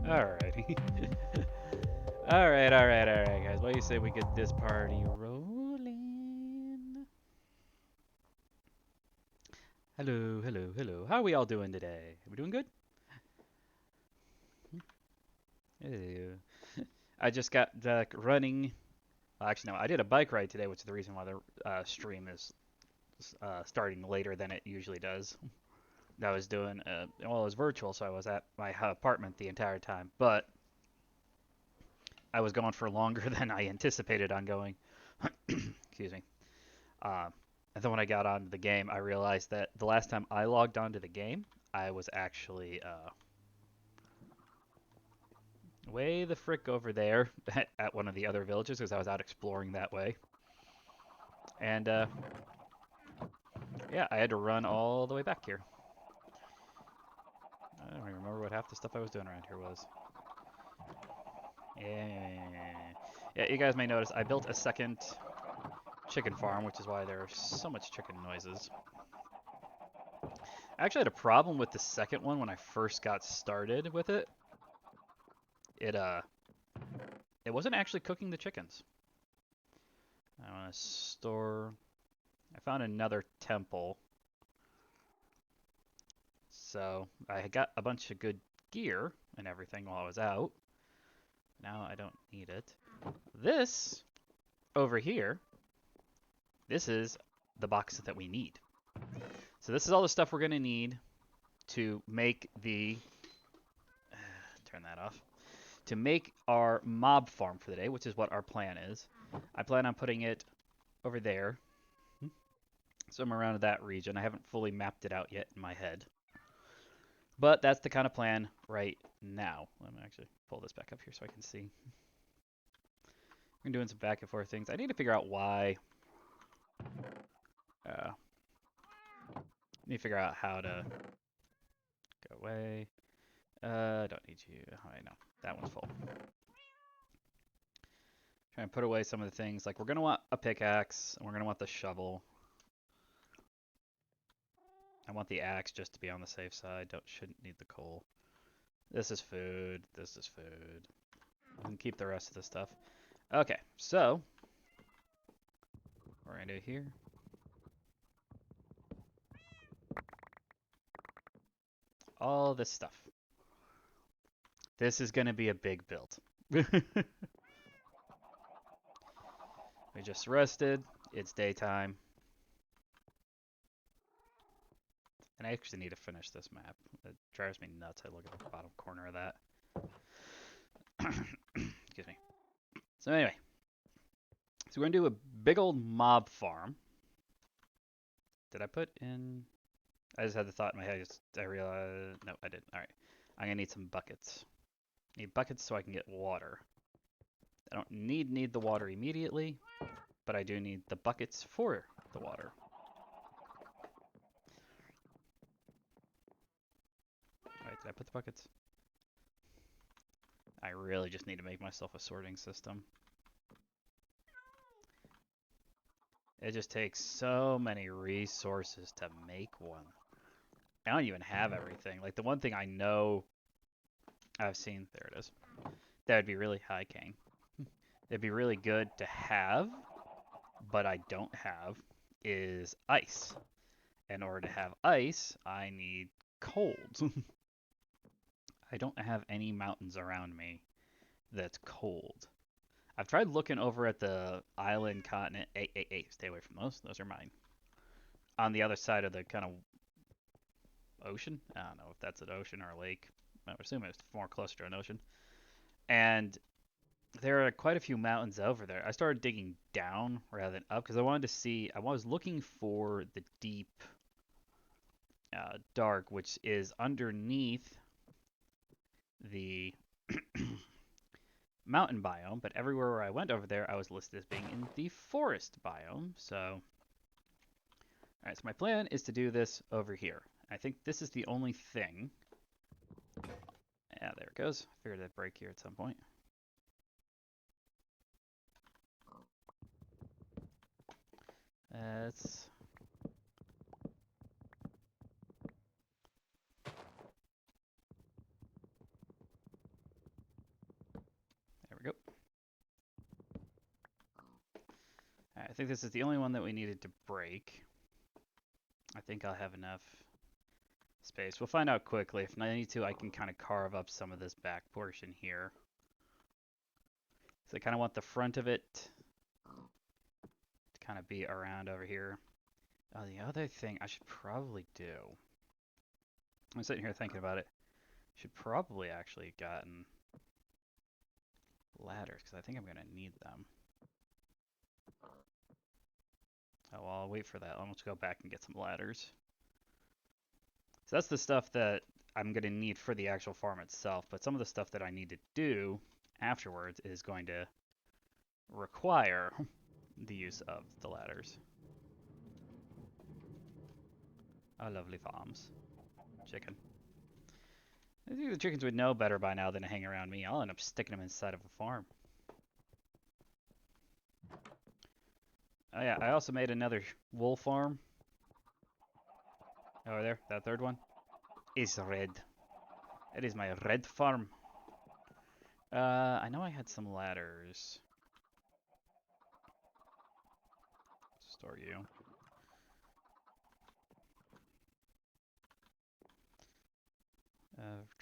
Alrighty. Alright, guys. What do you say we get this party rolling? Hello. How are we all doing today? Are we doing good? Hello. I just got running. Well, actually, no, I did a bike ride today, which is the reason why the stream is starting later than it usually does. I was doing, well, it was virtual, so I was at my apartment the entire time, but I was going for longer than I anticipated on going. Excuse me. Uh, and then when I got onto the game, I realized that the last time I logged onto the game, I was actually way the frick over there at one of the other villages because I was out exploring that way. And yeah, I had to run all the way back here. I don't even remember what half the stuff I was doing around here was. Yeah, you guys may notice I built a second chicken farm, which is why there are so much chicken noises. I actually had a problem with the second one when I first got started with it. It it wasn't actually cooking the chickens. I want to store. I found another temple, so I got a bunch of good gear and everything while I was out. Now I don't need it. This over here, this is the box that we need. So this is all the stuff we're gonna need to make the turn that off. To make our mob farm for the day, which is what our plan is. I plan on putting it over there, somewhere around that region. I haven't fully mapped it out yet in my head. But that's the kind of plan right now. Let me actually pull this back up here so I can see. I'm doing some back and forth things. I need to figure out why. I need to figure out how to go away. Don't need you. I know that one's full. Try and put away some of the things. Like we're gonna want a pickaxe, and we're gonna want the shovel. I want the axe just to be on the safe side. Shouldn't need the coal. This is food. This is food. We can keep the rest of the stuff. Okay, so we're gonna do here. All this stuff. This is gonna be a big build. We just rested. It's daytime. And I actually need to finish this map. It drives me nuts. I look at the bottom corner of that. Excuse me. So anyway, so we're gonna do a big old mob farm. Did I put in? I just had the thought in my head. I realized no, I didn't. All right, I'm gonna need some buckets. Need buckets so I can get water. I don't need the water immediately, but I do need the buckets for the water. All right, did I put the buckets? I really just need to make myself a sorting system. It just takes so many resources to make one. I don't even have everything. Like the one thing I know I've seen, there it is. That would be really high, King. It'd be really good to have, but I don't have, is ice. In order to have ice, I need cold. I don't have any mountains around me that's cold. I've tried looking over at the island continent. Hey, stay away from those. Those are mine. On the other side of the kind of ocean. I don't know if that's an ocean or a lake. I would assume it's more closer to an ocean. And there are quite a few mountains over there. I started digging down rather than up because I wanted to see. I was looking for the deep dark, which is underneath the mountain biome. But everywhere where I went over there, I was listed as being in the forest biome. So, all right. So my plan is to do this over here. I think this is the only thing. Yeah, there it goes. I figured it'd break here at some point. Let's think this is the only one that we needed to break. I think I'll have enough space. We'll find out quickly. If I need to, I can kind of carve up some of this back portion here. So I kind of want the front of it to kind of be around over here. Oh, the other thing I should probably do. I'm sitting here thinking about it. Should probably actually gotten ladders because I think I'm going to need them. Oh, well, I'll wait for that. I'll just go back and get some ladders. So that's the stuff that I'm going to need for the actual farm itself, but some of the stuff that I need to do afterwards is going to require the use of the ladders. Oh, lovely farms. Chicken. I think the chickens would know better by now than to hang around me. I'll end up sticking them inside of a farm. Oh yeah, I also made another wool farm. Over there, that third one is red. It is my red farm. I know I had some ladders. Store you.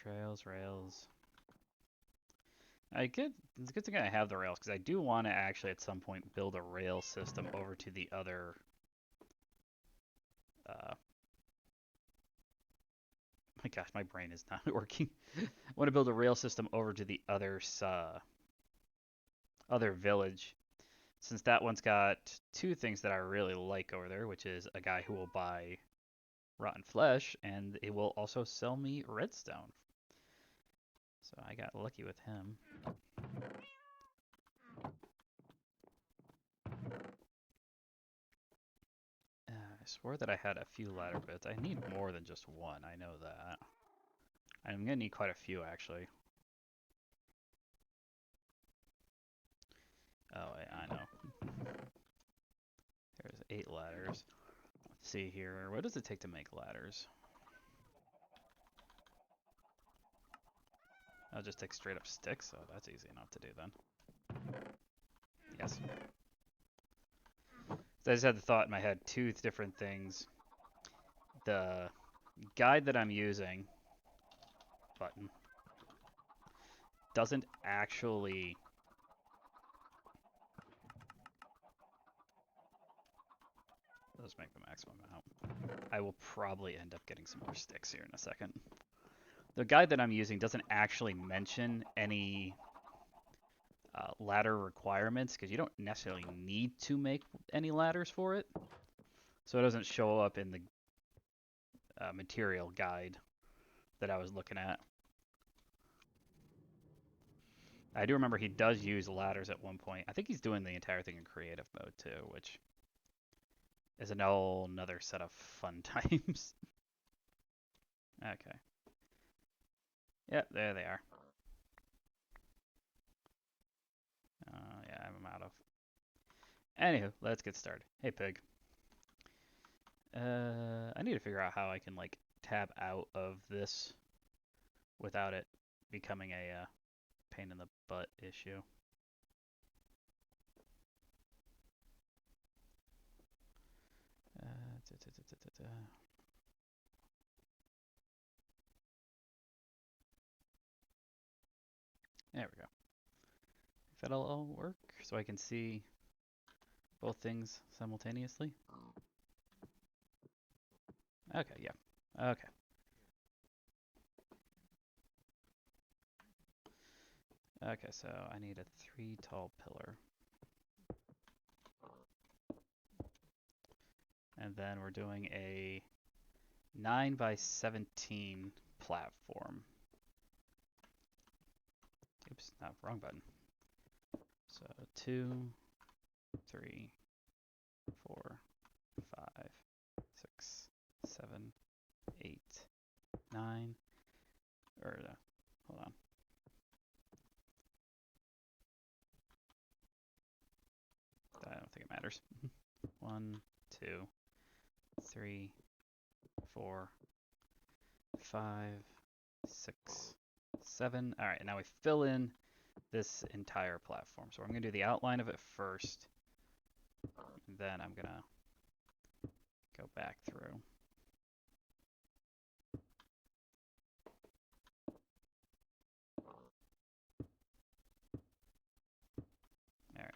Trails, rails. It's a good thing I have the rails because I do want to actually at some point build a rail system over to the other. My gosh, my brain is not working. I want to build a rail system over to the other village, since that one's got two things that I really like over there, which is a guy who will buy rotten flesh, and it will also sell me redstone. So I got lucky with him. I swore that I had a few ladder bits. I need more than just one, I know that. I'm gonna need quite a few, actually. Oh, I know. There's 8 ladders. Let's see here. What does it take to make ladders? I'll just take straight up sticks, so that's easy enough to do then. Yes. So I just had the thought in my head, two different things. The guide that I'm using, button, doesn't actually let's make the maximum amount. I will probably end up getting some more sticks here in a second. The guide that I'm using doesn't actually mention any ladder requirements because you don't necessarily need to make any ladders for it. So it doesn't show up in the material guide that I was looking at. I do remember he does use ladders at one point. I think he's doing the entire thing in creative mode too, which is another set of fun times. Okay. Yep, there they are. Yeah, I'm out of. Anywho, let's get started. Hey, pig. I need to figure out how I can like tab out of this without it becoming a pain in the butt issue. There we go. If that'll all work, so I can see both things simultaneously. Okay, yeah. Okay. Okay, so I need a 3 tall pillar. And then we're doing a 9 by 17 platform. Oops, not wrong button. So 2, 3, 4, 5, 6, 7, 8, 9. Or hold on. I don't think it matters. 1, 2, 3, 4, 5, 6, 7. All right, now we fill in this entire platform. So I'm going to do the outline of it first. And then I'm gonna go back through. All right.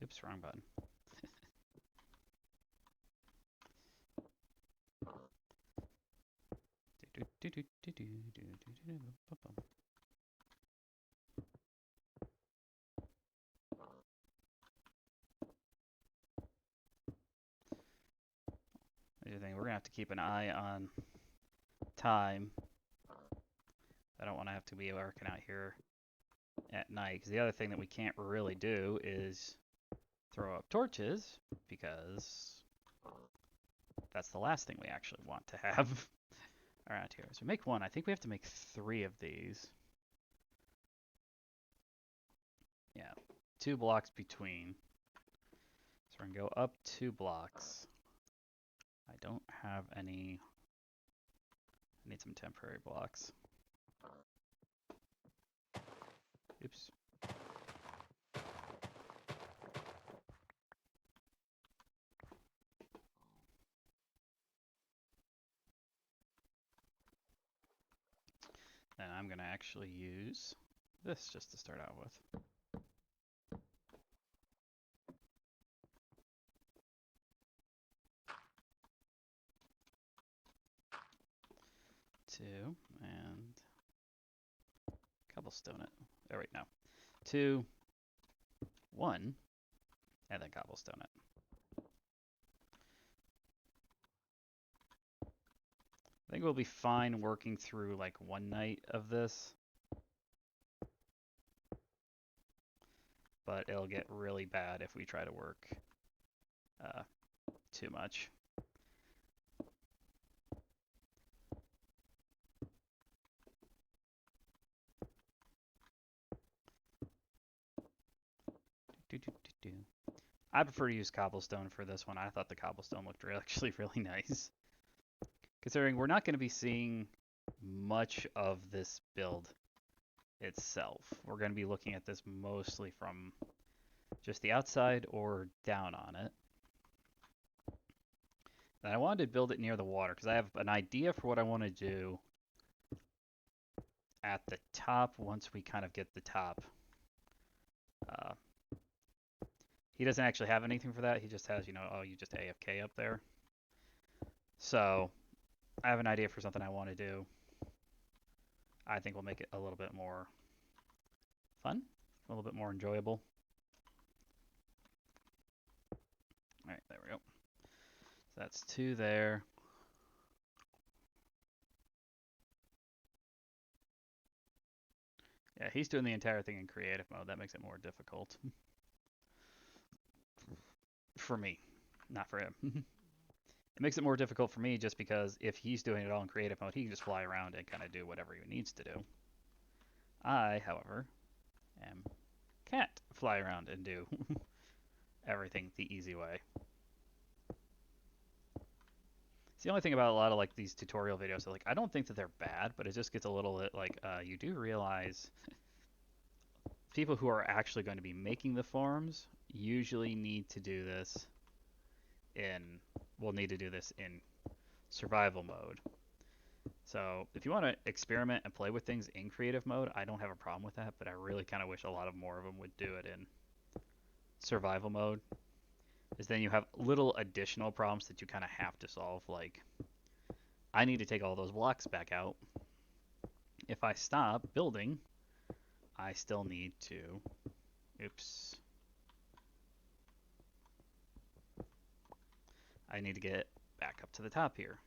Oops, wrong button. We're gonna have to keep an eye on time. I don't want to have to be working out here at night, because the other thing that we can't really do is throw up torches, because that's the last thing we actually want to have around here. So make one. I think we have to make 3 of these. Yeah, 2 blocks between. So we're gonna go up 2 blocks. I don't have any. I need some temporary blocks. Oops. And I'm gonna actually use this just to start out with. Two and cobblestone it. Oh wait, no. 2, 1, and then cobblestone it. I think we'll be fine working through like one night of this. But it'll get really bad if we try to work too much. I prefer to use cobblestone for this one. I thought the cobblestone looked actually really nice. Considering we're not going to be seeing much of this build itself. We're going to be looking at this mostly from just the outside or down on it. And I wanted to build it near the water because I have an idea for what I want to do at the top once we kind of get the top. He doesn't actually have anything for that. He just has, you know, oh, you just AFK up there. So I have an idea for something I want to do. I think we'll make it a little bit more fun, a little bit more enjoyable. All right, there we go. So that's 2 there. Yeah, he's doing the entire thing in creative mode. That makes it more difficult. For me, not for him. It makes it more difficult for me just because if he's doing it all in creative mode, he can just fly around and kind of do whatever he needs to do. I, however, can't fly around and do everything the easy way. It's the only thing about a lot of like these tutorial videos. Like, I don't think that they're bad, but it just gets a little bit like you do realize people who are actually going to be making the farms usually need to do this will need to do this in survival mode. So if you want to experiment and play with things in creative mode, I don't have a problem with that, but I really kind of wish a lot of more of them would do it in survival mode. Is then you have little additional problems that you kind of have to solve, like I need to take all those blocks back out. If I stop building, I still need to, oops. I need to get back up to the top here.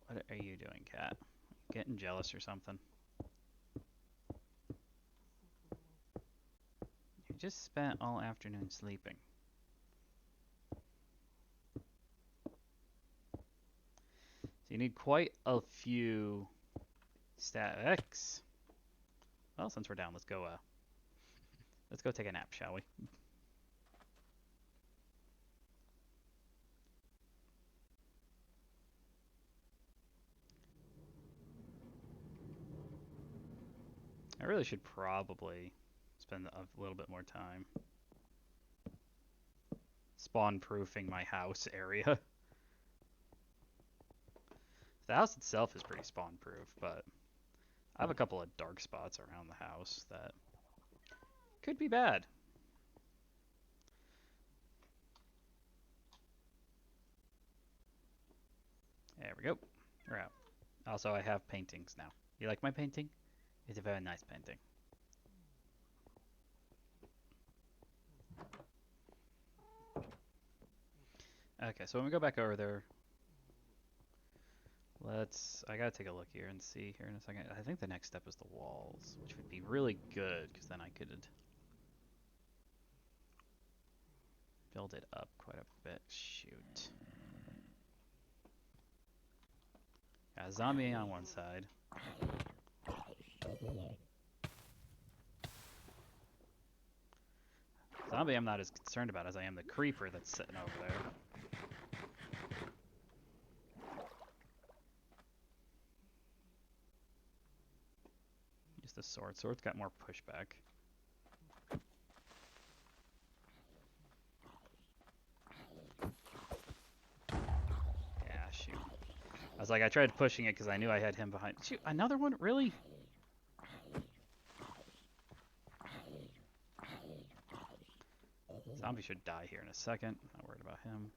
What are you doing, cat? Getting jealous or something? You just spent all afternoon sleeping. So you need quite a few stacks. Well, since we're down, let's go take a nap, shall we? I really should probably spend a little bit more time spawn-proofing my house area. The house itself is pretty spawn-proof, but I have a couple of dark spots around the house that could be bad. There we go. We're out. Also, I have paintings now. You like my painting? It's a very nice painting. Okay, so when we go back over there, I gotta take a look here and see here in a second. I think the next step is the walls, which would be really good, because then I could build it up quite a bit. Shoot. Got a zombie on one side. Zombie I'm not as concerned about as I am the creeper that's sitting over there. Use the sword. Sword's got more pushback. Yeah, shoot. I was like, I tried pushing it because I knew I had him behind. Shoot, another one? Really? Zombie should die here in a second. Not worried about him.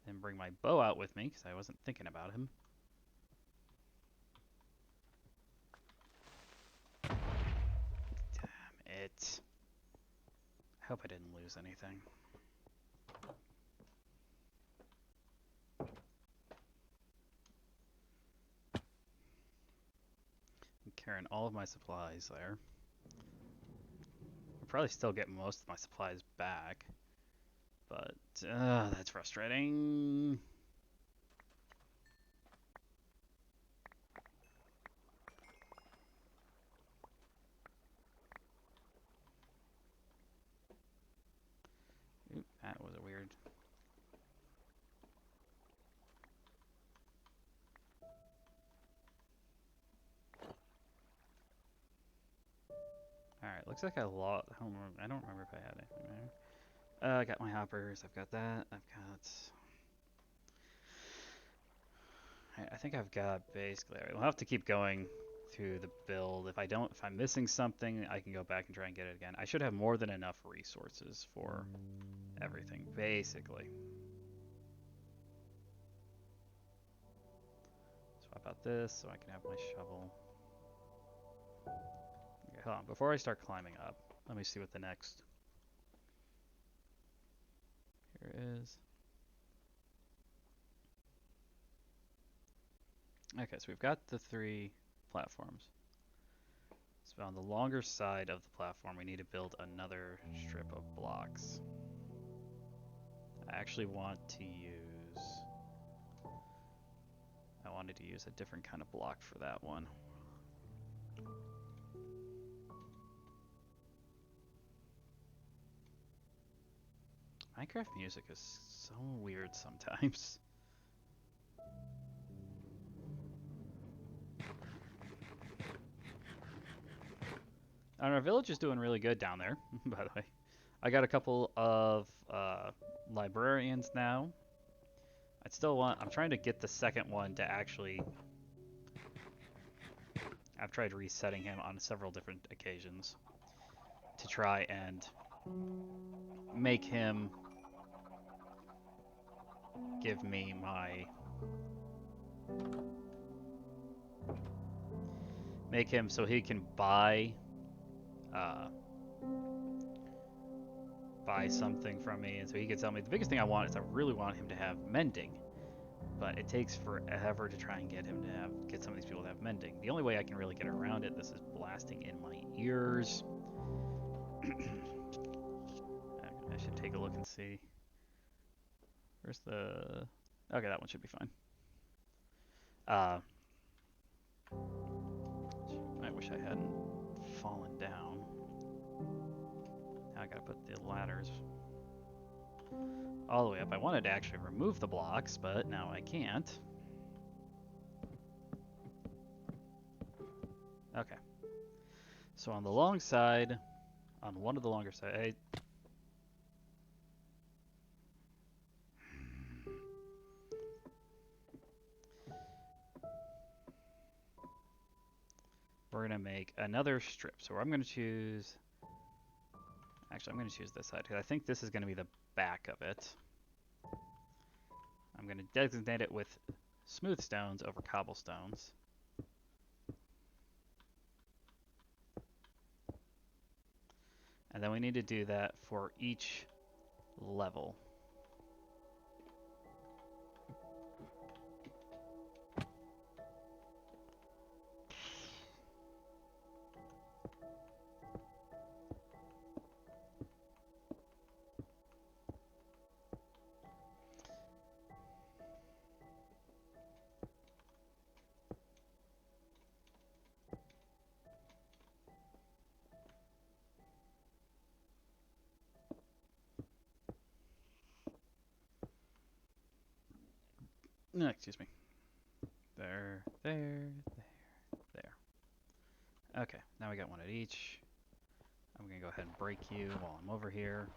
Then bring my bow out with me because I wasn't thinking about him. Damn it. I hope I didn't lose anything. I'm carrying all of my supplies there. I'll probably still get most of my supplies back. But, that's frustrating. Oop, that was a weird... Alright, looks like I lost... I don't remember if I had anything there. I got my hoppers, I've got that, I've got... I think I've got basically... We'll have to keep going through the build. If I'm missing something, I can go back and try and get it again. I should have more than enough resources for everything, basically. Swap out this so I can have my shovel. Okay, hold on. Before I start climbing up, let me see what the next... Here it is. Okay, so we've got the 3 platforms. So on the longer side of the platform, we need to build another strip of blocks. I actually want to use... I wanted to use a different kind of block for that one. Minecraft music is so weird sometimes. Our village is doing really good down there, by the way. I got a couple of librarians now. I'm trying to get the second one to actually... I've tried resetting him on several different occasions to try and make him give me my... Make him so he can buy something from me, and so he can tell me. The biggest thing I want is I really want him to have mending, but it takes forever to try and get him to get some of these people to have mending. The only way I can really get around it, this is blasting in my ears. I should take a look and see. Where's the... Okay, that one should be fine. I wish I hadn't fallen down. Now I gotta put the ladders all the way up. I wanted to actually remove the blocks, but now I can't. Okay. So on the long side, on one of the longer side, we're going to make another strip. So I'm going to choose, actually I'm going to choose this side because I think this is going to be the back of it. I'm going to designate it with smooth stones over cobblestones. And then we need to do that for each level. No, excuse me. There, there, there. Okay, now we got one at each. I'm going to go ahead and break you while I'm over here.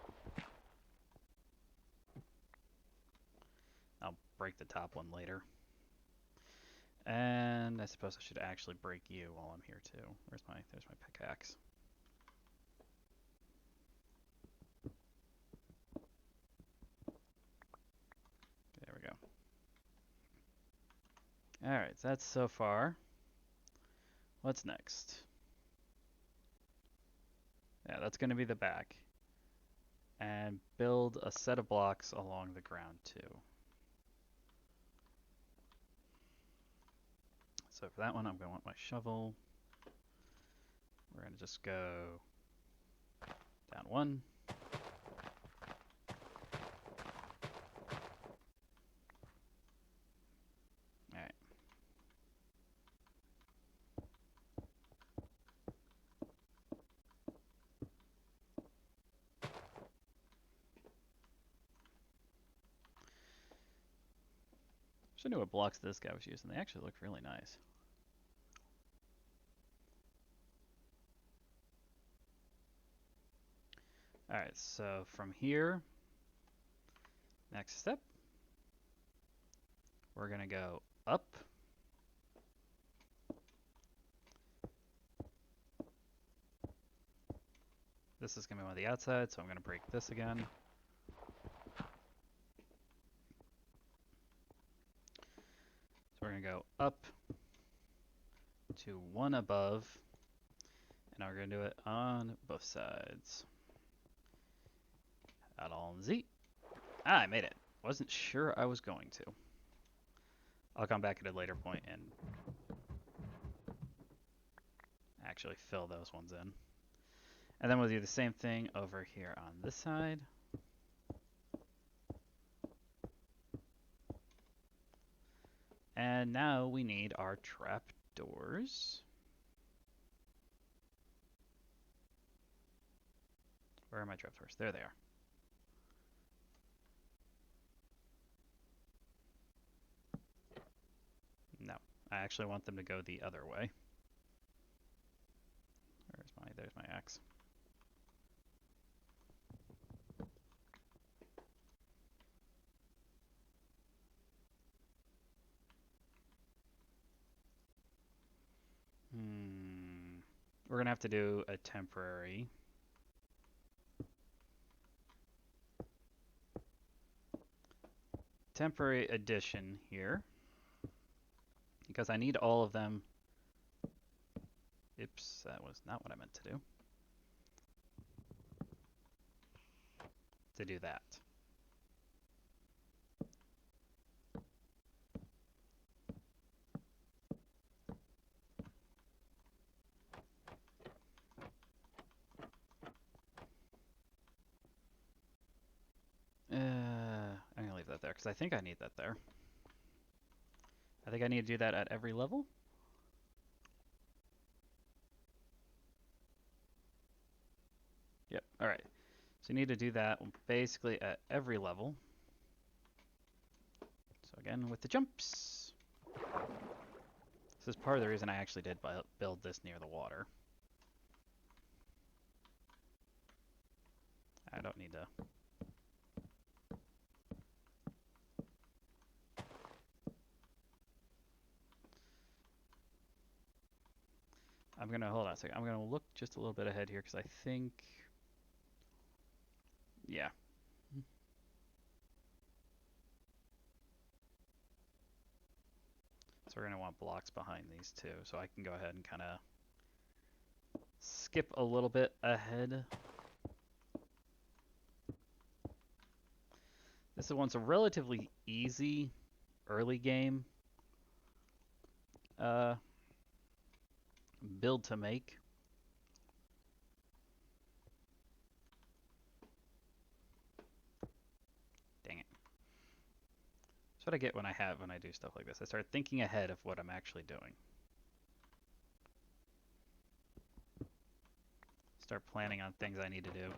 I'll break the top one later. And I suppose I should actually break you while I'm here too. There's my pickaxe. There we go. Alright, so that's so far. What's next? Yeah, that's going to be the back. And build a set of blocks along the ground too. So for that one, I'm going to want my shovel. We're going to just go down one. Alright. Should know what blocks this guy was using. They actually look really nice. Alright, so from here, next step, we're going to go up. This is going to be on the outside, so I'm going to break this again. So we're going to go up to one above, and now we're going to do it on both sides. Add-on Z. Ah, I made it. Wasn't sure I was going to. I'll come back at a later point and actually fill those ones in. And then we'll do the same thing over here on this side. And now we need our trap doors. Where are my trap doors? There they are. No, I actually want them to go the other way. There's my axe. We're gonna have to do a temporary. Temporary addition here. Because I need all of them. Oops, that was not what I meant to do. To do that. I'm gonna leave that there because I think I need that there. I think I need to do that at every level. Yep, alright. So you need to do that basically at every level. So again, with the jumps. This is part of the reason I actually did build this near the water. I don't need to... I'm gonna, hold on a second. I'm gonna look just a little bit ahead here because I think... Yeah. So we're gonna want blocks behind these two. So I can go ahead and kind of skip a little bit ahead. This one's a relatively easy early game build to make. Dang it. That's what I get when I do stuff like this. I start thinking ahead of what I'm actually doing. Start planning on things I need to do.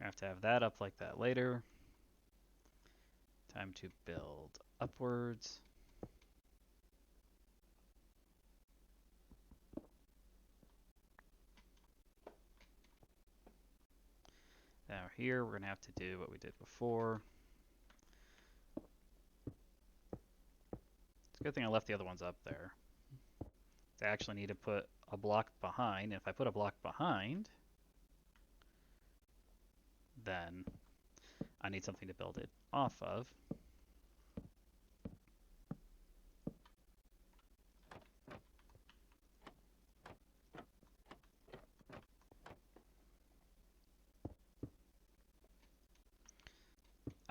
I have to have that up like that later. Time to build upwards. Now here we're going to have to do what we did before. It's a good thing I left the other ones up there. I actually need to put a block behind. If I put a block behind, then I need something to build it off of.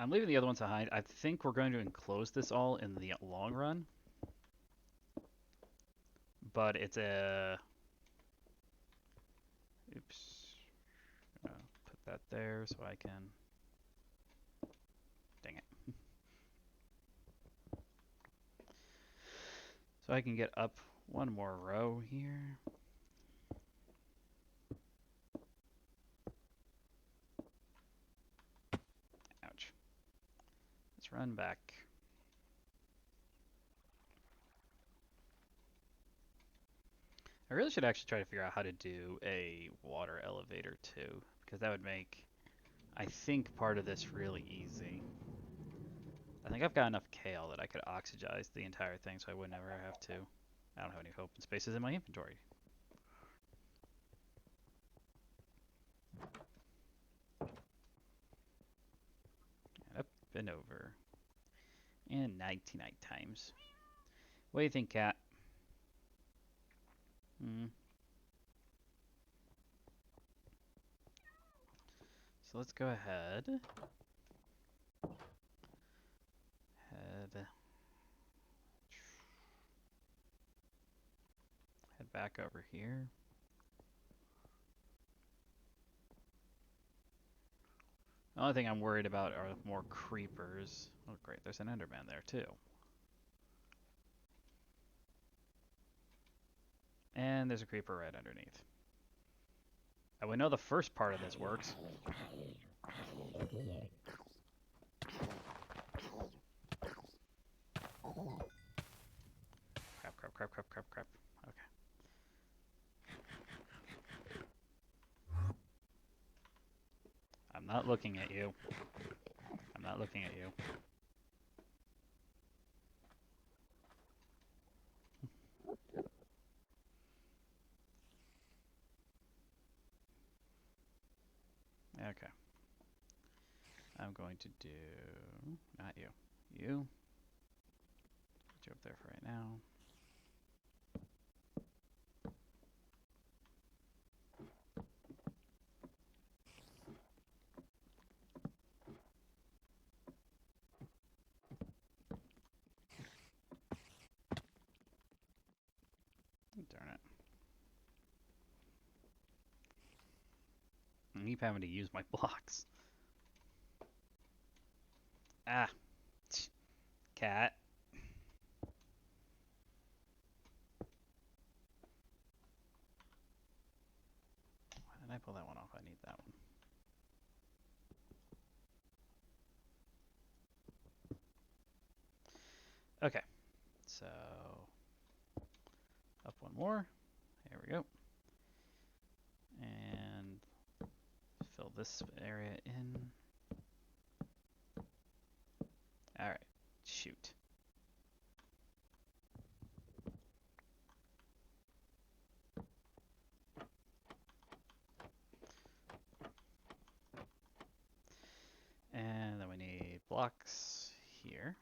I'm leaving the other ones behind. I think we're going to enclose this all in the long run. But it's a... Oops. Put that there so I can... Dang it. So I can get up one more row here. Ouch. Let's run back. I really should actually try to figure out how to do a water elevator too, because that would make, I think, part of this really easy. I think I've got enough kale that I could oxidize the entire thing so I would never have to. I don't have any open spaces in my inventory. And up and over. And 99 times. What do you think, cat? So let's go ahead. Head back over here. The only thing I'm worried about are more creepers. Oh great, there's an Enderman there too. And there's a creeper right underneath. And we know the first part of this works. Crap. Okay. I'm not looking at you. I'm not looking at you. Okay. I'm going to do... Not you. You. Put you up there for right now. Darn it. I keep having to use my blocks. Ah. Cat. Why did I pull that one off? I need that one. Okay, so up one more. There we go. And fill this area in. All right, shoot. And then we need blocks here.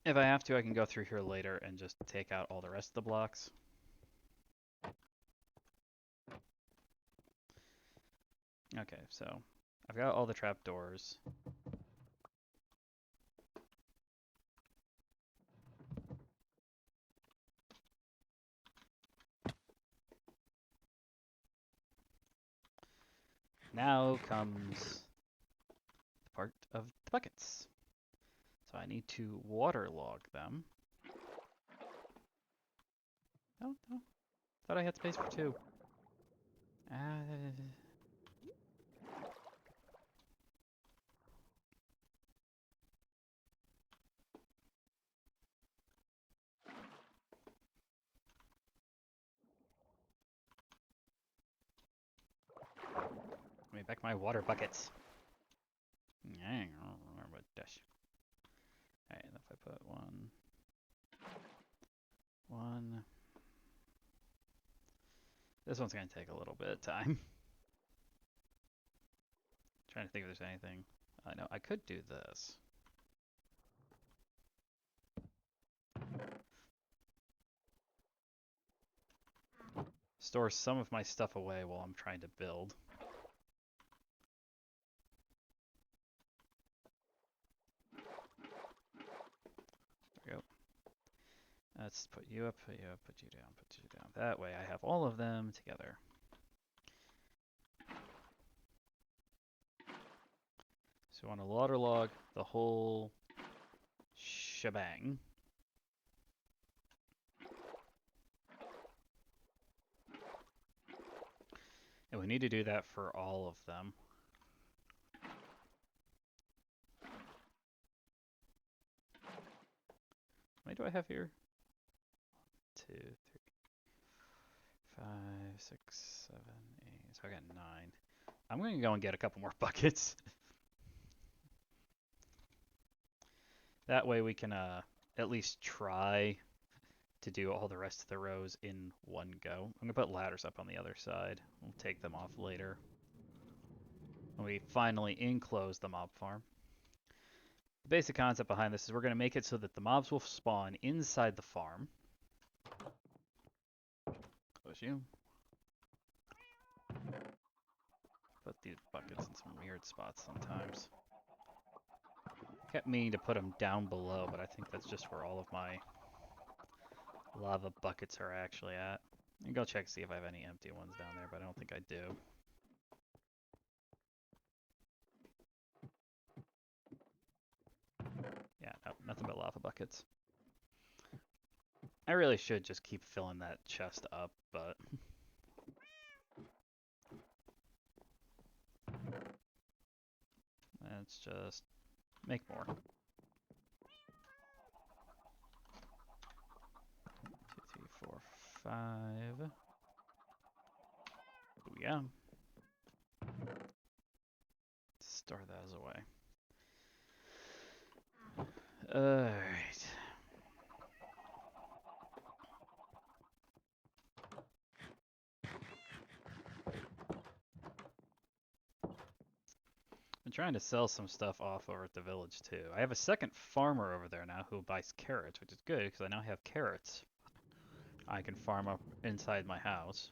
If I have to, I can go through here later and just take out all the rest of the blocks. Okay, so I've got all the trapdoors. Now comes the part of the buckets. So I need to waterlog them. Oh, no. Thought I had space for two. Give me back my water buckets. Dash. Alright, if I put one. This one's gonna take a little bit of time. Trying to think if there's anything. I know I could do this. Store some of my stuff away while I'm trying to build. There we go. Let's put you up, put you up, put you down, put you down. That way I have all of them together. So I want to waterlog the whole shebang. And we need to do that for all of them. How many do I have here? 1, 2, 3, 5, 6, 7, 8. So I got 9. I'm going to go and get a couple more buckets. That way we can at least try to do all the rest of the rows in one go. I'm going to put ladders up on the other side. We'll take them off later when we finally enclose the mob farm. The basic concept behind this is we're going to make it so that the mobs will spawn inside the farm. Close you. Put these buckets in some weird spots sometimes. Kept meaning to put them down below, but I think that's just where all of my lava buckets are actually at. And go check to see if I have any empty ones down there, but I don't think I do. Yeah, no, nothing but lava buckets. I really should just keep filling that chest up, but let's just make more. 2, 3, 4, 5. Ooh, yeah. Store those away. Alright. I'm trying to sell some stuff off over at the village too. I have a second farmer over there now who buys carrots, which is good because I now have carrots I can farm up inside my house.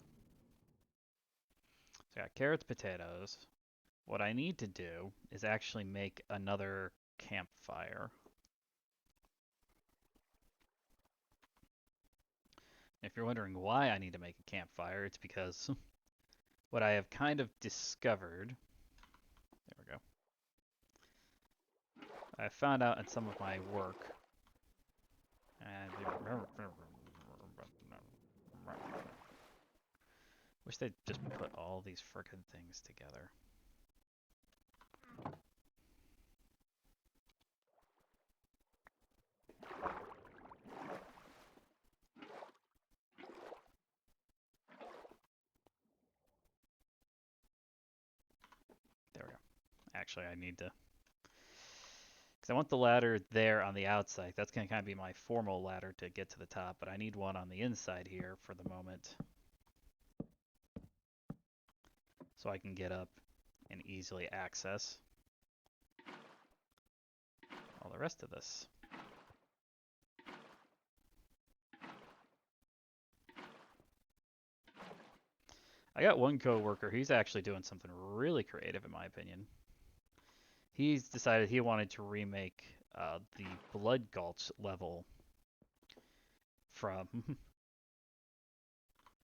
So I got carrots, potatoes. What I need to do is actually make another campfire. If you're wondering why I need to make a campfire, it's because what I have kind of discovered, there we go, I found out in some of my work, and wish they'd just put all these frickin' things together. Actually, I need to... Because I want the ladder there on the outside. That's going to kind of be my formal ladder to get to the top, but I need one on the inside here for the moment. So I can get up and easily access all the rest of this. I got one coworker, he's actually doing something really creative in my opinion. He's decided he wanted to remake the Blood Gulch level from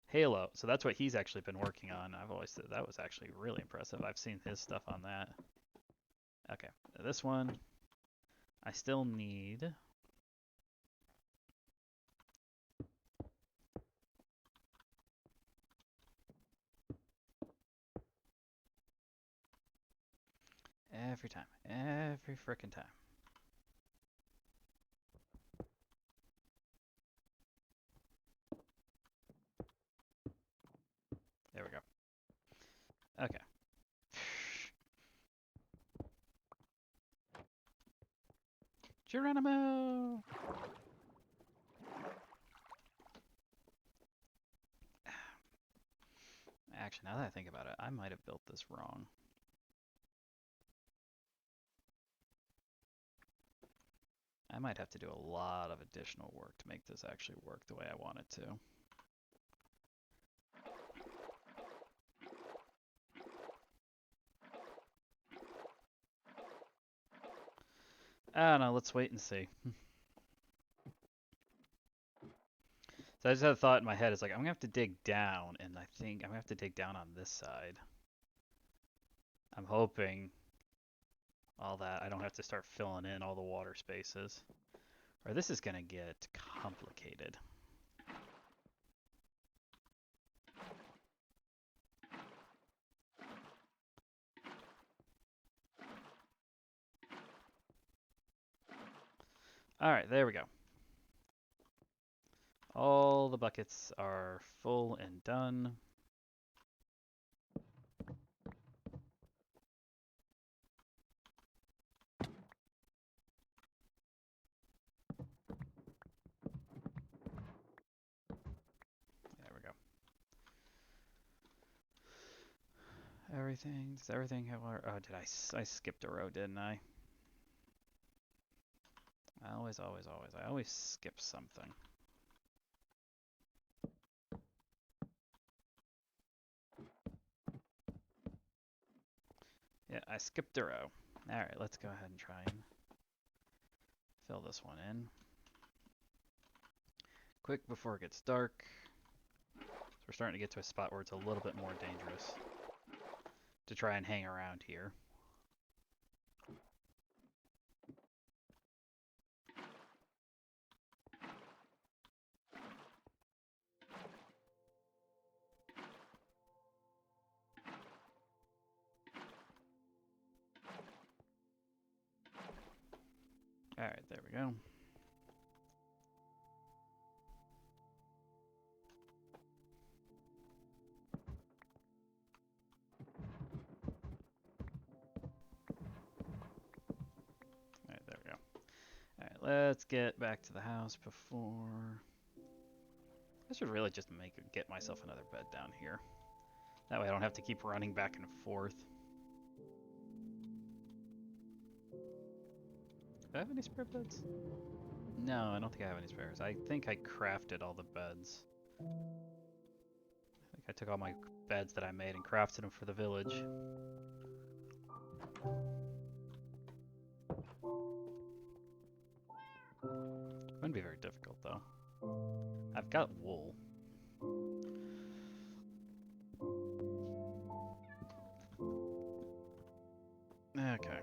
Halo. So that's what he's actually been working on. I've always said that was actually really impressive. I've seen his stuff on that. Okay, this one I still need. Every time. Every frickin' time. There we go. Okay. Geronimo! Actually, now that I think about it, I might have built this wrong. I might have to do a lot of additional work to make this actually work the way I want it to. I don't know, let's wait and see. So I just had a thought in my head, it's like, I'm gonna have to dig down, and I think I'm gonna have to dig down on this side. I'm hoping all that I don't have to start filling in all the water spaces. Or this is gonna get complicated. Alright, there we go. All the buckets are full and done. There we go. Everything, does everything have water? Oh, I skipped a row, didn't I? I always skip something. Yeah, I skipped a row. Alright, let's go ahead and try and fill this one in. Quick before it gets dark. So we're starting to get to a spot where it's a little bit more dangerous to try and hang around here. Alright, there we go. Alright, there we go. Alright, let's get back to the house before... I should really just get myself another bed down here. That way I don't have to keep running back and forth. Do I have any spare beds? No, I don't think I have any spares. I think I crafted all the beds. I think I took all my beds that I made and crafted them for the village. Wouldn't be very difficult though. I've got wool. Okay.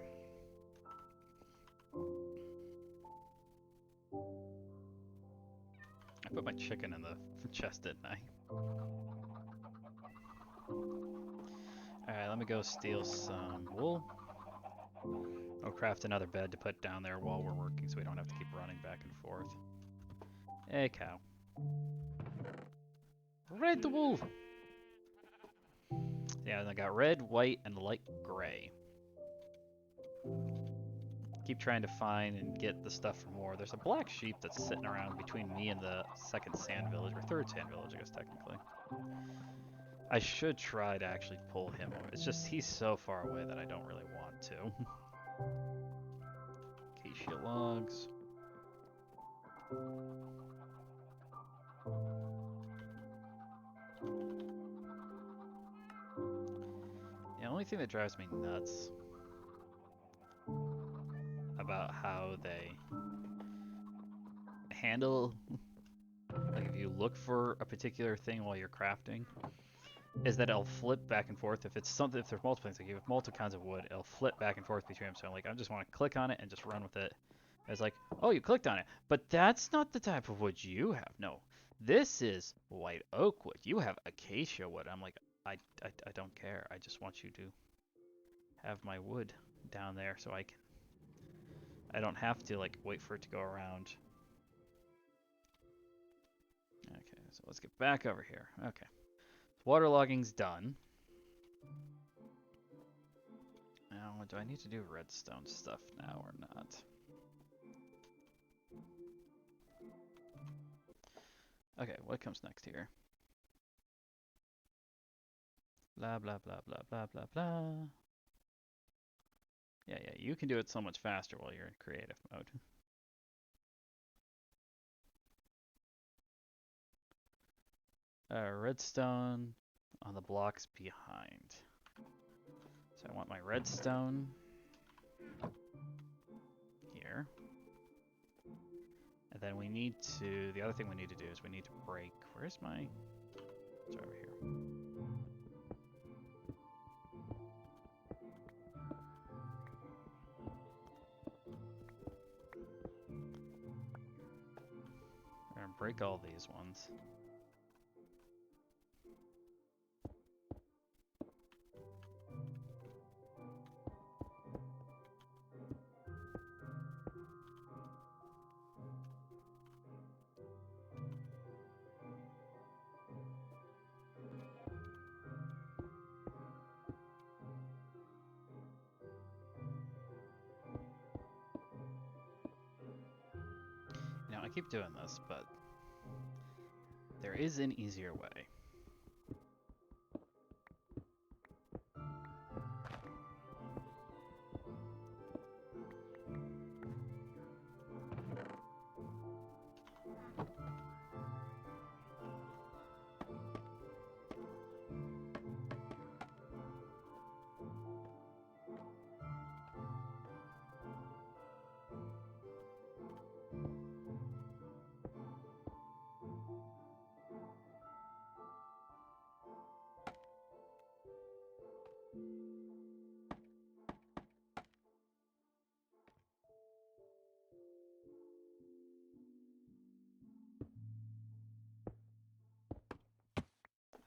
I put my chicken in the chest, didn't I? Alright, let me go steal some wool. I'll craft another bed to put down there while we're working so we don't have to keep running back and forth. Hey, cow. Red the wool! Yeah, and I got red, white, and light gray. keep trying to find and get the stuff from war. There's a black sheep that's sitting around between me and the second sand village, or third sand village, I guess, technically. I should try to actually pull him over. It's just he's so far away that I don't really want to. Acacia logs. The only thing that drives me nuts about how they handle, like if you look for a particular thing while you're crafting, is that it'll flip back and forth. If it's something, if there's multiple things, like you have multiple kinds of wood, it'll flip back and forth between them. So like, I just want to click on it and just run with it. It's like, oh, you clicked on it, but that's not the type of wood you have. No, this is white oak wood. You have acacia wood. I'm like, I don't care. I just want you to have my wood down there so I don't have to like wait for it to go around. Okay, so let's get back over here. Okay. Waterlogging's done. Now, do I need to do redstone stuff now or not? Okay, what comes next here? Blah, blah, blah, blah, blah, blah, blah. Yeah, you can do it so much faster while you're in creative mode. Redstone on the blocks behind. So I want my redstone here. And then we need to, the other thing we need to do is we need to break, where's my, it's over here. We're gonna break all these ones. You know, I keep doing this, but there is an easier way.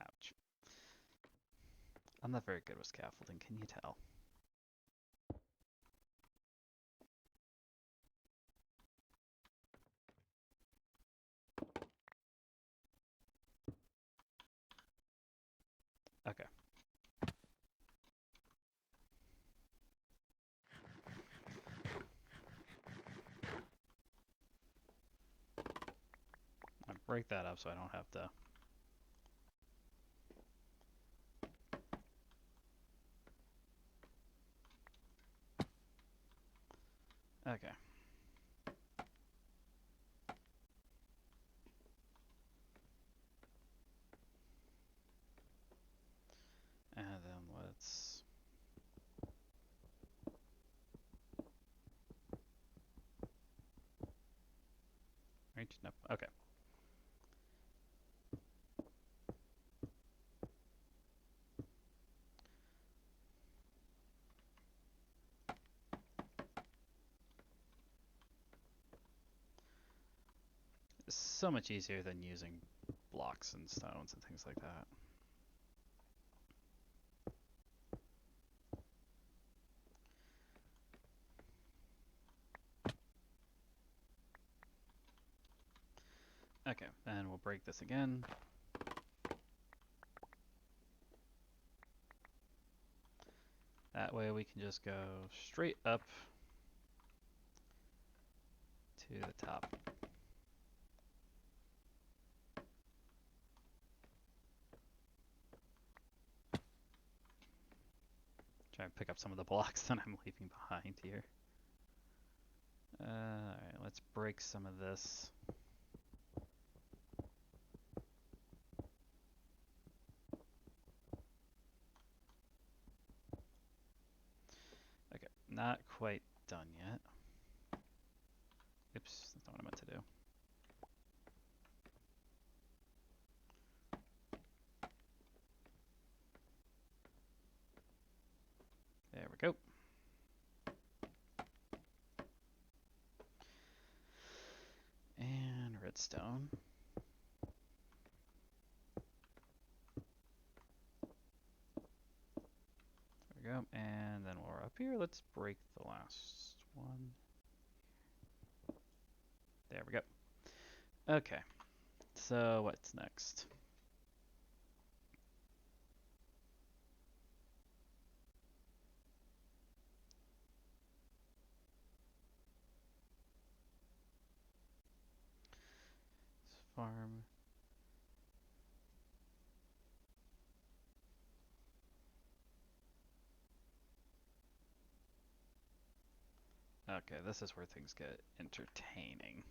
Ouch. I'm not very good with scaffolding, can you tell? Okay. I'll break that up so I don't have to. Okay. And then let's... Right? Nope. Okay. It's so much easier than using blocks and stones and things like that. Okay, and we'll break this again. That way we can just go straight up to the top. Try and pick up some of the blocks that I'm leaving behind here. Alright, let's break some of this. Okay, not quite done yet. Oops, that's not what I meant to do. There we go. And redstone. There we go. And then while we're up here, let's break the last one. There we go. Okay. So what's next? Farm. Okay, this is where things get entertaining.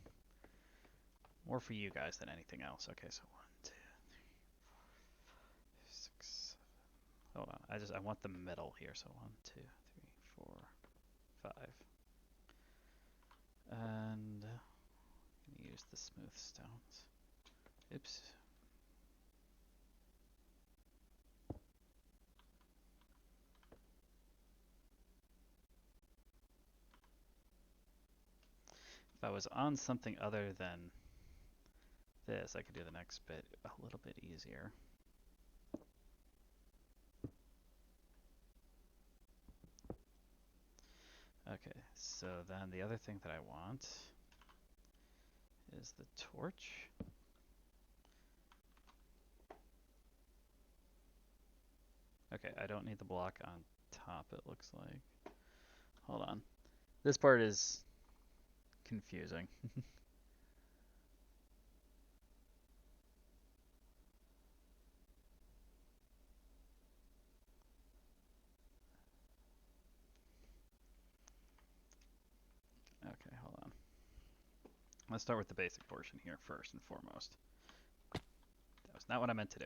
More for you guys than anything else. Okay, so 1, 2, 3, 6, 7. Hold on. I want the middle here. So 1, 2, 3, 4, 5. And I'm gonna use the smooth stones. Oops. If I was on something other than this, I could do the next bit a little bit easier. Okay, so then the other thing that I want is the torch. Okay, I don't need the block on top, it looks like. Hold on. This part is confusing. Okay, hold on. Let's start with the basic portion here first and foremost. That was not what I meant to do.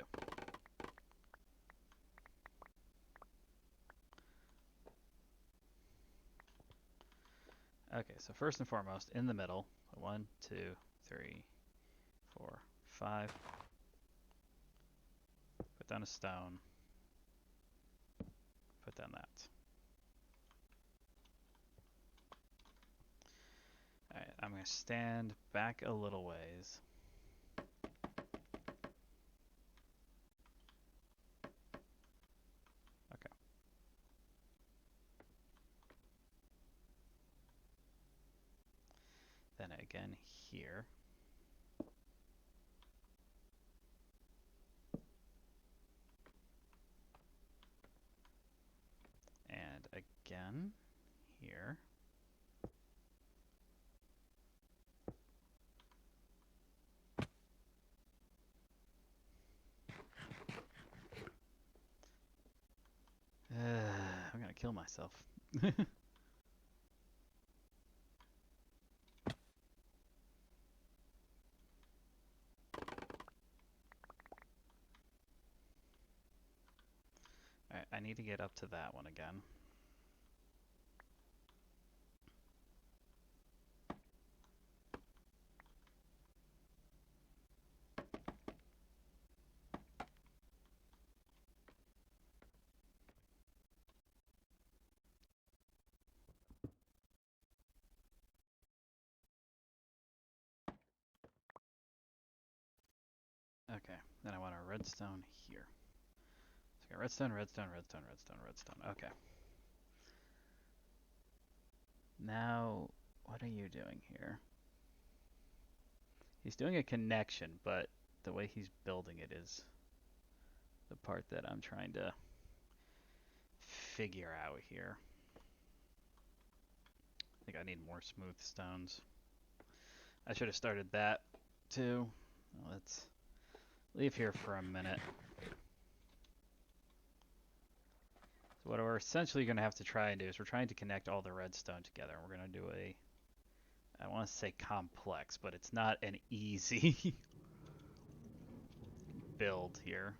Okay, so first and foremost, in the middle, 1, 2, 3, 4, 5. Put down a stone. Put down that. Alright, I'm going to stand back a little ways. Okay. Then again here. And again here. I'm gonna kill myself. Alright, I need to get up to that one again. Okay, then I want a redstone here. So I got redstone, redstone, redstone, redstone, redstone. Okay. Now, what are you doing here? He's doing a connection, but the way he's building it is the part that I'm trying to figure out here. I think I need more smooth stones. I should have started that too. Let's leave here for a minute. So what we're essentially going to have to try and do is we're trying to connect all the redstone together. We're going to do a, I want to say complex, but it's not an easy build here.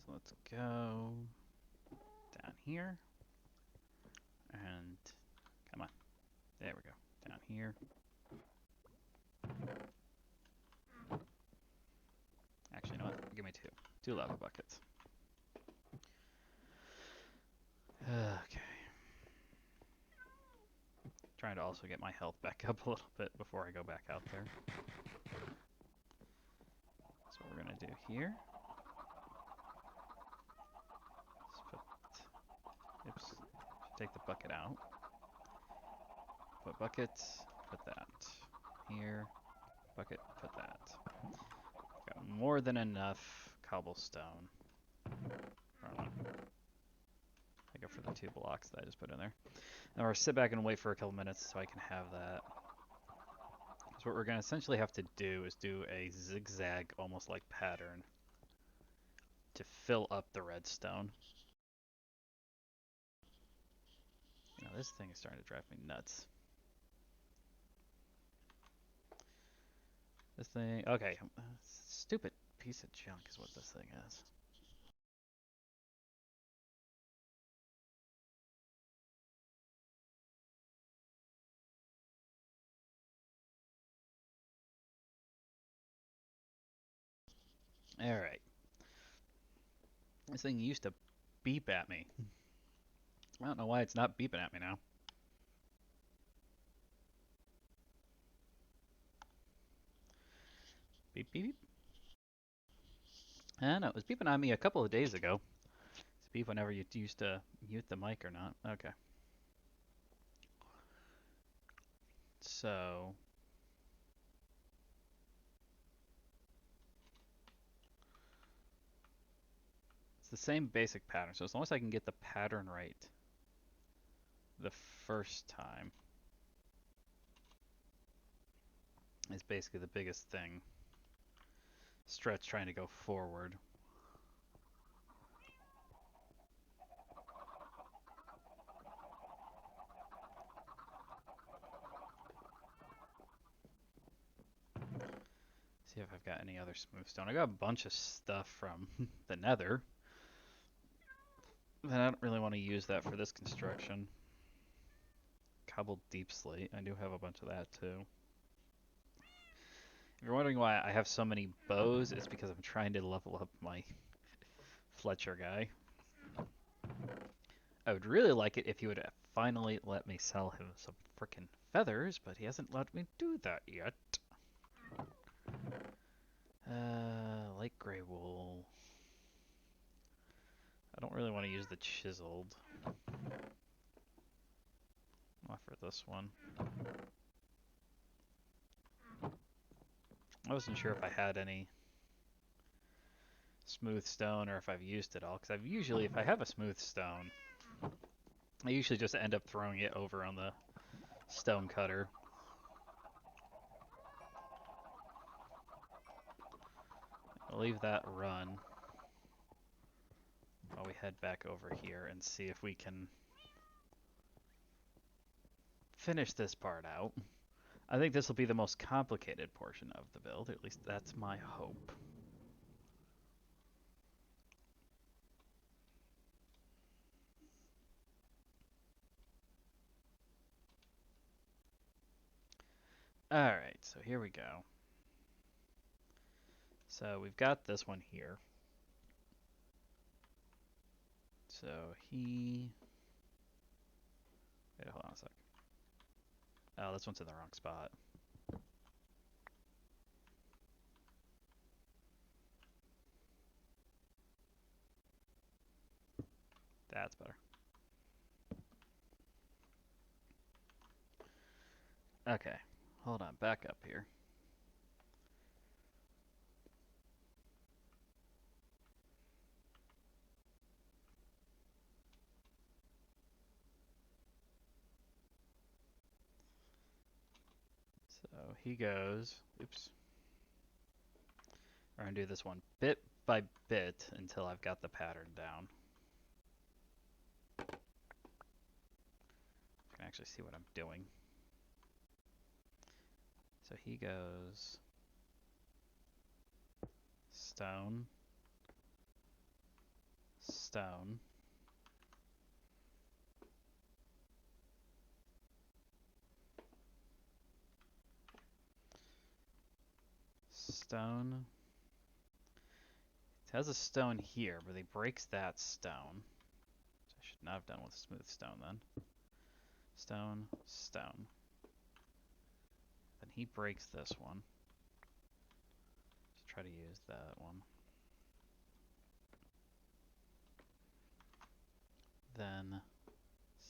So let's go down here. And come on. There we go. Down here. Actually, you know what? Give me two. Two lava buckets. Okay. Trying to also get my health back up a little bit before I go back out there. That's what we're going to do here. Oops. Take the bucket out. Put buckets. Put that. Here. Bucket. Put that. Got more than enough cobblestone. Make up for the 2 blocks that I just put in there. Now we're sit back and wait for a couple minutes so I can have that. So what we're going to essentially have to do is do a zigzag, almost like pattern, to fill up the redstone. You know, this thing is starting to drive me nuts. This thing, okay, stupid piece of junk is what this thing is. Alright. This thing used to beep at me. I don't know why it's not beeping at me now. Beep, beep, beep. I don't know, it was beeping on me a couple of days ago. It's beep whenever you used to mute the mic or not. Okay. So... it's the same basic pattern, so as long as I can get the pattern right the first time is basically the biggest thing. Stretch trying to go forward. See if I've got any other smooth stone. I got a bunch of stuff from the nether. And I don't really want to use that for this construction. Cobbled deep slate. I do have a bunch of that too. If you're wondering why I have so many bows, it's because I'm trying to level up my Fletcher guy. I would really like it if he would finally let me sell him some frickin' feathers, but he hasn't let me do that yet. Light gray wool. I don't really want to use the chiseled. I'll offer this one. I wasn't sure if I had any smooth stone or if I've used it all, because I've usually, if I have a smooth stone, I usually just end up throwing it over on the stone cutter. I'll leave that run while we head back over here and see if we can finish this part out. I think this will be the most complicated portion of the build, at least that's my hope. Alright, so here we go. So we've got this one here. So he... wait, hold on a sec. Oh, this one's in the wrong spot. That's better. Okay. Hold on, back up here. So he goes, oops. We're gonna do this one bit by bit until I've got the pattern down. I can actually see what I'm doing. So he goes stone, stone, stone. It has a stone here, but he breaks that stone. So I should not have done with smooth stone then. Stone, stone. Then he breaks this one. Let's try to use that one. Then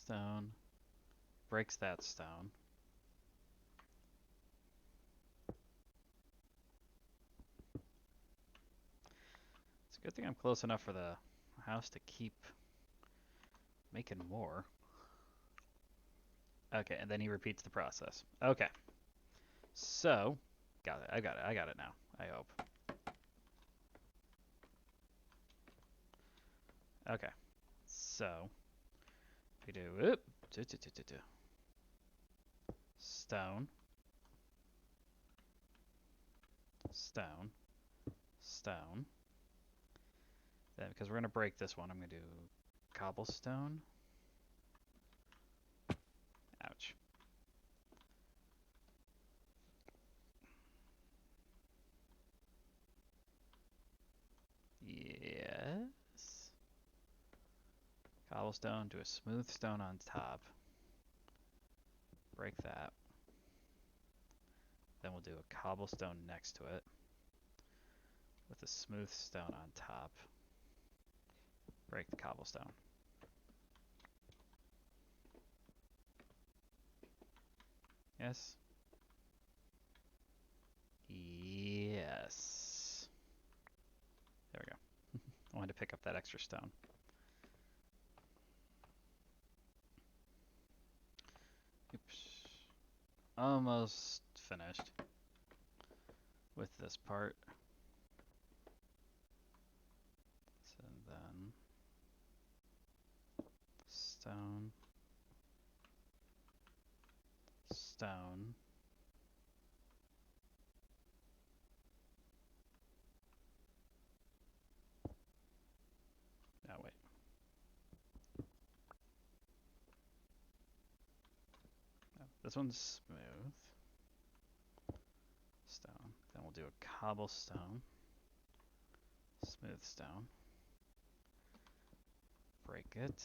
stone, breaks that stone. It's a good thing I'm close enough for the house to keep making more. Okay, and then he repeats the process. Okay. So, got it. I got it now. I hope. Okay. So, we do stone, stone, stone. Then, because we're going to break this one, I'm going to do cobblestone. Ouch. Yes. Cobblestone, do a smooth stone on top. Break that. Then we'll do a cobblestone next to it with a smooth stone on top. Break the cobblestone. Yes. Yes. There we go. I wanted to pick up that extra stone. Oops. Almost finished with this part. So then stone, stone. Oh, wait. No, this one's smooth. Stone. Then we'll do a cobblestone. Smooth stone. Break it.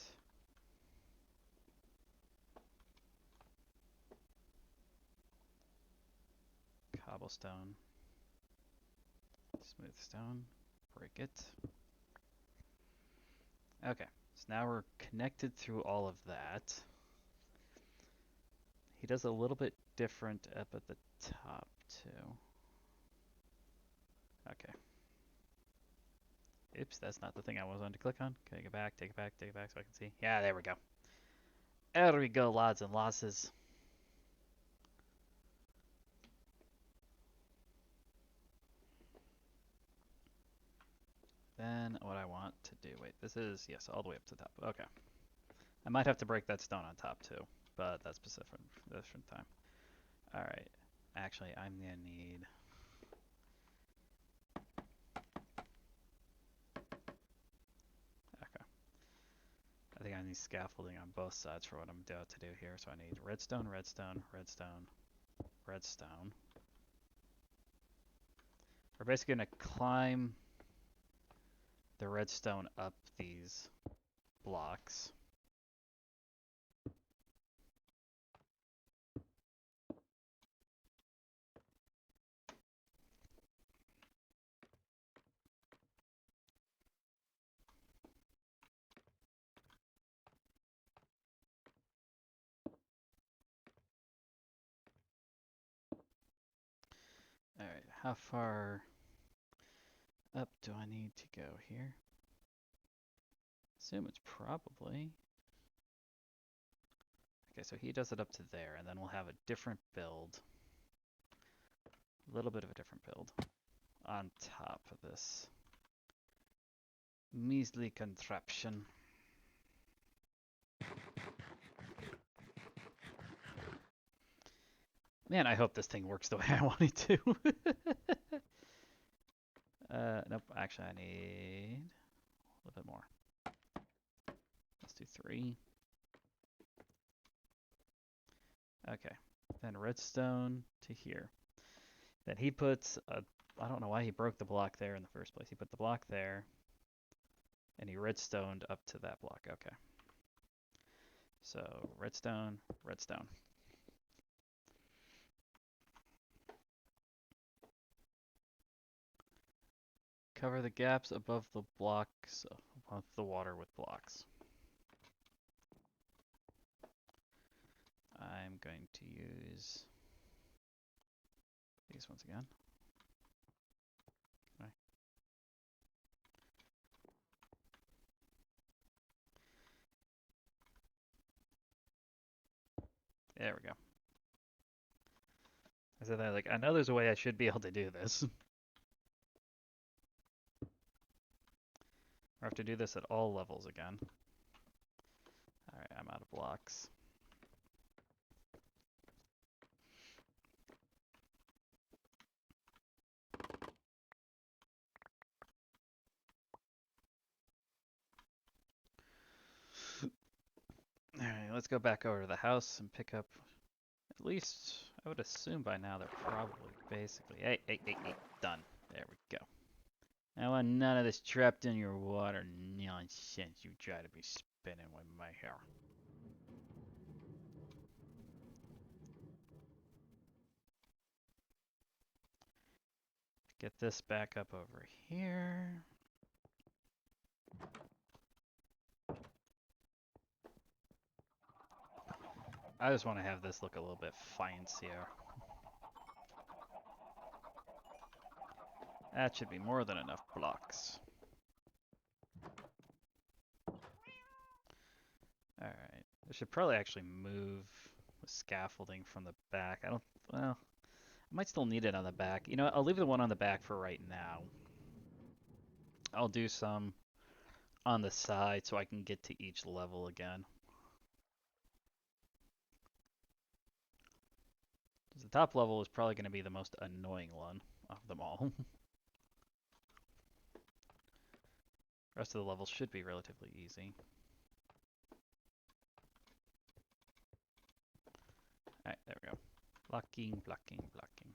Cobblestone. Smooth stone. Break it. Okay, so now we're connected through all of that. He does a little bit different up at the top too. Okay. Oops, that's not the thing I wanted to click on. Can I go back, take it back, take it back so I can see? Yeah, there we go. There we go, lads and lasses. Then what I want to do, wait, this is, yes, all the way up to the top. Okay. I might have to break that stone on top too, but that's specific for different time. Alright. Actually, I'm gonna need... Okay. I think I need scaffolding on both sides for what I'm about to do here. So I need redstone, redstone, redstone, redstone. We're basically going to climb the redstone up these blocks. how far up do I need to go here? Assume it's probably... Okay, so he does it up to there, and then we'll have a different build. A little bit of a different build on top of this measly contraption. Man, I hope this thing works the way I want it to. Nope, actually I need a little bit more. Let's do 3. Okay, then redstone to here. Then he puts a, I don't know why he broke the block there in the first place. He put the block there, and he redstoned up to that block. Okay. So redstone, redstone. Cover the gaps above the blocks, above the water with blocks. I'm going to use these ones again. Okay. There we go. I said that like, I know there's a way I should be able to do this. I have to do this at all levels again. Alright, I'm out of blocks. Alright, let's go back over to the house and pick up, at least, I would assume by now they're probably basically, hey, done. There we go. I want none of this trapped in your water nonsense you try to be spinning with my hair. Get this back up over here. I just want to have this look a little bit fancier. That should be more than enough blocks. Alright. I should probably actually move the scaffolding from the back. Well, I might still need it on the back. You know what, I'll leave the one on the back for right now. I'll do some on the side so I can get to each level again. The top level is probably going to be the most annoying one of them all. The rest of the levels should be relatively easy. Alright, there we go. Blocking, blocking, blocking.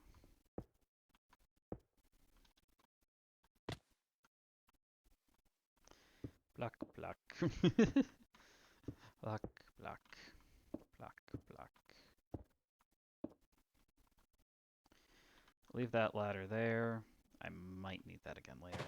Block, block. Block, block, block, block. Leave that ladder there. I might need that again later.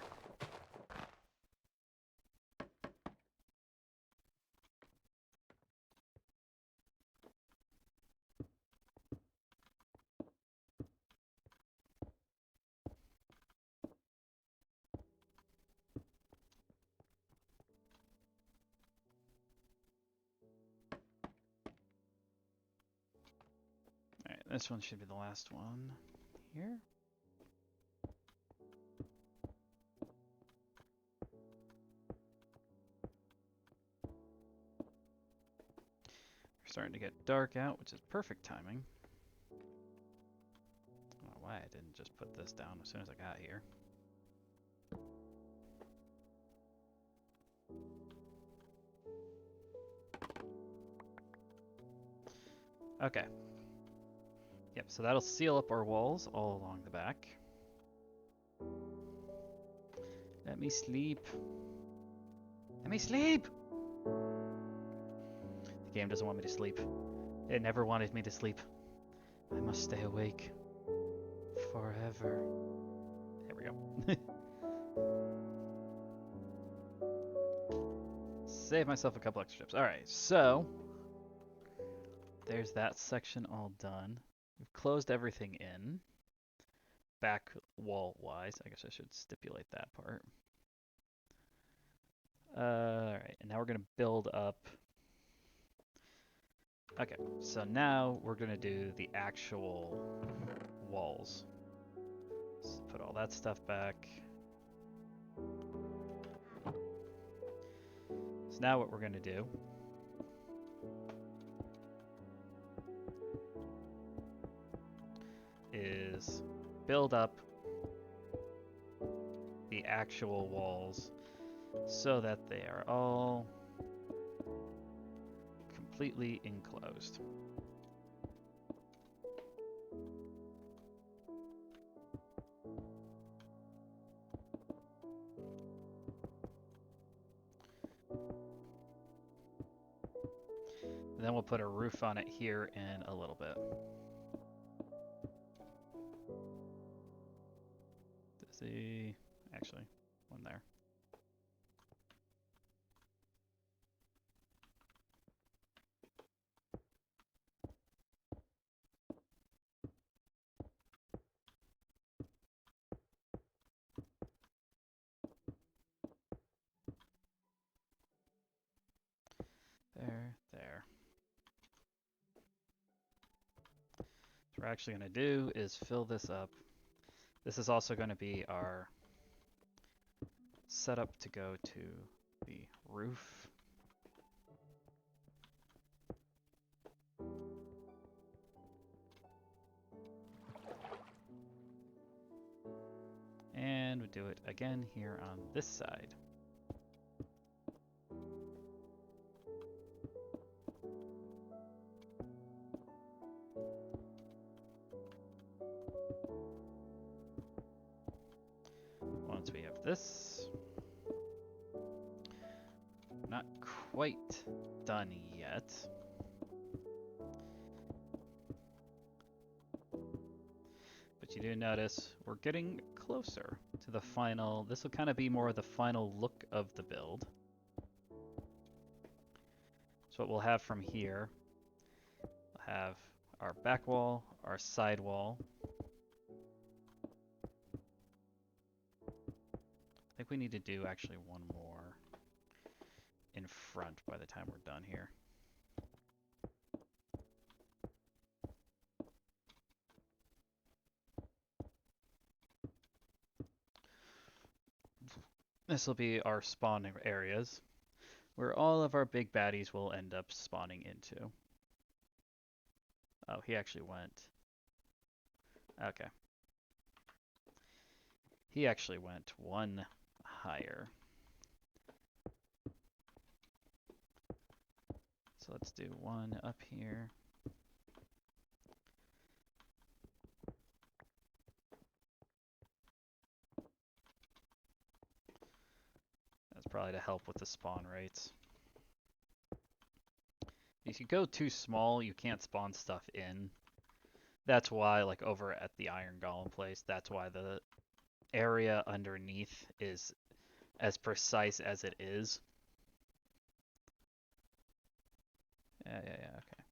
Alright, this one should be the last one here. We're starting to get dark out, which is perfect timing. I don't know why I didn't just put this down as soon as I got here. Okay. Yep, so that'll seal up our walls all along the back. Let me sleep. Let me sleep! The game doesn't want me to sleep. It never wanted me to sleep. I must stay awake. Forever. There we go. Save myself a couple extra chips. Alright, so there's that section all done. We've closed everything in. back wall wise. I guess I should stipulate that part. Alright, and now we're going to build up. Okay, so now we're going to do the actual walls. Let's put all that stuff back. So now what we're going to do is build up the actual walls so that they are all completely enclosed. And then we'll put a roof on it here in a little bit. See, actually, one there. There. What we're actually going to do is fill this up. This is also going to be our setup to go to the roof. And we do it again here on this side. Once we have this, not quite done yet. But you do notice we're getting closer to the final. This will kind of be more the final look of the build. So what we'll have from here, we'll have our back wall, our side wall. I think we need to do actually one more in front by the time we're done here. This will be our spawning areas, where all of our big baddies will end up spawning into. Oh, he actually went. Okay. He actually went one higher. So let's do one up here. That's probably to help with the spawn rates. If you go too small, you can't spawn stuff in. That's why, like over at the Iron Golem place, that's why the area underneath is as precise as it is. Yeah, okay.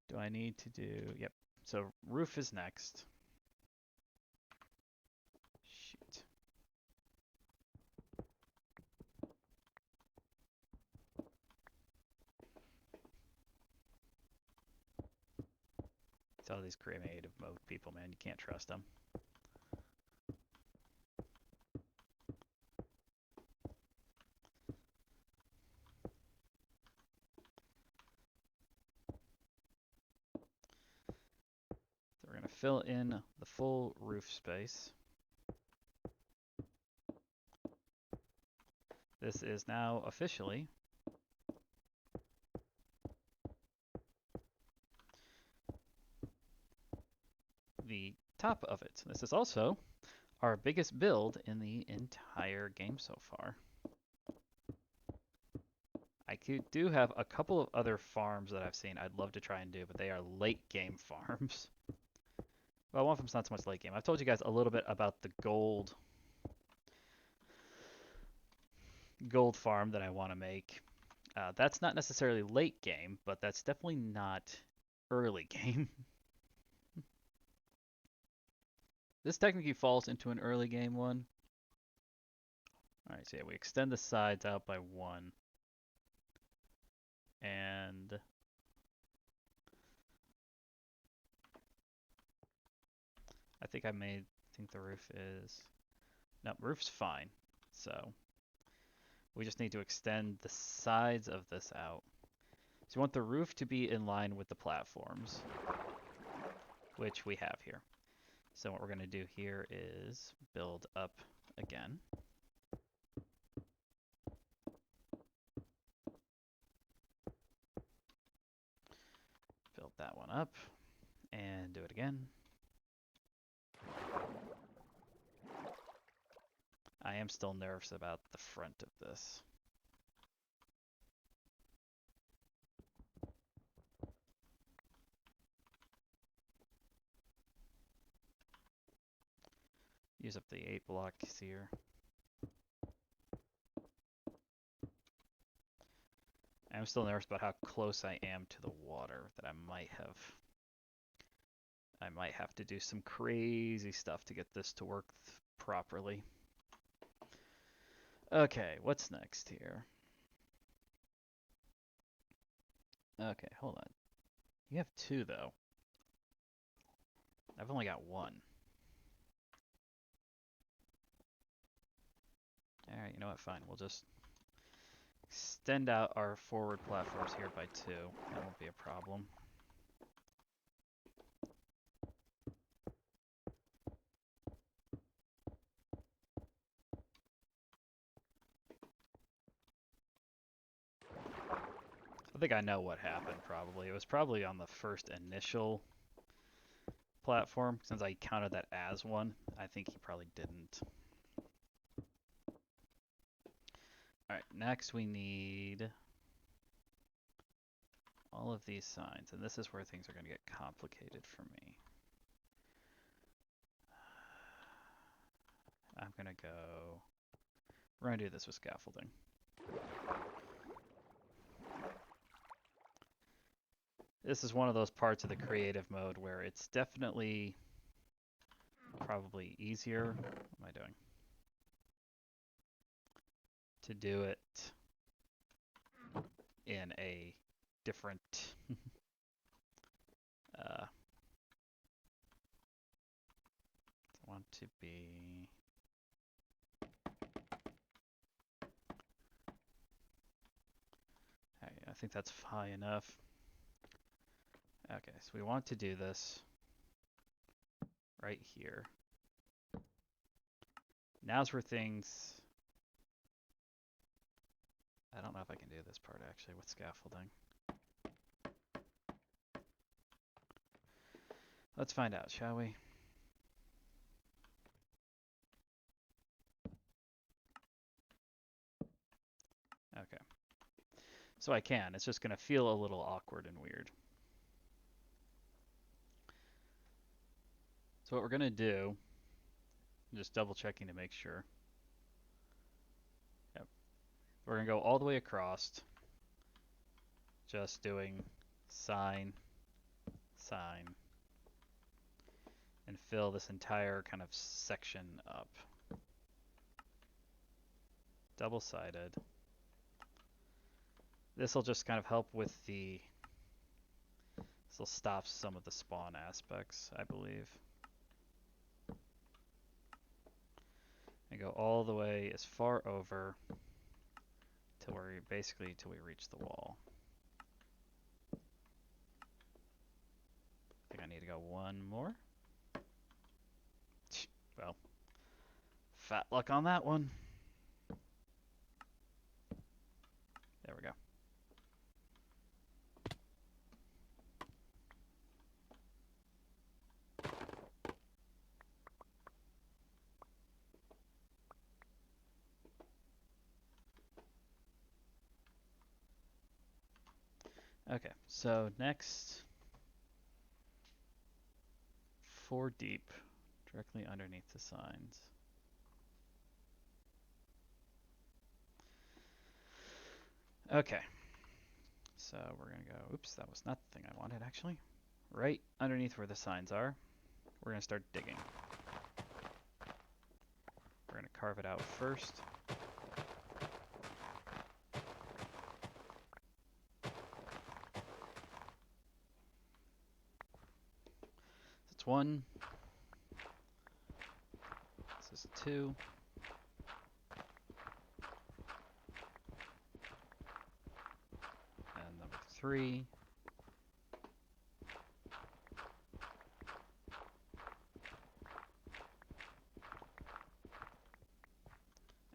Do I need to do... Yep. So roof is next. Shoot. It's all these creative mode people, man. You can't trust them. So we're going to fill in the full roof space. This is now officially the top of it. This is also our biggest build in the entire game so far. I do have a couple of other farms that I've seen I'd love to try and do, but they are late game farms. Well, one of them's not so much late game. I've told you guys a little bit about the gold farm that I want to make. That's not necessarily late game, but that's definitely not early game. This technically falls into an early game one. Alright, so yeah, we extend the sides out by 1. And I think the roof is, no, roof's fine. So we just need to extend the sides of this out. So you want the roof to be in line with the platforms, which we have here. So what we're going to do here is build up again. Build that one up and do it again. I am still nervous about the front of this. Use up the 8 blocks here. I'm still nervous about how close I am to the water, that I might have to do some crazy stuff to get this to work properly. Okay, what's next here? Okay, hold on. You have 2 though. I've only got 1. Alright, you know what, fine. We'll just extend out our forward platforms here by 2. That won't be a problem. I think I know what happened probably. It was probably on the first initial platform, since I counted that as one. I think he probably didn't. Alright, next we need all of these signs, and this is where things are going to get complicated for me. I'm going to go... We're going to do this with scaffolding. This is one of those parts of the creative mode where it's definitely probably easier. What am I doing? To do it in a different I want to be I think that's high enough. Okay, so we want to do this right here. Now's where things... I don't know if I can do this part actually with scaffolding. Let's find out, shall we? Okay. So I can. It's just going to feel a little awkward and weird. So what we're going to do, I'm just double checking to make sure. Yep. We're going to go all the way across, just doing sign, sign, and fill this entire kind of section up. Double-sided. This will just kind of help with the... This will stop some of the spawn aspects, I believe. And go all the way as far over till we basically till we reach the wall. I think I need to go one more. Well, fat luck on that one. There we go. Okay, so next, 4 deep, directly underneath the signs. Okay, so we're gonna go, oops, that was not the thing I wanted actually. Right underneath where the signs are, we're gonna start digging. carve it out first. It's 1. This is 2. And number 3.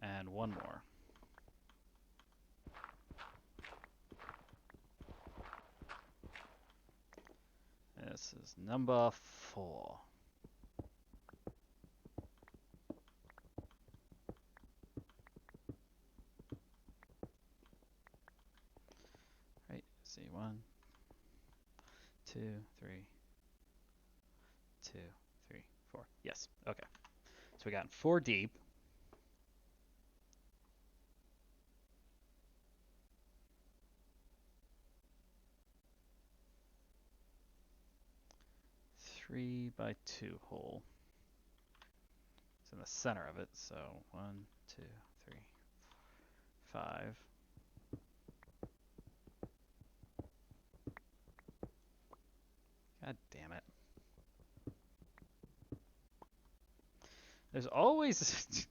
And 1 more. This is number 4. Right, see, 1, 2, 3, 2, 3, 4. Yes, okay. So we got 4 deep. Three by 2 hole. It's in the center of it, so 1, 2, 3, 5. God damn it. There's always...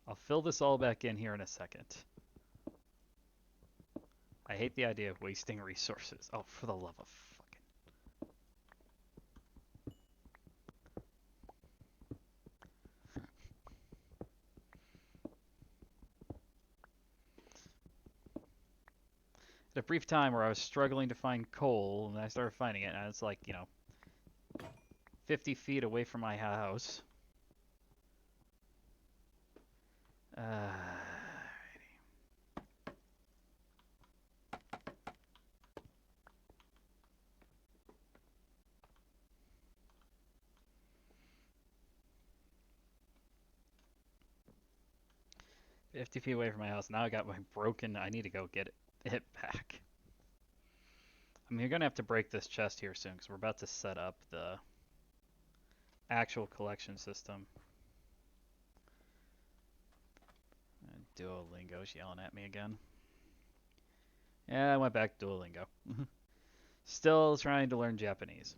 I'll fill this all back in here in a second. I hate the idea of wasting resources. Oh, for the love of fucking... At a brief time where I was struggling to find coal, and I started finding it, and it's like, 50 feet away from my house. 50 feet away from my house. Now I got my broken... I need to go get it back. I mean, you're going to have to break this chest here soon, because we're about to set up the actual collection system. Duolingo's yelling at me again. Yeah, I went back to Duolingo. Still trying to learn Japanese.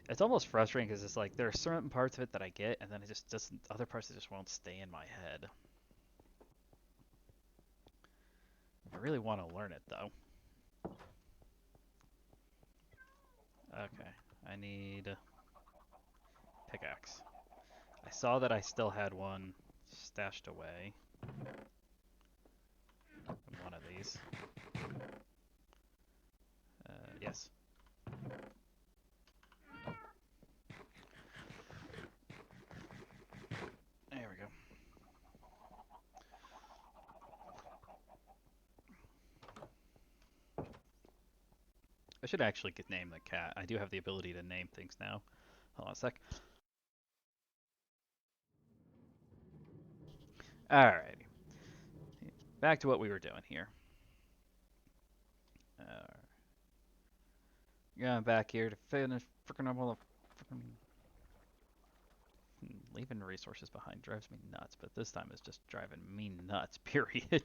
It's almost frustrating because it's like there are certain parts of it that I get, and then it just doesn't. Other parts that just won't stay in my head. I really want to learn it though. Okay, I need pickaxe. I saw that I still had one stashed away in one of these. Yes. There we go. I should actually name the cat. I do have the ability to name things now. Hold on a sec. Alrighty. Back to what we were doing here. Going back here to finish freaking up all the freaking... Leaving resources behind drives me nuts, but this time it's just driving me nuts, period.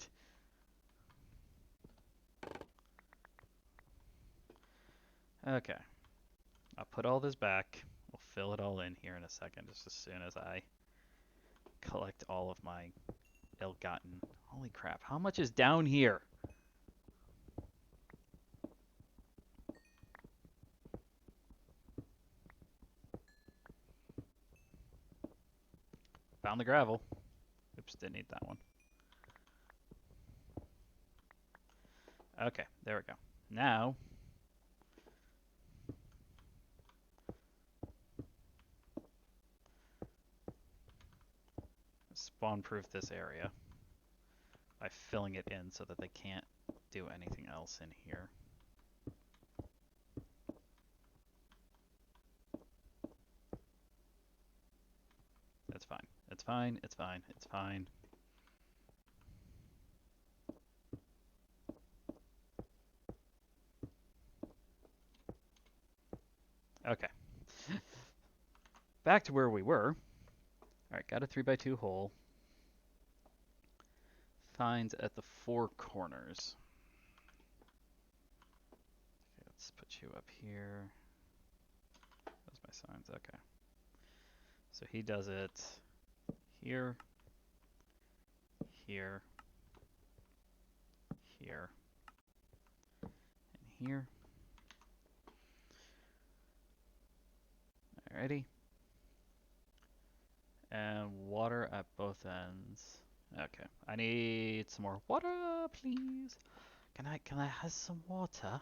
Okay. I'll put all this back. We'll fill it all in here in a second, just as soon as I collect all of my ill-gotten... Holy crap, how much is down here? Found the gravel. Oops, didn't need that one. Okay, there we go. Now, spawn-proof this area by filling it in so that they can't do anything else in here. It's fine. It's fine. It's fine. It's fine. Okay. back to where we were. Alright, got a 3x2 hole. Signs at the 4 corners. Okay, let's put you up here. Those my signs, okay. So he does it here, here, here, and here. Alrighty. And water at both ends. Okay, I need some more water, please. Can I have some water?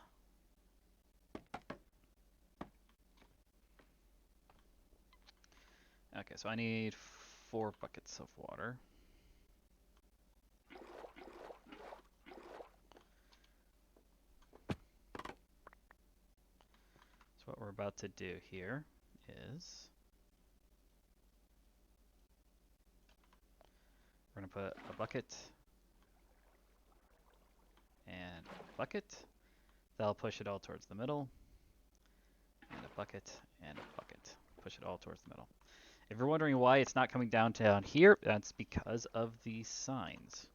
Okay, so I need 4 buckets of water. So what we're about to do here is we're going to put a bucket and a bucket. That'll push it all towards the middle. And a bucket and a bucket. Push it all towards the middle. If you're wondering why it's not coming down here, that's because of the signs.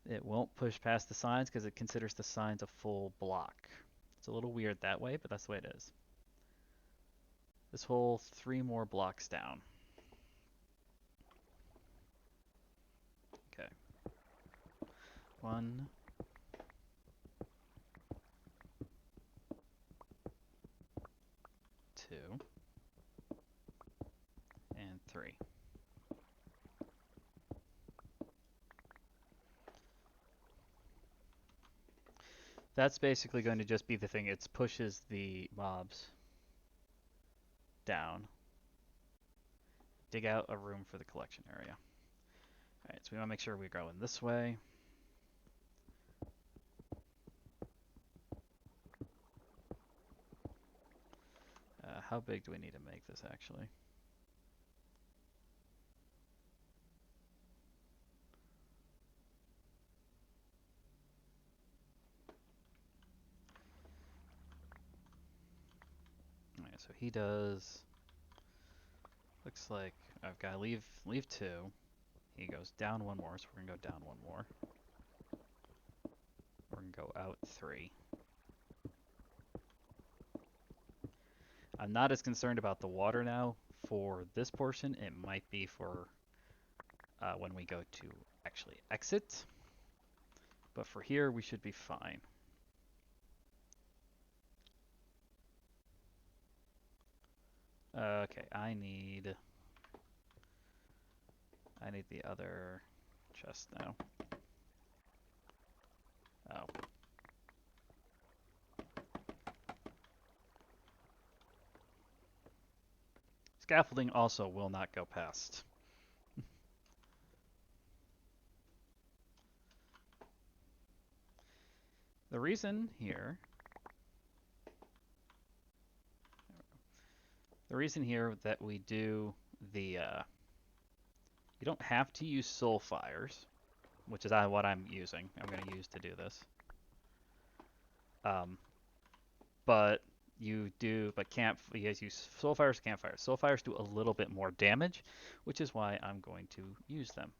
It won't push past the signs because it considers the signs a full block. It's a little weird that way, but that's the way it is. This whole 3 more blocks down. Okay. 1, 2, and 3. That's basically going to just be the thing. It pushes the mobs down. Dig out a room for the collection area. Alright, so we want to make sure we're going this way. How big do we need to make this actually? Alright, so he does. Looks like I've got to leave 2. He goes down 1 more, so we're gonna go down 1 more. We're gonna go out 3. I'm not as concerned about the water now for this portion. It might be for when we go to actually exit. But for here, we should be fine. Okay, I need the other chest now. Oh. Scaffolding also will not go past. The reason here that we do the you don't have to use soul fires, which is what I'm using. I'm going to use to do this. But you guys use soul fires, campfires. Soul fires do a little bit more damage, which is why I'm going to use them.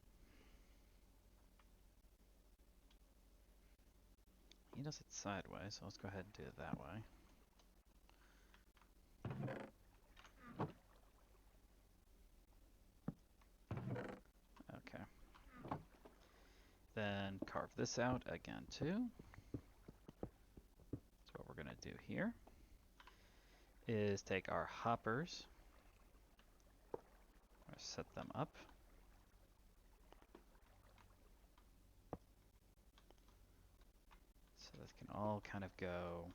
He does it sideways, so let's go ahead and do it that way. Okay. Then carve this out again too. So what we're going to do here is take our hoppers, set them up. So this can all kind of go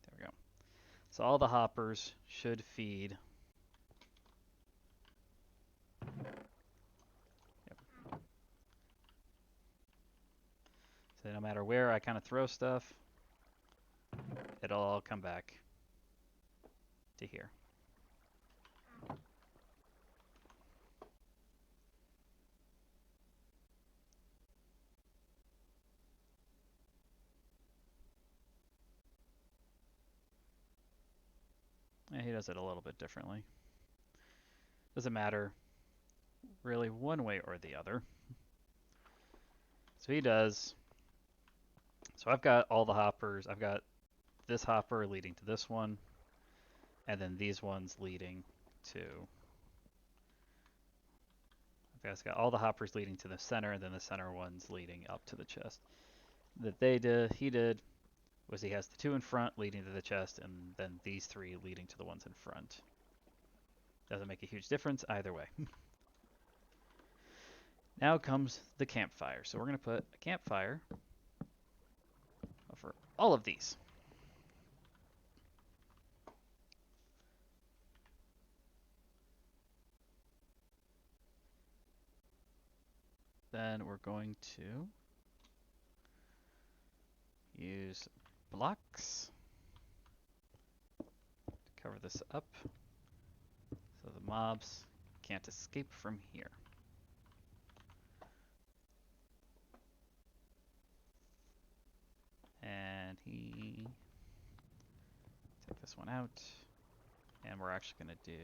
there we go. So all the hoppers should feed. Yep. So no matter where I kind of throw stuff, it'll all come back to here. he does it a little bit differently. Doesn't matter really one way or the other. So he does. So I've got all the hoppers. I've got this hopper leading to this one, and then these ones leading to. I've got all the hoppers leading to the center, and then the center ones leading up to the chest. He did, was he has the two in front leading to the chest, and then these three leading to the ones in front. Doesn't make a huge difference either way. Now comes the campfire. So we're going to put a campfire over all of these. Then we're going to use blocks to cover this up so the mobs can't escape from here. And take this one out. And we're actually going to do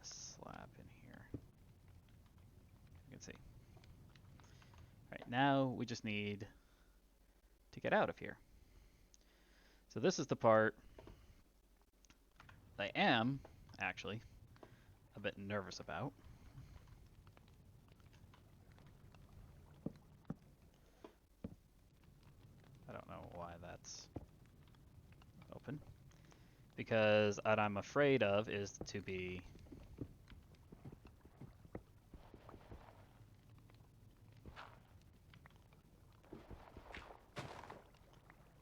a slab in here. You can see. All right, now we just need to get out of here. So this is the part I am actually a bit nervous about. I don't know why that's open. Because what I'm afraid of is to be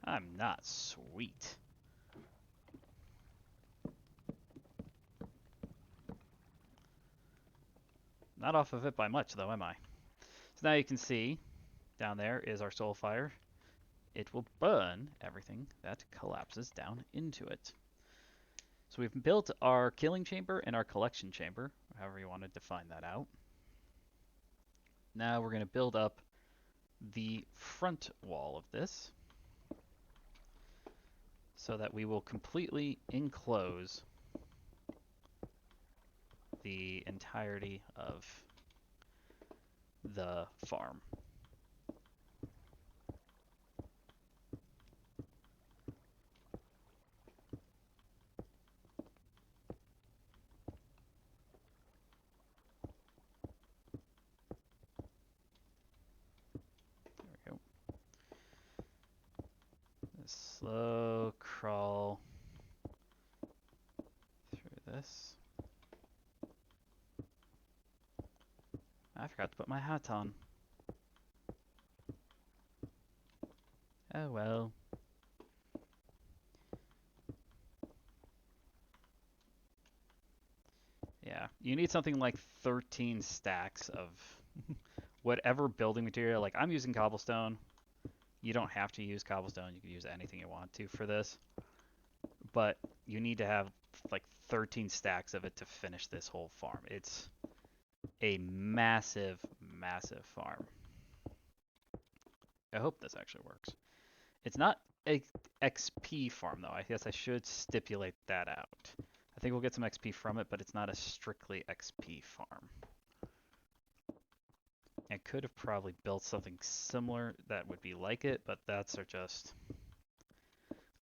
I'm not sweet. Not off of it by much though, am I? So now you can see down there is our soul fire. It will burn everything that collapses down into it. So we've built our killing chamber and our collection chamber, however you want to define that out. Now we're going to build up the front wall of this so that we will completely enclose the entirety of the farm. There we go. Slow crawl through this. I forgot to put my hat on. Oh well. Yeah, you need something like 13 stacks of whatever building material. Like I'm using cobblestone. You don't have to use cobblestone. You can use anything you want to for this. But you need to have like 13 stacks of it to finish this whole farm. It's a massive, massive farm. I hope this actually works. It's not a XP farm though. I guess I should stipulate that out. I think we'll get some XP from it, but it's not a strictly XP farm. I could have probably built something similar that would be like it, but that's are just...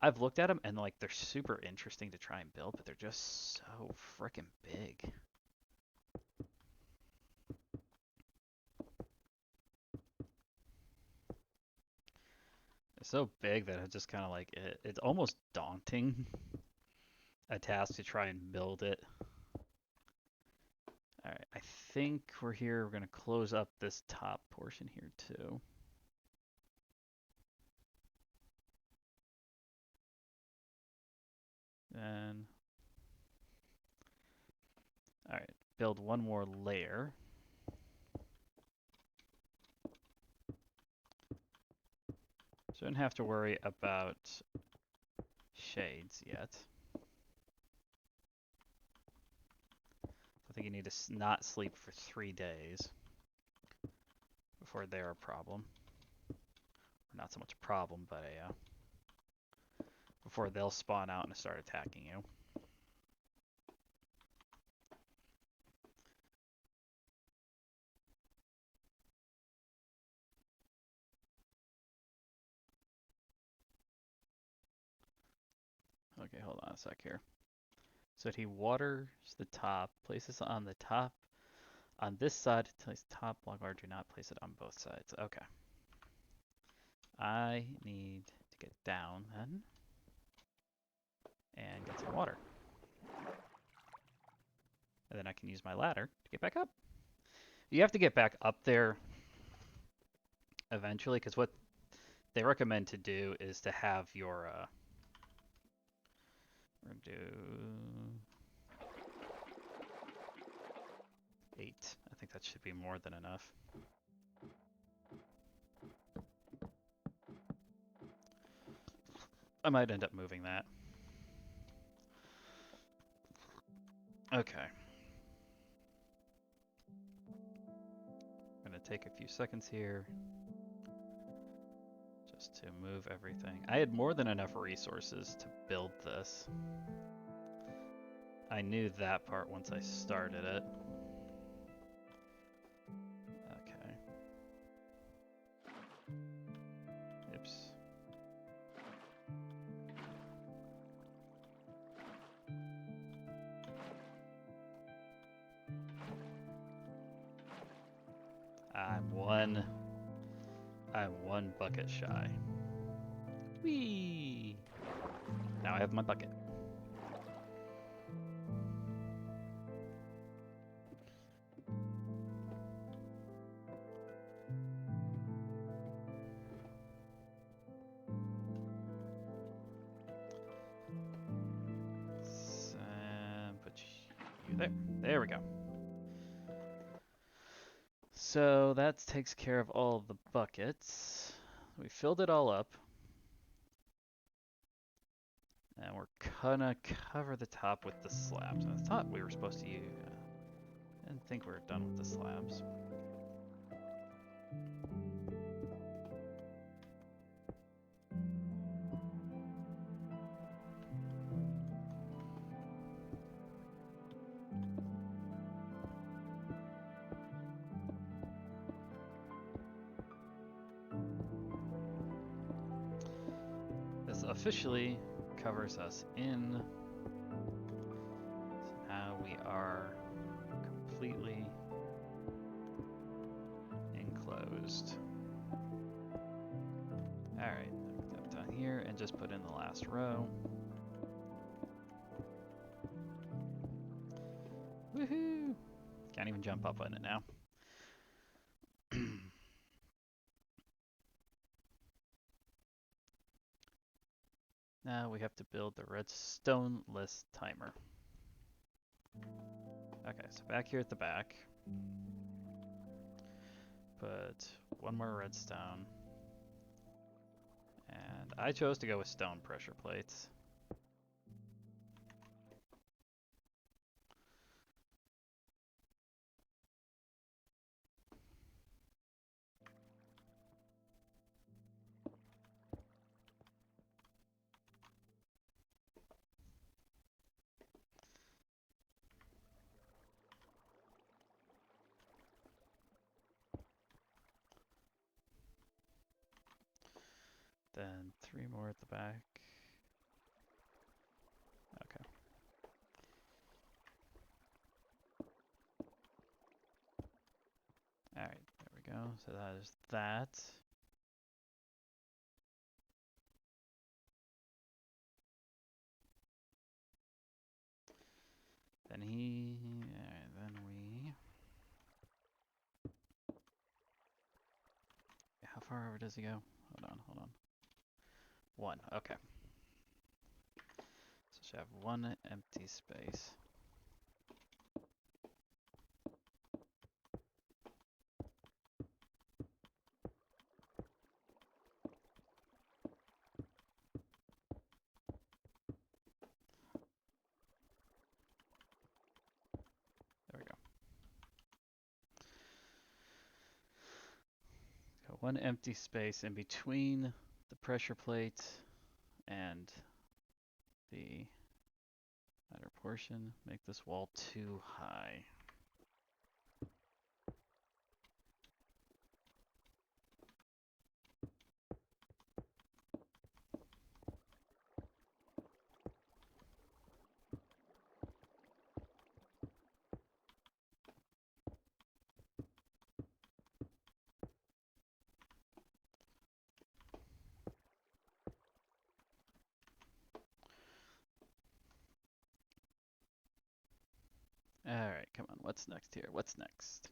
I've looked at them and like they're super interesting to try and build, but they're just so freaking big. It's so big that it's just kind of like it's almost daunting a task to try and build it. All right, I think we're here. We're going to close up this top portion here too. Then, all right, build one more layer. Shouldn't have to worry about shades yet. I think you need to not sleep for 3 days before they're a problem. Or not so much a problem, but a before they'll spawn out and start attacking you. Okay, hold on a sec here. So he waters the top, places it on the top, on this side, place top block or do not place it on both sides. Okay. I need to get down then and get some water. And then I can use my ladder to get back up. You have to get back up there eventually, because what they recommend to do is to have your we're gonna do 8. I think that should be more than enough. I might end up moving that. Okay. I'm gonna take a few seconds here just to move everything. I had more than enough resources to build this. I knew that part once I started it. Okay. Oops. I'm one bucket shy. Whee! Now I have my bucket. Put you there. There we go. So that takes care of all of the buckets. We filled it all up. And we're gonna cover the top with the slabs. I thought we were supposed to use... I didn't think we were done with the slabs. This officially covers us in. So now we are completely enclosed. Alright, I'm done here and just put in the last row. Woohoo! Can't even jump up on it now. Now we have to build the redstone list timer. Okay, so back here at the back, put one more redstone. And I chose to go with stone pressure plates. Then 3 more at the back. Okay. Alright, there we go. So that is that. Then then we... How far over does he go? Hold on. 1, okay. So should have 1 empty space. There we go. Got 1 empty space in between the pressure plate and be matter portion. Make this wall too high. Alright, come on. What's next here? What's next?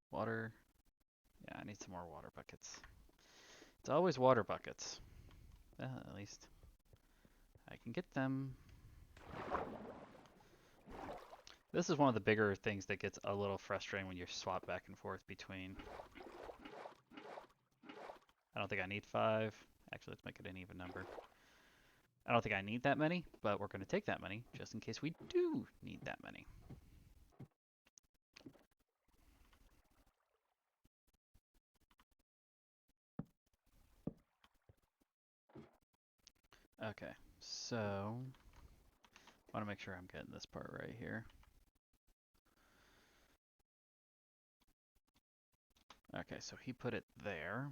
Water. Yeah, I need some more water buckets. It's always water buckets. At least I can get them. This is one of the bigger things that gets a little frustrating when you swap back and forth between. I don't think I need 5. Actually, let's make it an even number. I don't think I need that many, but we're going to take that many just in case we do need that many. Okay, so I want to make sure I'm getting this part right here. Okay, so he put it there.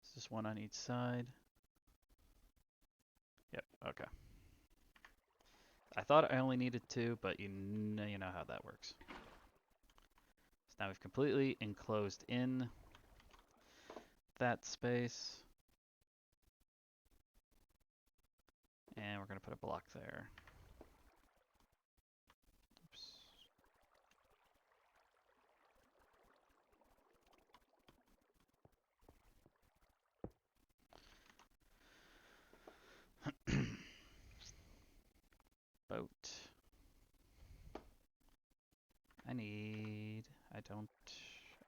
It's just one on each side. Yep, okay. I thought I only needed 2, but you know how that works. So now we've completely enclosed in that space. And we're going to put a block there. Oops. Boat. I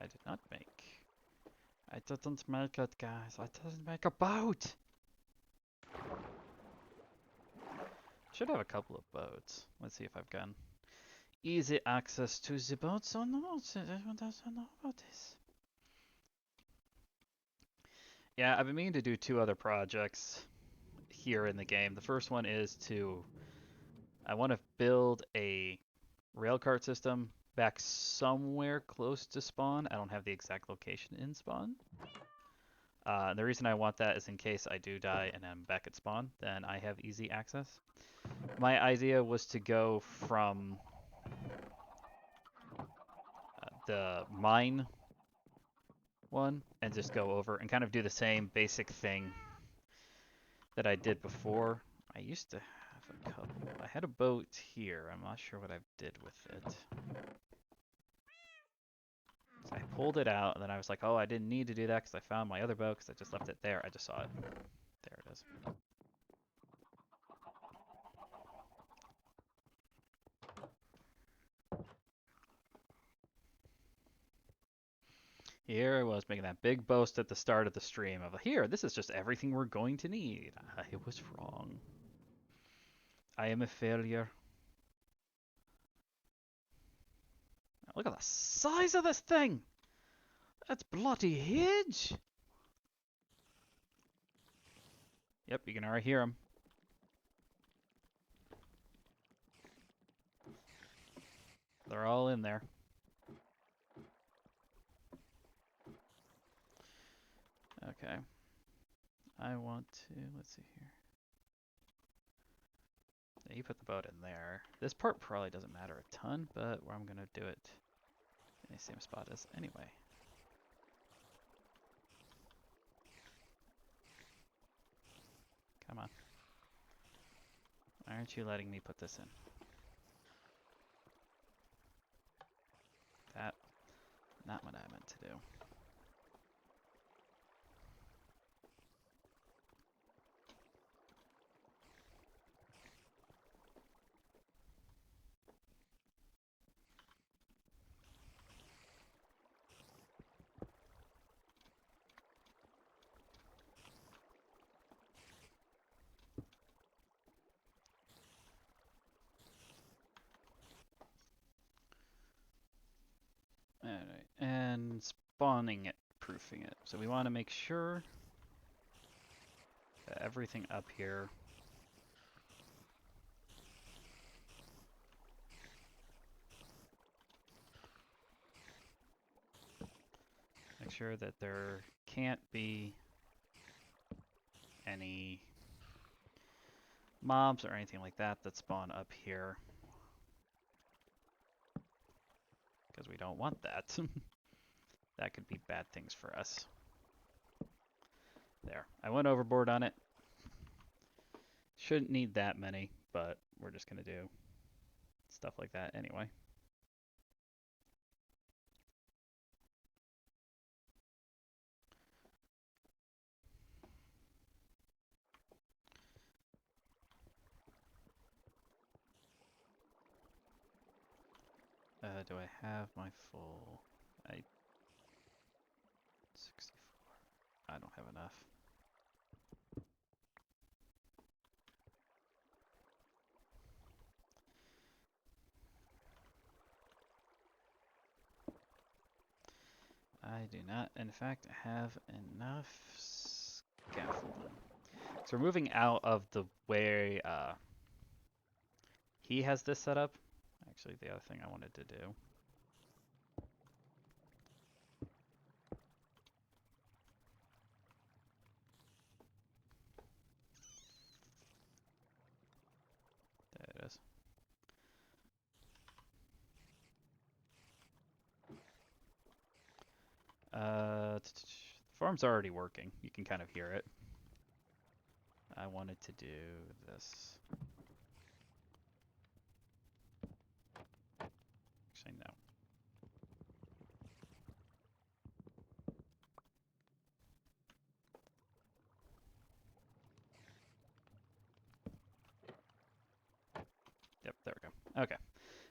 did not make. I didn't make it, guys. I didn't make a boat! Should have a couple of boats. Let's see if I've gotten easy access to the boats or not. Everyone doesn't know about this. Yeah, I've been meaning to do 2 other projects here in the game. The first one is I want to build a railcart system back somewhere close to spawn. I don't have the exact location in spawn. The reason I want that is in case I do die and I'm back at spawn, then I have easy access. My idea was to go from the mine one and just go over and kind of do the same basic thing that I did before. I used to have a couple. I had a boat here. I'm not sure what I did with it. So I pulled it out, and then I was like, oh, I didn't need to do that because I found my other boat because I just left it there. I just saw it. There it is. Here I was making that big boast at the start of the stream of, here, this is just everything we're going to need. I was wrong. I am a failure. Look at the size of this thing! That's bloody huge! Yep, you can already hear him. They're all in there. Okay. I want to, let's see here. Yeah, you put the boat in there. This part probably doesn't matter a ton, but I'm going to do it in the same spot as anyway. Come on. Why aren't you letting me put this in? That, not what I meant to do. spawning it, proofing it. So we want to make sure that everything up here make sure that there can't be any mobs or anything like that that spawn up here, because we don't want that. That could be bad things for us. There, I went overboard on it. Shouldn't need that many, but we're just gonna do stuff like that anyway. Do I have my full? 64. I don't have enough. I do not, in fact, have enough scaffolding. So we're moving out of the way he has this set up. Actually, the other thing I wanted to do. There it is. The farm's already working. You can kind of hear it. I wanted to do this. Actually, no. Yep, there we go. Okay.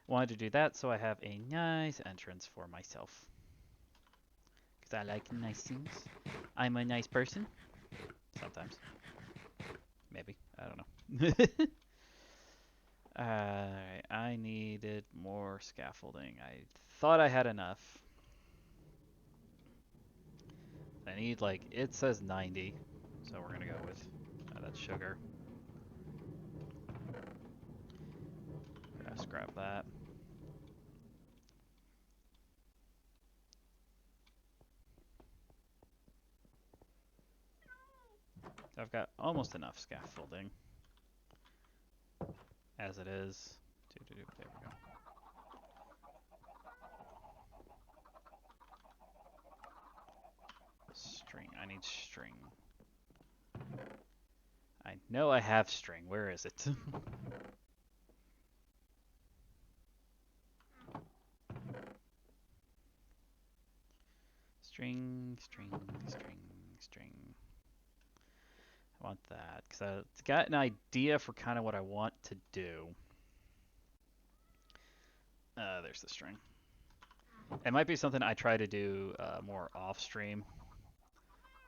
Wanted to do that so I have a nice entrance for myself. Because I like nice things. I'm a nice person. Sometimes. Maybe. I don't know. Alright, I needed more scaffolding. I thought I had enough. I need, like, it says 90. So we're gonna go with that sugar. Scrap that. I've got almost enough scaffolding as it is. There we go. String. I need string. I know I have string. Where is it? String, string, string, string. I want that because I've got an idea for kind of what I want to do. There's the string. It might be something I try to do more off stream,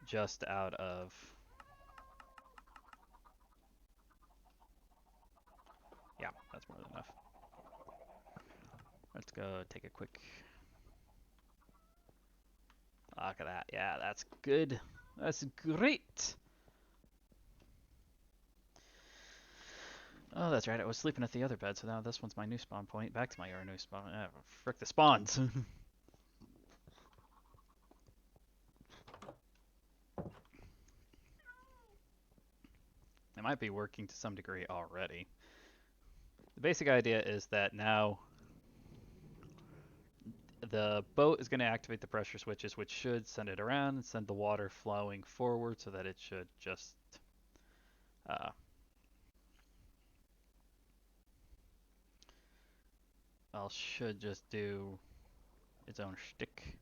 just out of. Yeah, that's more than enough. Let's go take a quick. Look at that. Yeah, that's good. That's great. Oh, that's right. I was sleeping at the other bed, so now this one's my new spawn point. Back to my new spawn. Frick the spawns. It might be working to some degree already. The basic idea is that now the boat is going to activate the pressure switches, which should send it around and send the water flowing forward so that it should just should just do its own shtick.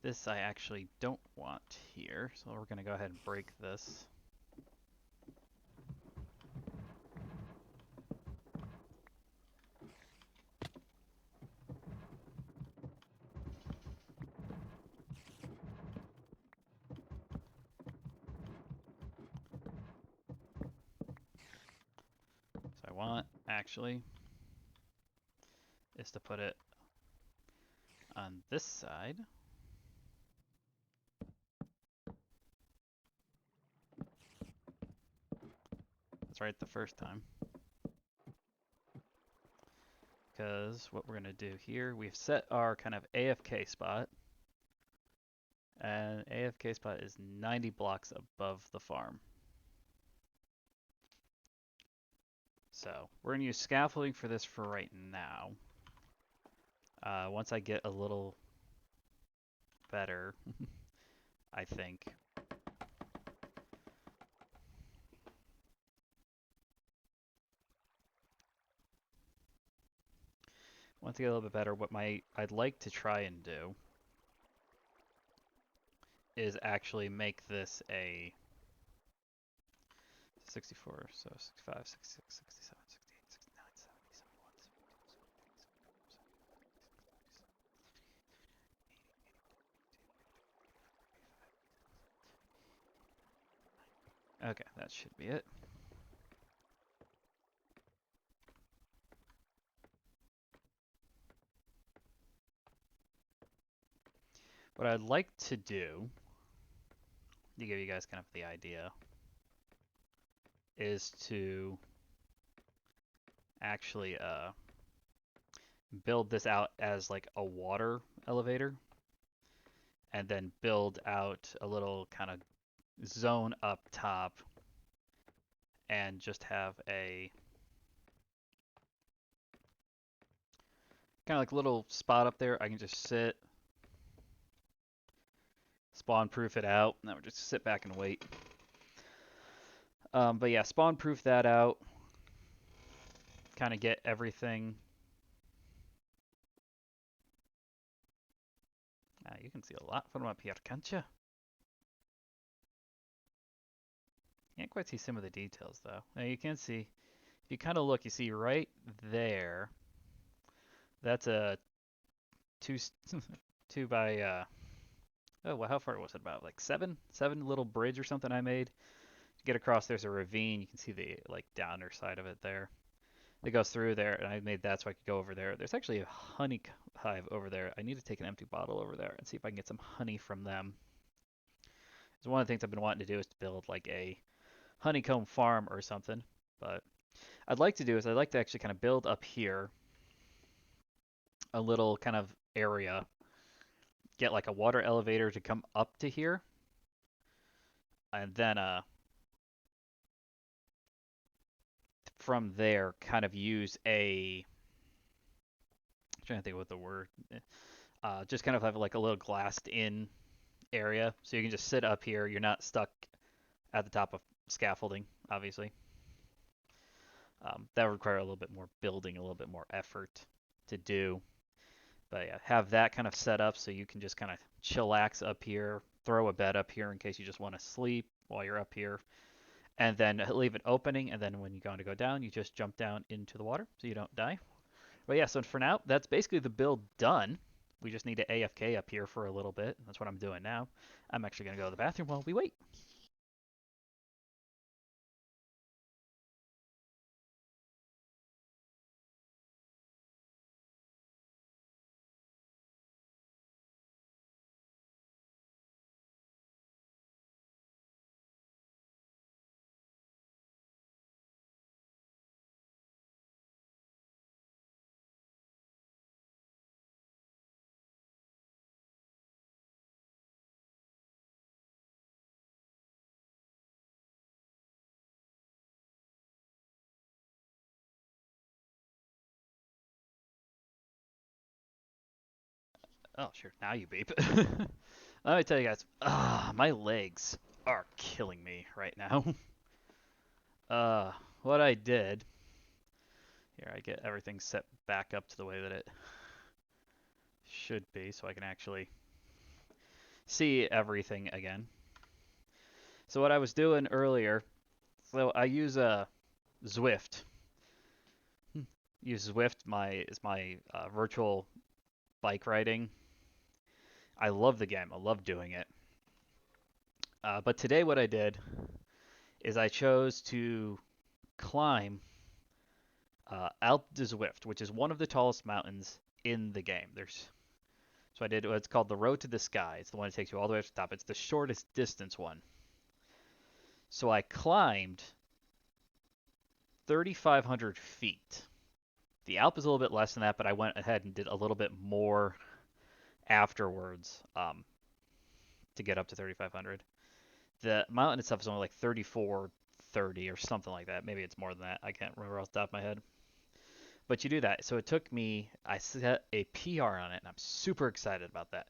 This I actually don't want here, so we're going to go ahead and break this. So I want, actually, is to put it on this side. right the first time. Because what we're going to do here, we've set our kind of AFK spot. And AFK spot is 90 blocks above the farm. So we're going to use scaffolding for this for right now. Once I get a little better, I think. Once I get a little bit better, what I'd like to try and do is actually make this a 64, so 65, 66, 67, 68, 69, 70, 71, 72, okay, that should be it. What I'd like to do, to give you guys kind of the idea, is to actually build this out as like a water elevator, and then build out a little kind of zone up top, and just have a kind of like little spot up there I can just sit, spawn proof it out, and then we'll just sit back and wait. But yeah, spawn proof that out, kind of get everything. You can see a lot from up here, can't you? Can't quite see some of the details though. Now you can see, if you kind of look, you see right there, that's a two two by oh well, how far was it? About like seven little bridge or something I made. To get across, there's a ravine. You can see the like downer side of it there. It goes through there, and I made that so I could go over there. There's actually a honey hive over there. I need to take an empty bottle over there and see if I can get some honey from them. It's one of the things I've been wanting to do is to build like a honeycomb farm or something. But I'd like to do is I'd like to actually kind of build up here a little kind of area, get like a water elevator to come up to here, and then from there kind of use a, I'm trying to think what the word, just kind of have like a little glassed in area, so you can just sit up here. You're not stuck at the top of scaffolding, obviously. That would require a little bit more building, a little bit more effort to do. But yeah, have that kind of set up so you can just kind of chillax up here, throw a bed up here in case you just want to sleep while you're up here, and then leave an opening, and then when you're going to go down, you just jump down into the water so you don't die. But yeah, so for now, that's basically the build done. We just need to AFK up here for a little bit. That's what I'm doing now. I'm actually going to go to the bathroom while we wait. Oh, sure. Now you beep. Let me tell you guys, my legs are killing me right now. What I did, here I get everything set back up to the way that it should be so I can actually see everything again. So what I was doing earlier, so I use a Zwift. Use Zwift is my virtual bike riding. I love the game. I love doing it. But today what I did is I chose to climb Alpe du Zwift, which is one of the tallest mountains in the game. So I did what's called the Road to the Sky. It's the one that takes you all the way to the top. It's the shortest distance one. So I climbed 3,500 feet. The Alp is a little bit less than that, but I went ahead and did a little bit more afterwards to get up to 3,500. The mountain itself is only like 3,430 or something like that. Maybe it's more than that. I can't remember off the top of my head. But you do that. So it took me, I set a PR on it, and I'm super excited about that.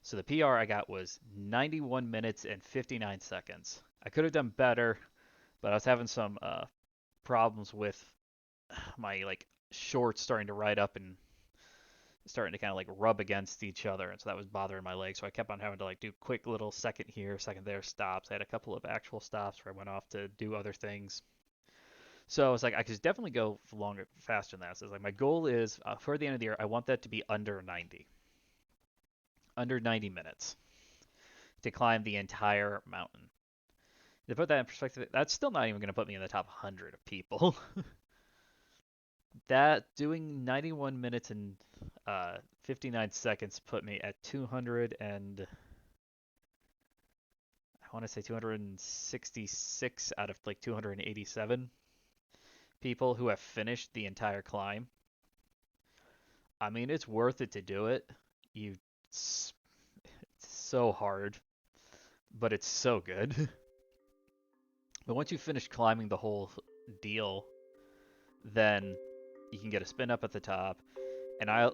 So the PR I got was 91 minutes and 59 seconds. I could have done better, but I was having some problems with my like shorts starting to ride up and starting to kind of like rub against each other, and so that was bothering my legs. So I kept on having to like do quick little second here, second there stops. I had a couple of actual stops where I went off to do other things. So it's like I could definitely go longer, faster than that. So it's like my goal is for the end of the year, I want that to be under 90 minutes to climb the entire mountain. To put that in perspective, that's still not even going to put me in the top 100 of people. That doing 91 minutes and 59 seconds put me at 200 and I want to say 266 out of like 287 people who have finished the entire climb. I mean, it's worth it to do it. You, it's so hard, but it's so good. But once you finish climbing the whole deal, then you can get a spin up at the top. And I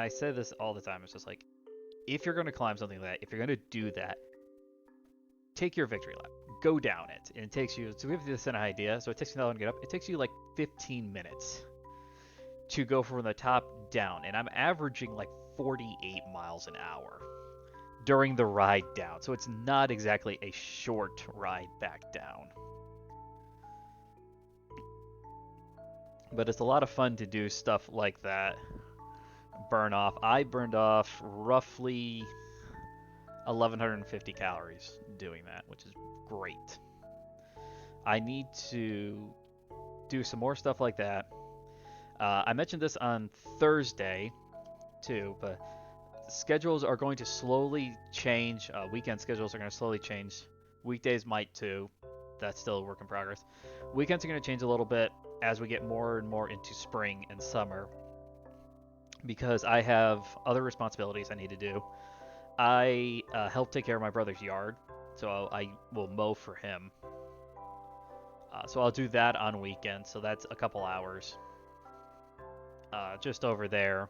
say this all the time. It's just like if you're going to climb something like that, if you're going to do that, take your victory lap, go down it, and it takes you. So we have this an idea. So it takes you that long to get up. It takes you like 15 minutes to go from the top down, and I'm averaging like 48 miles an hour during the ride down. So it's not exactly a short ride back down. But it's a lot of fun to do stuff like that. Burn off. I burned off roughly 1,150 calories doing that, which is great. I need to do some more stuff like that. I mentioned this on Thursday too, but schedules are going to slowly change. Weekend schedules are going to slowly change. Weekdays might too. That's still a work in progress. Weekends are going to change a little bit as we get more and more into spring and summer because I have other responsibilities I need to do. I help take care of my brother's yard, so I will mow for him. So I'll do that on weekends, so that's a couple hours just over there.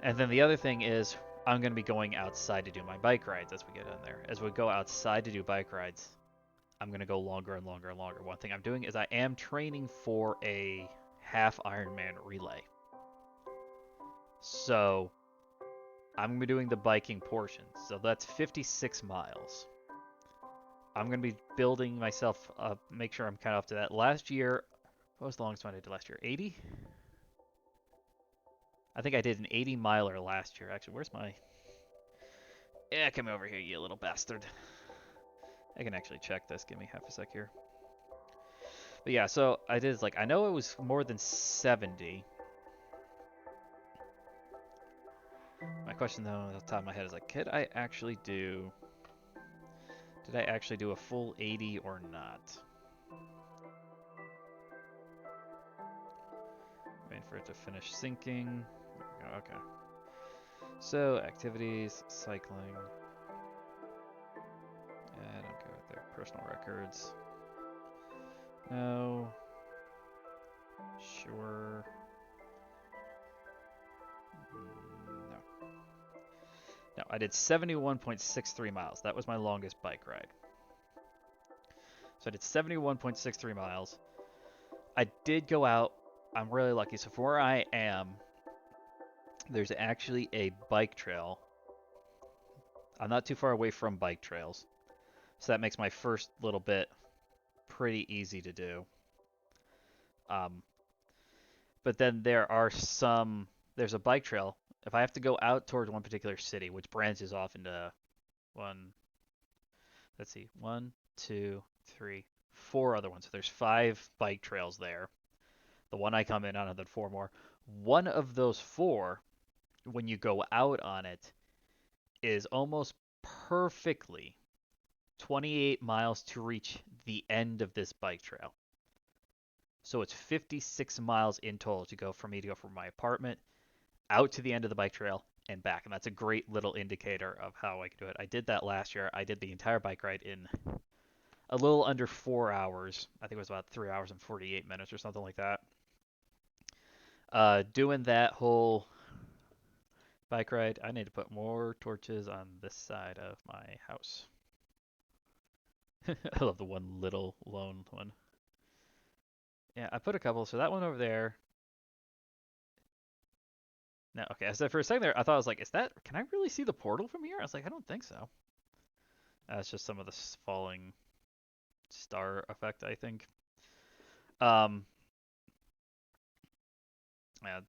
And then the other thing is I'm going to be going outside to do my bike rides as we get in there. As we go outside to do bike rides, I'm going to go longer and longer and longer. One thing I'm doing is I am training for a half Ironman relay. So I'm going to be doing the biking portion. So that's 56 miles. I'm going to be building myself up, make sure I'm kind of up to that. Last year, what was the longest one I did last year? 80? I think I did an 80 miler last year. Actually, where's my... Yeah, come over here, you little bastard. I can actually check this. Give me half a sec here. But yeah, so I did, like, I know it was more than 70. My question, though, off the top of my head is, like, did I actually do a full 80 or not? Waiting for it to finish syncing. Okay. So, activities, cycling. I don't care with their personal records. No. Sure. No. No, I did 71.63 miles. That was my longest bike ride. So I did 71.63 miles. I did go out. I'm really lucky. So from where I am, there's actually a bike trail. I'm not too far away from bike trails. So that makes my first little bit pretty easy to do. But then there's a bike trail. If I have to go out towards one particular city, which branches off into let's see, one, two, three, four other ones. So there's 5 bike trails there. The one I come in on, and then 4 more. One of those 4, when you go out on it, is almost perfectly 28 miles to reach the end of this bike trail. So it's 56 miles in total to go for me to go from my apartment out to the end of the bike trail and back. And that's a great little indicator of how I can do it. I did that last year. I did the entire bike ride in a little under 4 hours. I think it was about 3 hours and 48 minutes or something like that. Doing that whole bike ride, I need to put more torches on this side of my house. I love the one little lone one. Yeah, I put a couple. So that one over there. No, okay. So for a second there, I thought I was like, is that? Can I really see the portal from here? I was like, I don't think so. That's just some of the falling star effect, I think. Um, yeah,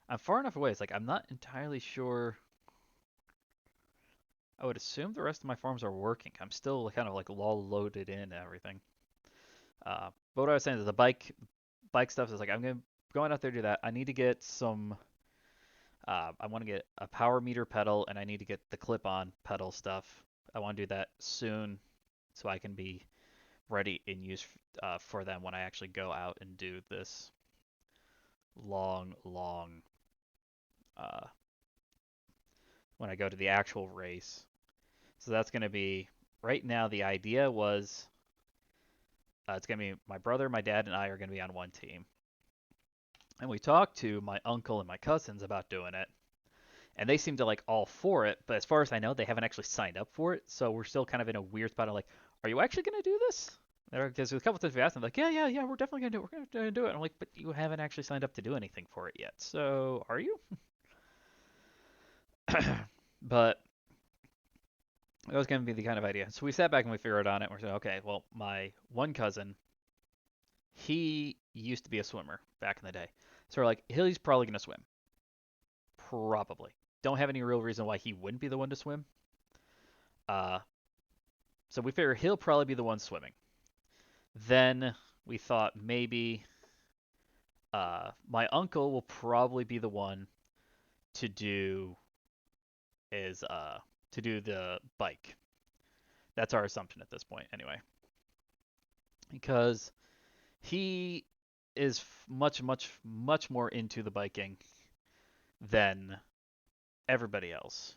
I'm far enough away. It's like I'm not entirely sure. I would assume the rest of my farms are working. I'm still kind of like all loaded in and everything. But what I was saying is the bike stuff is like going out there to do that. I need to get some. I want to get a power meter pedal, and I need to get the clip-on pedal stuff. I want to do that soon, so I can be ready in use for them when I actually go out and do this long uh, when I go to the actual race. So that's going to be right now. The idea was it's going to be my brother, my dad, and I are going to be on one team. And we talked to my uncle and my cousins about doing it, and they seem to like all for it. But as far as I know, they haven't actually signed up for it. So we're still kind of in a weird spot of like, are you actually going to do this? Because a couple times we asked them, like, yeah, we're definitely going to do it. We're going to do it. I'm like, but you haven't actually signed up to do anything for it yet. So are you? But that was going to be the kind of idea. So we sat back and we figured on it. We're saying, okay, well, my one cousin, he used to be a swimmer back in the day. So we're like, he's probably going to swim. Probably. Don't have any real reason why he wouldn't be the one to swim. Uh, so we figure he'll probably be the one swimming. Then we thought maybe my uncle will probably be the one to do to do the bike. That's our assumption at this point, anyway, because he is much more into the biking than everybody else.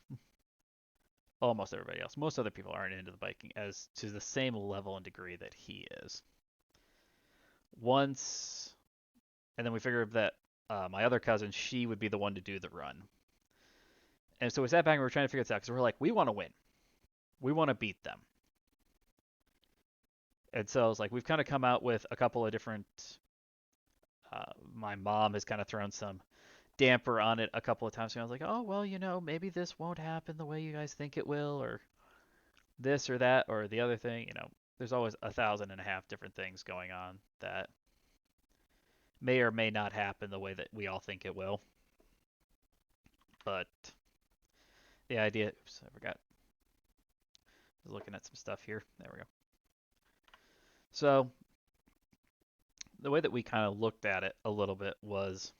Almost everybody else. Most other people aren't into the biking as to the same level and degree that he is. Once, and then we figured that my other cousin, she would be the one to do the run. And so we sat back and we were trying to figure this out because we're like, we want to win. We want to beat them. And so it's like we've kind of come out with a couple of different. My mom has kind of thrown some damper on it a couple of times. And I was like, oh well, maybe this won't happen the way you guys think it will, or this or that or the other thing. There's always 1,500 different things going on that may or may not happen the way that we all think it will. But the idea. Oops, I forgot. I was looking at some stuff here. There we go. So the way that we kind of looked at it a little bit was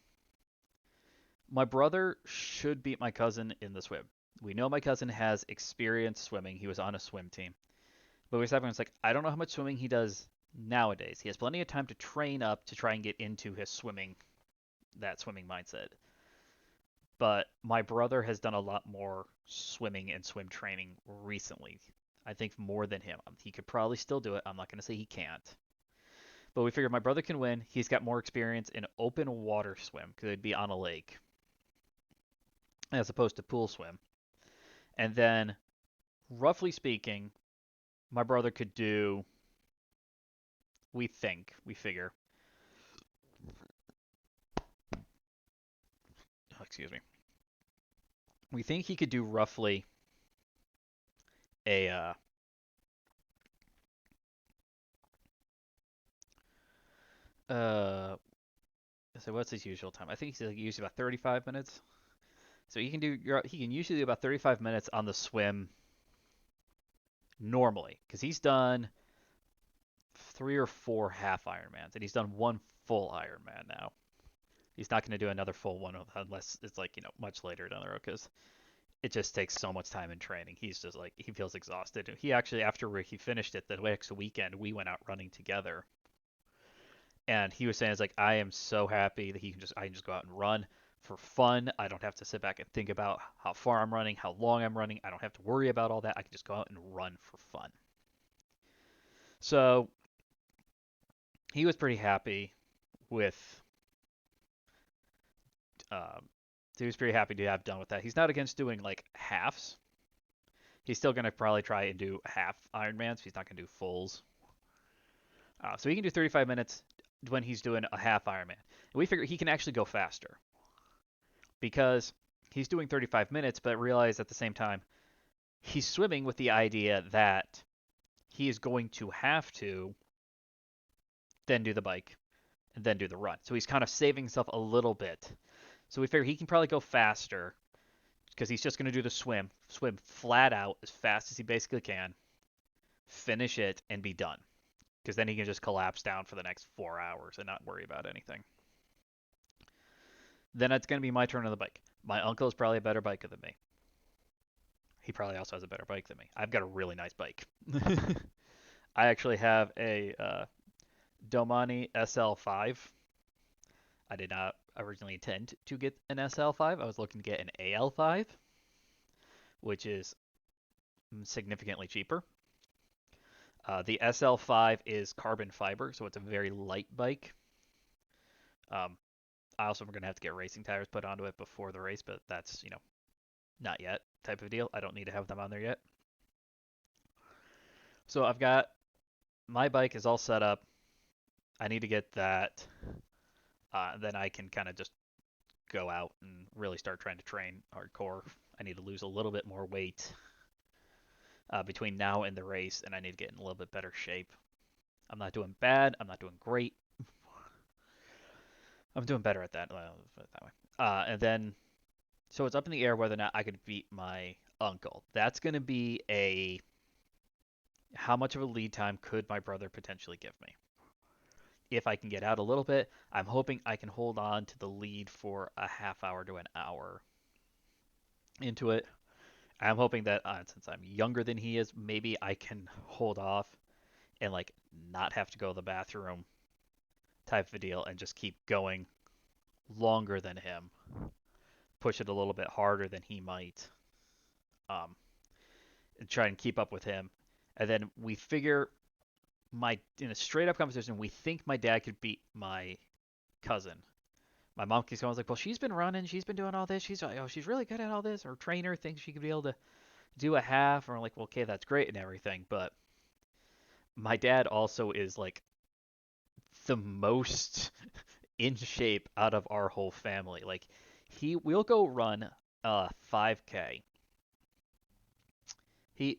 my brother should beat my cousin in the swim. We know my cousin has experience swimming. He was on a swim team. But we was like, I don't know how much swimming he does nowadays. He has plenty of time to train up to try and get into his that swimming mindset. But my brother has done a lot more swimming and swim training recently. I think more than him. He could probably still do it. I'm not going to say he can't. But we figured my brother can win. He's got more experience in open water swim because it'd be on a lake as opposed to pool swim. And then, roughly speaking, my brother could do, we figure. Oh, excuse me. We think he could do roughly a so what's his usual time? I think he's like usually about 35 minutes. So he can usually do about 35 minutes on the swim normally because he's done 3 or 4 half Ironmans and he's done one full Ironman now. He's not going to do another full one unless it's like much later down the road because it just takes so much time in training. He's just like he feels exhausted. He actually after he finished it the next weekend we went out running together. And he was saying, it's like, I am so happy that I can just go out and run for fun. I don't have to sit back and think about how far I'm running, how long I'm running. I don't have to worry about all that. I can just go out and run for fun. So he was pretty happy with um, he was pretty happy to have done with that. He's not against doing like halves. He's still gonna probably try and do half Ironmans. He's not gonna do fulls. So he can do 35 minutes when he's doing a half Ironman. And we figure he can actually go faster because he's doing 35 minutes, but realize at the same time he's swimming with the idea that he is going to have to then do the bike and then do the run. So he's kind of saving himself a little bit. So we figure he can probably go faster because he's just going to do the swim flat out as fast as he basically can, finish it, and be done. Because then he can just collapse down for the next 4 hours and not worry about anything. Then it's going to be my turn on the bike. My uncle is probably a better biker than me. He probably also has a better bike than me. I've got a really nice bike. I actually have a Domani SL5. I did not originally intend to get an SL5. I was looking to get an AL5, which is significantly cheaper. The SL5 is carbon fiber, so it's a very light bike. Um, I also am going to have to get racing tires put onto it before the race, but that's, not yet type of deal. I don't need to have them on there yet. So I've got my bike is all set up. I need to get that. Then I can kind of just go out and really start trying to train hardcore. I need to lose a little bit more weight between now and the race, and I need to get in a little bit better shape. I'm not doing bad. I'm not doing great. I'm doing better at that. Well, that way. And then, so it's up in the air whether or not I could beat my uncle. That's going to be how much of a lead time could my brother potentially give me? If I can get out a little bit, I'm hoping I can hold on to the lead for a half hour to an hour into it. I'm hoping that since I'm younger than he is, maybe I can hold off and like not have to go to the bathroom type of a deal and just keep going longer than him. Push it a little bit harder than he might. Um, and try and keep up with him. And then we figure in a straight up competition, we think my dad could beat my cousin. My mom keeps going like, well, she's been running, she's been doing all this, she's really good at all this. Her trainer thinks she could be able to do a half, or I'm like, well, okay, that's great and everything, but my dad also is like the most in shape out of our whole family. Like he will go run 5K.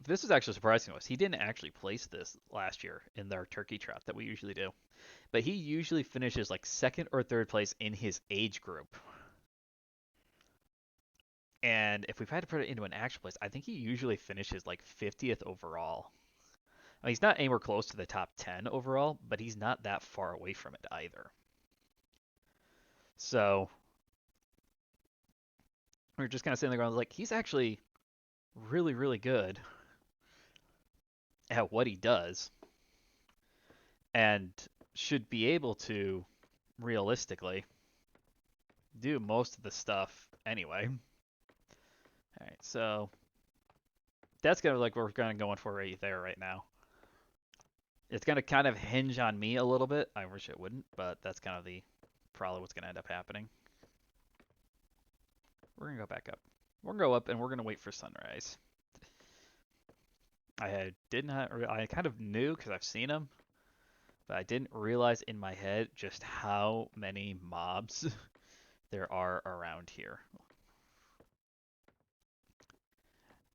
This is actually surprising to us. He didn't actually place this last year in our turkey trot that we usually do, but he usually finishes like second or third place in his age group. And if we've had to put it into an actual place, I think he usually finishes like 50th overall. I mean, he's not anywhere close to the top 10 overall, but he's not that far away from it either. So we're just kind of sitting there going, like, he's actually really, really good at what he does and should be able to realistically do most of the stuff anyway. All right, so that's kind of like what we're kind of going for right there right now. It's going to kind of hinge on me a little bit. I wish it wouldn't, but that's kind of probably what's going to end up happening. We're going to go back up. We're going to go up and we're going to wait for sunrise. I kind of knew because I've seen them, but I didn't realize in my head just how many mobs there are around here.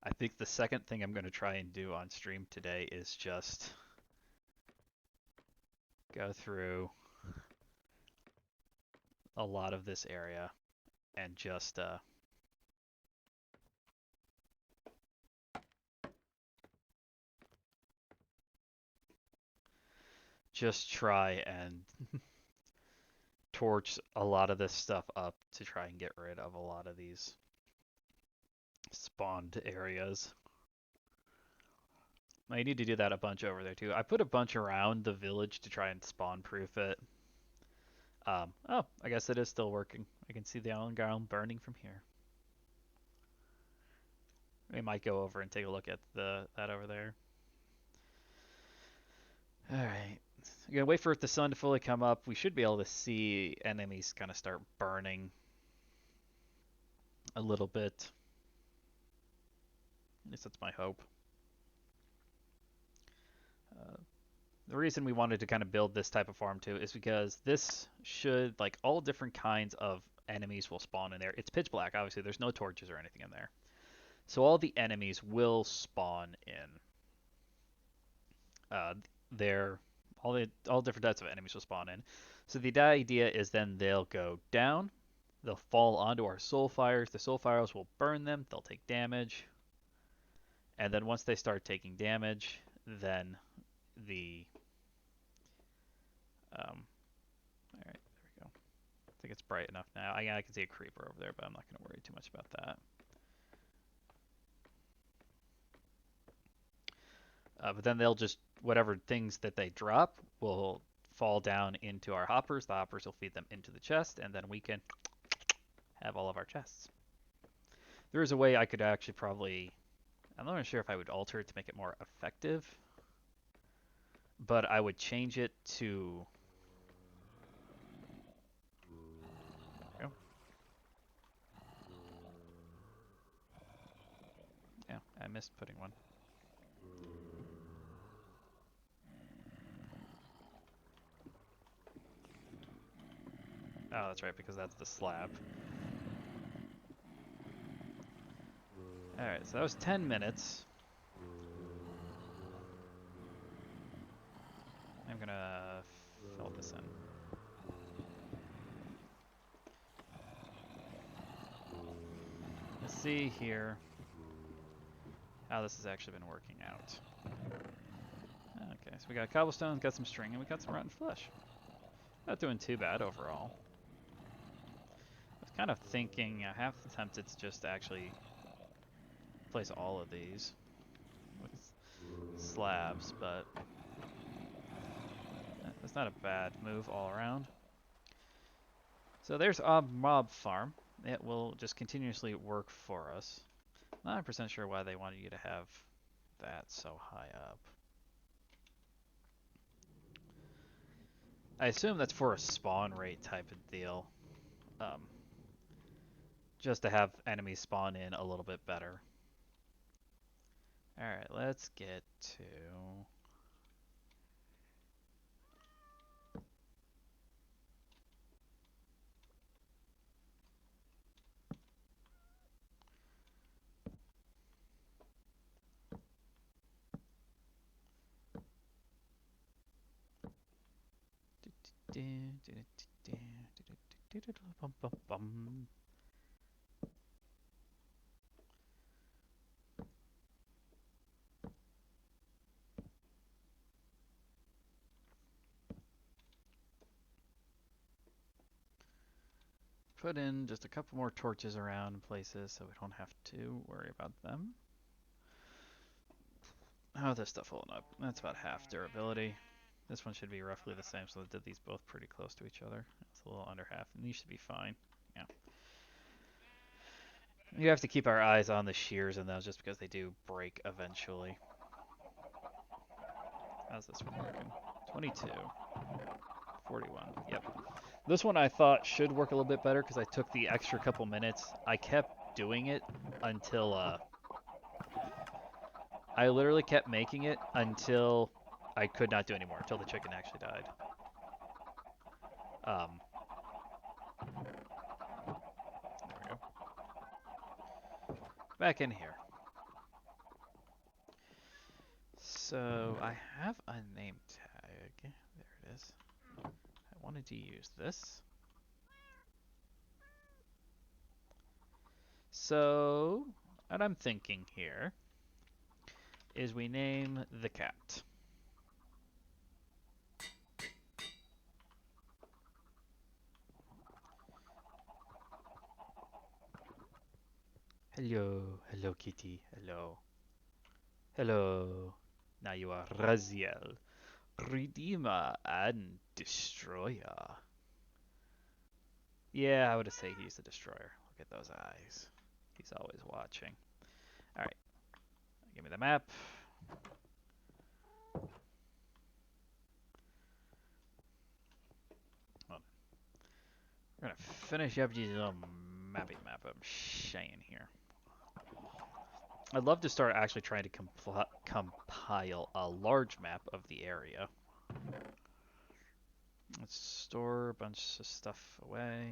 I think the second thing I'm going to try and do on stream today is just go through a lot of this area and just try and torch a lot of this stuff up to try and get rid of a lot of these spawned areas. I need to do that a bunch over there too. I put a bunch around the village to try and spawn proof it. Oh, I guess it is still working. I can see the island ground burning from here. We might go over and take a look at that over there. All right. We're gonna wait for the sun to fully come up. We should be able to see enemies kind of start burning a little bit. At least that's my hope. Uh, the reason we wanted to kind of build this type of farm too is because this should, like, all different kinds of enemies will spawn in there. It's pitch black, obviously. There's no torches or anything in there. So all the enemies will spawn in. Uh, they're all different types of enemies will spawn in. So the idea is then they'll go down, they'll fall onto our soul fires. The soul fires will burn them. They'll take damage, and then once they start taking damage, then the all right, there we go. I think it's bright enough now. I can see a creeper over there, but I'm not going to worry too much about that. But then they'll just, whatever things that they drop will fall down into our hoppers. The hoppers will feed them into the chest, and then we can have all of our chests. There is a way I could actually probably, I'm not sure if I would alter it to make it more effective, but I would change it to, oh, yeah, I missed putting one. Oh, that's right, because that's the slab. Alright, so that was 10 minutes. I'm gonna fill this in. Let's see here how this has actually been working out. Okay, so we got cobblestone, got some string, and we got some rotten flesh. Not doing too bad overall. I was kind of thinking, half tempted to just actually place all of these with slabs, but that's not a bad move all around. So there's a mob farm. It will just continuously work for us. Not 100% sure why they wanted you to have that so high up. I assume that's for a spawn rate type of deal. Um, just to have enemies spawn in a little bit better. Alright, let's get to... Put in just a couple more torches around places so we don't have to worry about them. How's this stuff holding up? That's about half durability. This one should be roughly the same, so I did these both pretty close to each other. It's a little under half, and these should be fine. Yeah. You have to keep our eyes on the shears in those just because they do break eventually. How's this one working? 22. 41. Yep. This one I thought should work a little bit better because I took the extra couple minutes. I kept doing it until, I literally kept making it until I could not do anymore, until the chicken actually died. There we go. Back in here. So I have a name tag. There it is. I wanted to use this. So what I'm thinking here is we name the cat. Hello, hello kitty, hello. Hello. Now you are Raziel, Redeemer and Destroyer. Yeah, I would say he's the destroyer. Look at those eyes. He's always watching. All right, give me the map. Hold on. We're gonna finish up these little mappy map I'm saying here. I'd love to start actually trying to compile a large map of the area. Let's store a bunch of stuff away.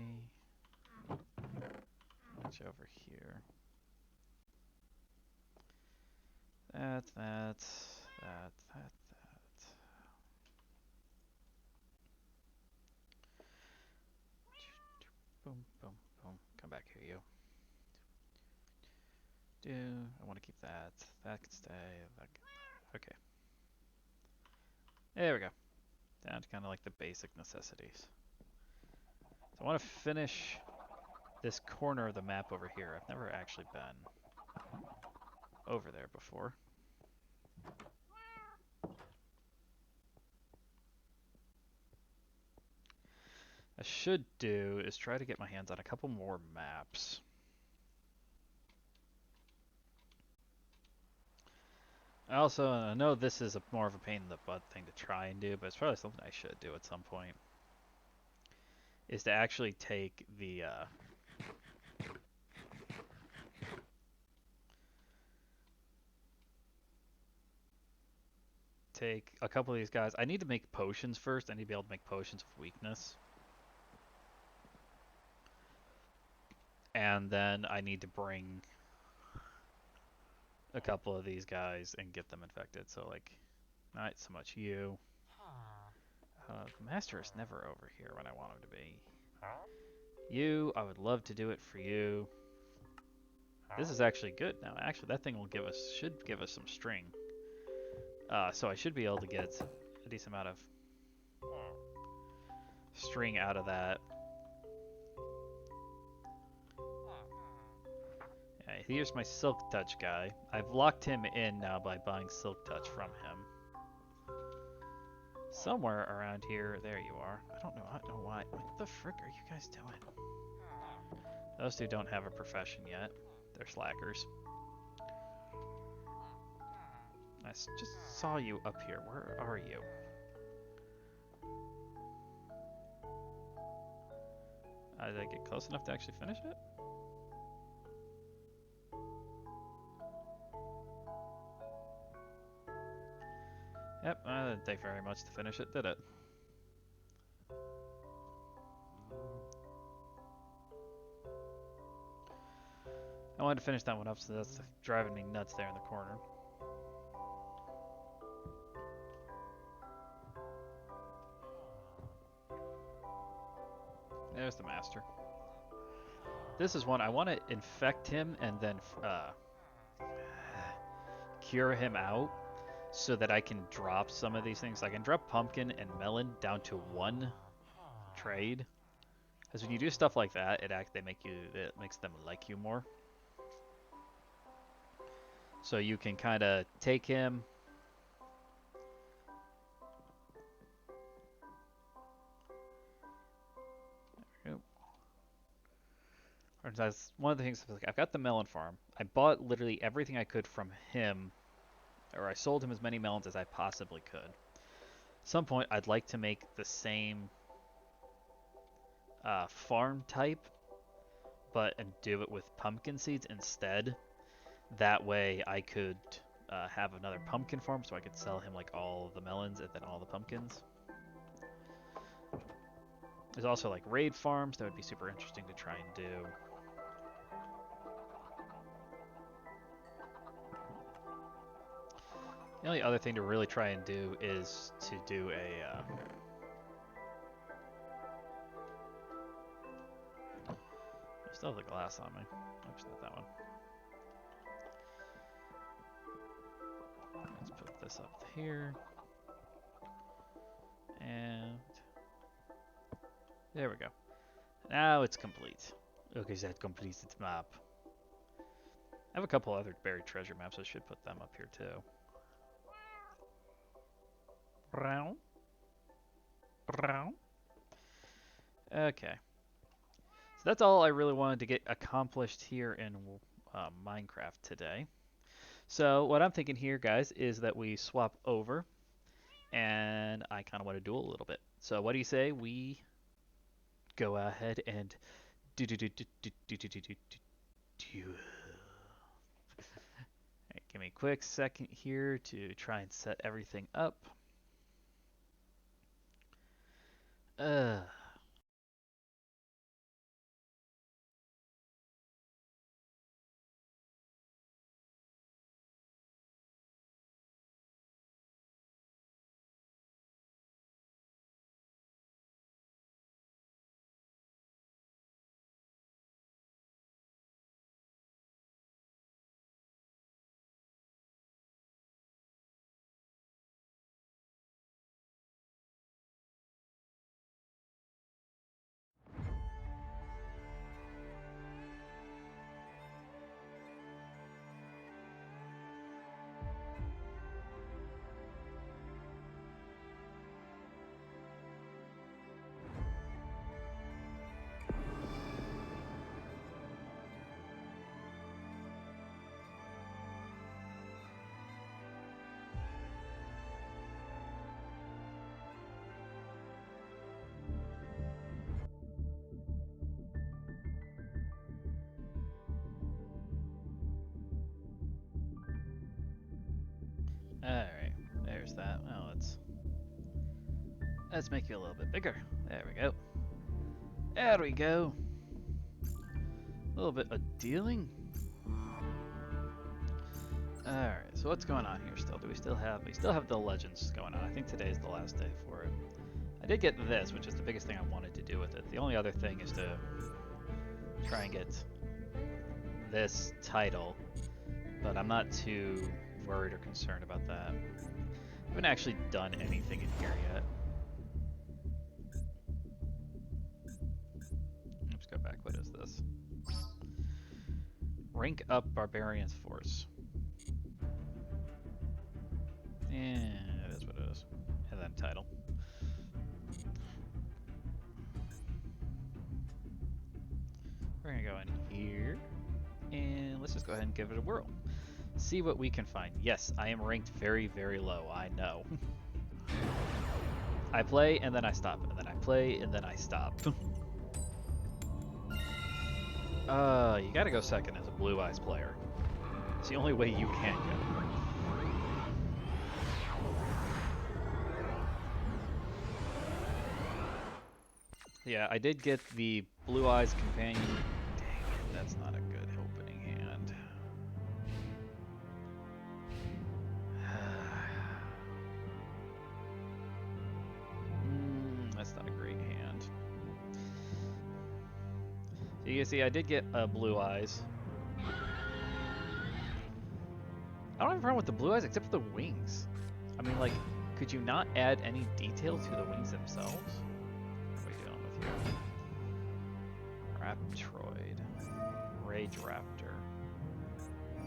Bunch over here. That. Boom, boom, boom. Come back here, you. I want to keep that. That can stay. Okay. There we go. Down to kind of like the basic necessities. So I want to finish this corner of the map over here. I've never actually been over there before. I should do is try to get my hands on a couple more maps. I know this is more of a pain in the butt thing to try and do, but it's probably something I should do at some point. Is to actually take the take a couple of these guys. I need to make potions first. I need to be able to make potions of weakness. And then I need to bring a couple of these guys and get them infected. So, like, not so much you. The master is never over here when I want him to be. You, I would love to do it for you. This is actually good now. Actually, that thing will should give us some string. So I should be able to get a decent amount of string out of that. Okay, here's my Silk Touch guy. I've locked him in now by buying Silk Touch from him. Somewhere around here, there you are. I don't know why. What the frick are you guys doing? Those two don't have a profession yet. They're slackers. I just saw you up here. Where are you? Did I get close enough to actually finish it? Yep, that didn't take very much to finish it, did it? I wanted to finish that one up, so that's driving me nuts there in the corner. There's the master. This is one I want to infect him and then cure him out so that I can drop some of these things. I can drop pumpkin and melon down to 1 trade. Because when you do stuff like that, it makes them like you more. So you can kind of take him. That's one of the things. Like, I've got the melon farm. I bought literally everything I could from him, or I sold him as many melons as I possibly could. At some point, I'd like to make the same farm type, and do it with pumpkin seeds instead. That way, I could have another pumpkin farm, so I could sell him like all of the melons and then all the pumpkins. There's also like raid farms that would be super interesting to try and do. The only other thing to really try and do is to do a I still have the glass on me. Oops, not that one. Let's put this up here. And there we go. Now it's complete. Okay, so that completes its map. I have a couple other buried treasure maps. I should put them up here too. Okay. So that's all I really wanted to get accomplished here in Minecraft today. So what I'm thinking here, guys, is that we swap over, and I kind of want to duel a little bit. So what do you say we go ahead and do do do do do do do do do duel? Alright, give me a quick second here to try and set everything up. Uh, Alright, there's that. Well, let's make you a little bit bigger. There we go. There we go. A little bit of dealing. Alright, so what's going on here still? We still have the legends going on. I think today is the last day for it. I did get this, which is the biggest thing I wanted to do with it. The only other thing is to try and get this title, but I'm not too worried or concerned about that. I haven't actually done anything in here yet. Let's go back. What is this? Rank up Barbarian's Force. And it is what it is. And then title. We're gonna go in here, and let's just go ahead and give it a whirl. See what we can find. Yes, I am ranked very, very low, I know. I play, and then I stop, and then I play, and then I stop. You gotta go second as a Blue Eyes player. It's the only way you can go. Yeah, I did get the Blue Eyes Companion. Dang it, that's not a good opening hand. That's not a great hand. So you can see I did get Blue Eyes. I don't have a problem with the Blue Eyes except for the wings. I mean, like, could you not add any detail to the wings themselves? What are we dealing with here? Raptroid. Rage Raptor.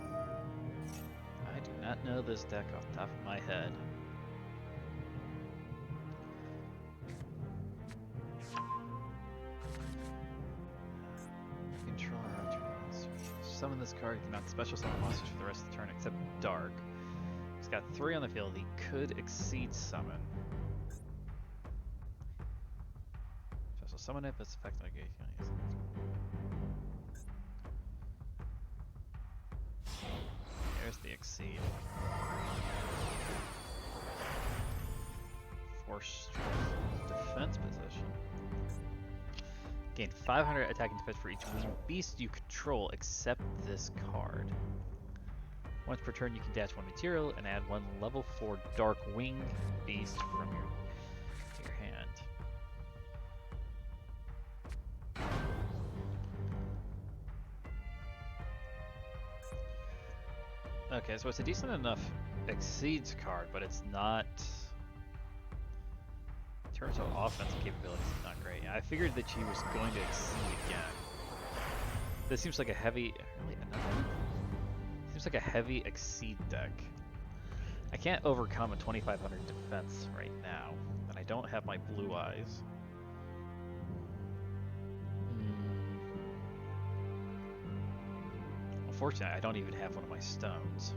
I do not know this deck off the top of my head. Control Raptor. Summon this card. You cannot special summon monsters for the rest of the turn except Dark. He's got 3 on the field. He could exceed summon. Special summon it, but it's effect negation. There's the exceed. Force defense position. Gain 500 attacking defense for each winged beast you control except this card. Once per turn, you can dash 1 material and add 1 level 4 dark winged beast from your hand. Okay, so it's a decent enough exceeds card, but it's not. In terms of offensive capabilities, it's not great. I figured that she was going to exceed again. This seems like a heavy. Really, another. Seems like a heavy exceed deck. I can't overcome a 2500 defense right now, and I don't have my Blue Eyes. unfortunate, I don't even have one of my stones.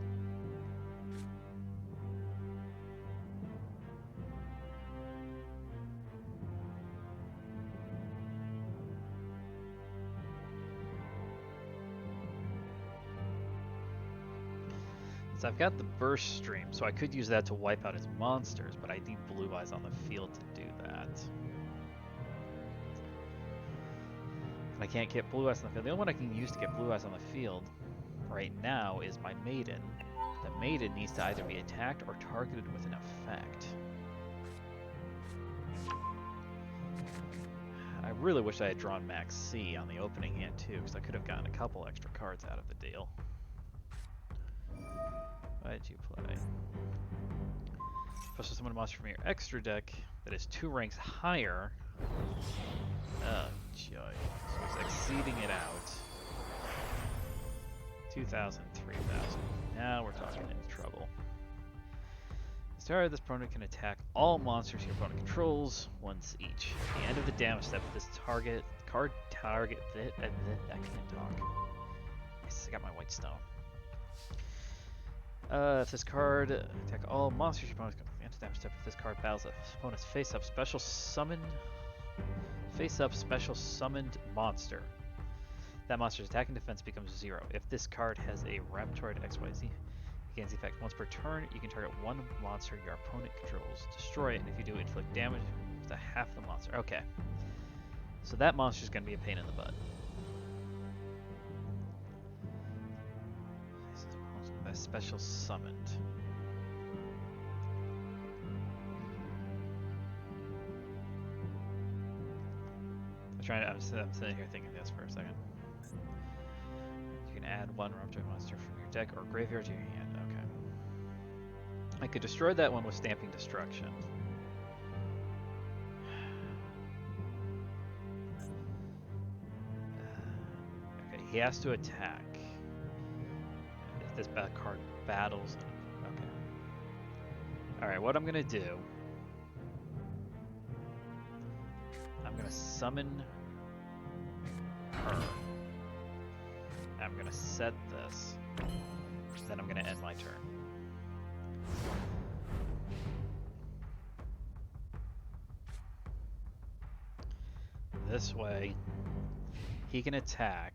So I've got the burst stream, so I could use that to wipe out his monsters, but I need blue eyes on the field to do that. And I can't get blue eyes on the field. The only one I can use to get blue eyes on the field right now is my maiden. The maiden needs to either be attacked or targeted with an effect. I really wish I had drawn Max C on the opening hand too, because I could have gotten a couple extra cards out of the deal. What did you play? Special summon a monster from your extra deck that is 2 ranks higher. Oh, joy. So it's exceeding it out. 2,000, 3,000. Now we're talking in trouble. At the start of this opponent can attack all monsters your opponent controls once each. At the end of the damage step, this card target that can't talk. Yes, I got my white stone. If this card attack all monsters your opponent can at the end of the damage step, if this card battles a opponent's face-up special summoned monster. That monster's attack and defense becomes 0. If this card has a Raptoid XYZ, gains the effect once per turn. You can target one monster your opponent controls, destroy it, and if you do, inflict damage to half the monster. Okay. So that monster's going to be a pain in the butt. Special summoned. I'm sitting here thinking this for a second. You can add one Raptoid monster from your deck or graveyard to your hand. Okay. I could destroy that one with Stamping Destruction. Okay, he has to attack. If this bad card battles. Okay. Alright, what I'm gonna do. I'm gonna summon her. I'm gonna set this. Then I'm gonna end my turn. This way, he can attack.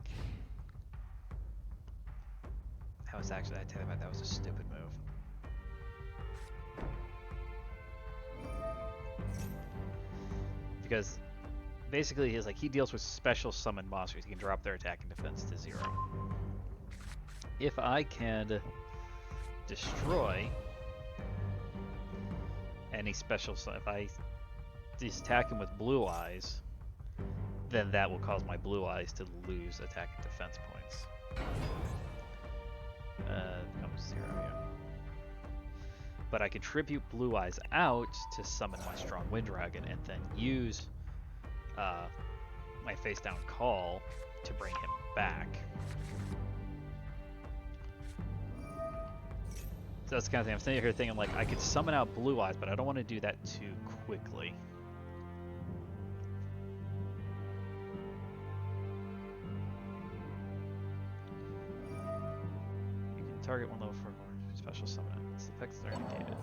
That was actually, I tell you what, that was a stupid move. Because basically he deals with special summon monsters. He can drop their attack and defense to 0. If I can destroy any special, if I just attack him with blue eyes, then that will cause my blue eyes to lose attack and defense points. Becomes 0, yeah. But I could tribute blue eyes out to summon my strong wind dragon and then use my face down call to bring him back. So that's the kind of thing I'm sitting here thinking, like, I could summon out blue eyes, but I don't want to do that too quickly. You can target one level 4 special summon. Its effects are indicated.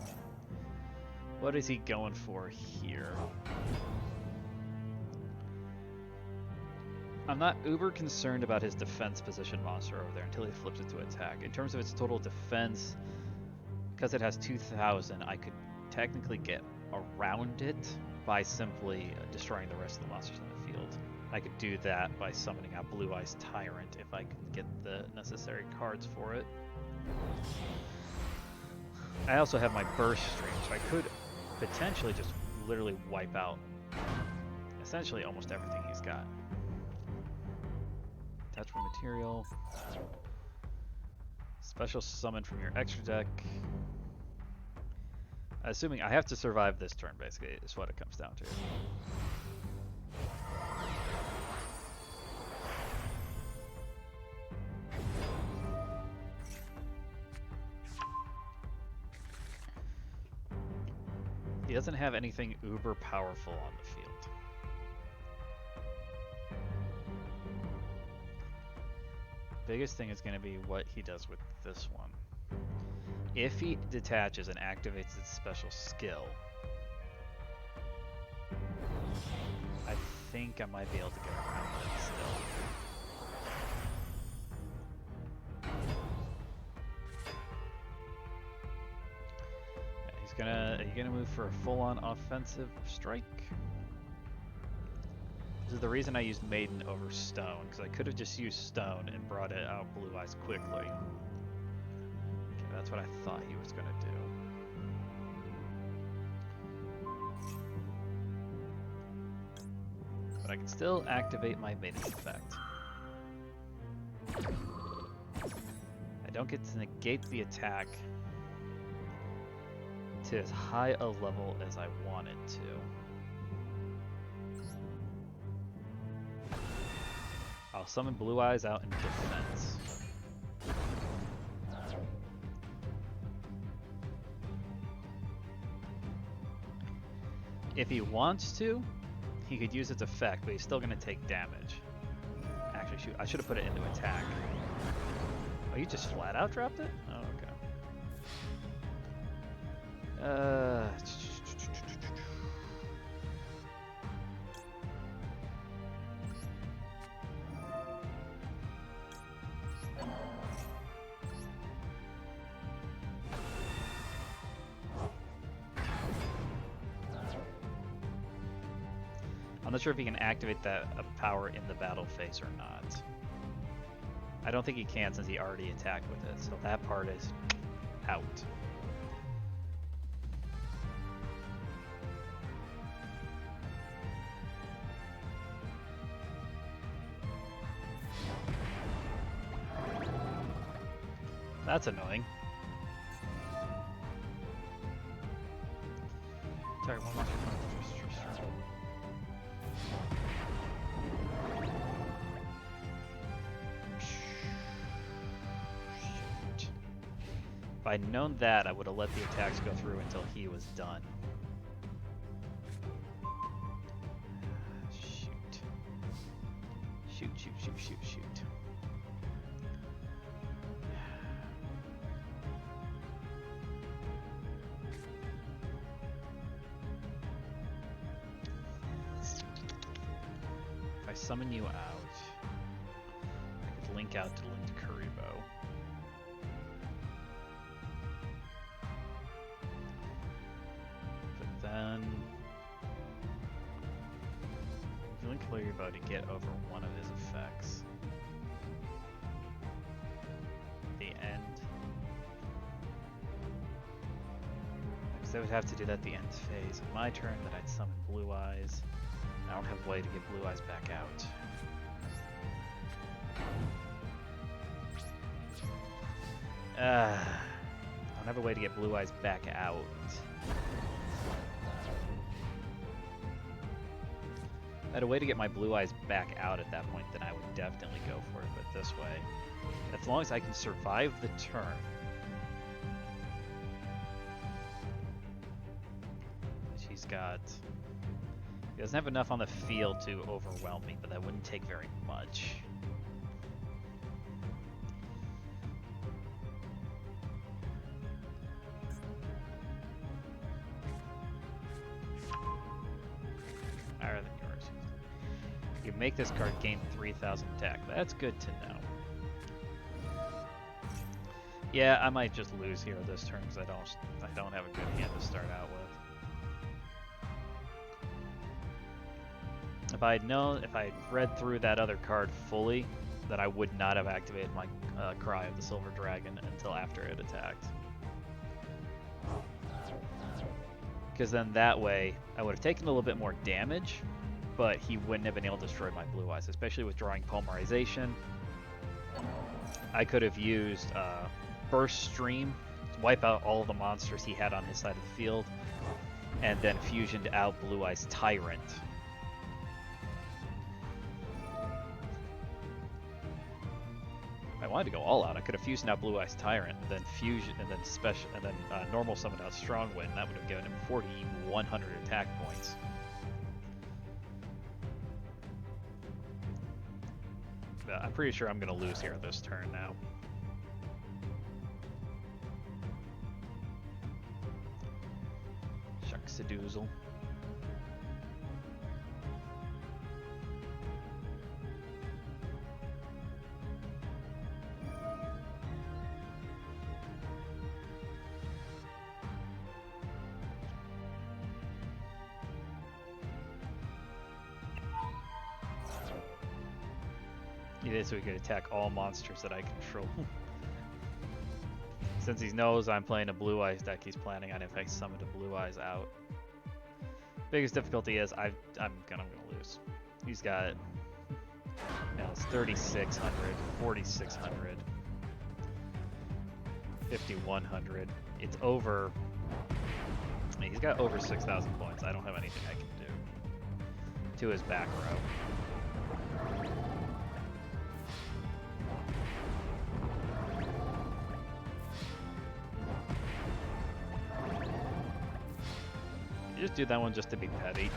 What is he going for here? I'm not uber concerned about his defense position monster over there until he flips it to attack. In terms of its total defense, because it has 2,000, I could technically get around it by simply destroying the rest of the monsters in the field. I could do that by summoning out Blue Eyes Tyrant if I could get the necessary cards for it. I also have my burst stream, so I could potentially just literally wipe out essentially almost everything he's got. Attachment material. Special summon from your extra deck. Assuming I have to survive this turn, basically, is what it comes down to. He doesn't have anything uber powerful on the field. biggest thing is going to be what he does with this one. If he detaches and activates its special skill, I think I might be able to get around it still. Are you gonna move for a full-on offensive strike? This is the reason I used Maiden over Stone, because I could have just used Stone and brought it out Blue Eyes quickly. Okay, that's what I thought he was gonna do. But I can still activate my Maiden effect. I don't get to negate the attack to as high a level as I wanted to. I'll summon Blue Eyes out in defense. If he wants to, he could use its effect, but he's still going to take damage. Actually, shoot, I should have put it into attack. Oh, you just flat out dropped it? Oh, okay. I'm not sure if he can activate that power in the battle phase or not. I don't think he can since he already attacked with it, so that part is out. That's annoying. Target one monster. If I'd known that, I would have let the attacks go through until he was done. Shoot. Shoot, shoot, shoot, shoot, shoot. If I summon you out, I could link out to Linked Kuriboh. Then Link Kuriboh to get over one of his effects. The end. Because I would have to do that at the end phase of my turn, then I'd summon Blue Eyes. I don't have a way to get Blue Eyes back out. I don't have a way to get Blue Eyes back out. If I had a way to get my Blue Eyes back out at that point, then I would definitely go for it, but this way, as long as I can survive the turn. She's got... He doesn't have enough on the field to overwhelm me, but that wouldn't take very much. Higher than yours. You make this card gain 3,000 attack. That's good to know. Yeah, I might just lose here this turn because I don't have a good hand to start out with. If I had read through that other card fully, then I would not have activated my Cry of the Silver Dragon until after it attacked. Because then that way, I would have taken a little bit more damage, but he wouldn't have been able to destroy my Blue Eyes, especially with drawing Polymerization. I could have used Burst Stream to wipe out all of the monsters he had on his side of the field, and then fusioned out Blue Eyes Tyrant. If I wanted to go all out, I could have fused out Blue Eyes Tyrant, and then fusion, and then special, and then normal summoned out Strong Wind. That would have given him 4,100 attack points. I'm pretty sure I'm gonna lose here this turn now. Shucks-a-doozle. So we could attack all monsters that I control. Since he knows I'm playing a Blue Eyes deck, he's planning on in fact summon a Blue Eyes out. Biggest difficulty is I'm gonna lose. He's got, it's 3,600, 4,600, 5,100. It's over. I mean, he's got over 6,000 points. I don't have anything I can do to his back row. You just do that one just to be petty.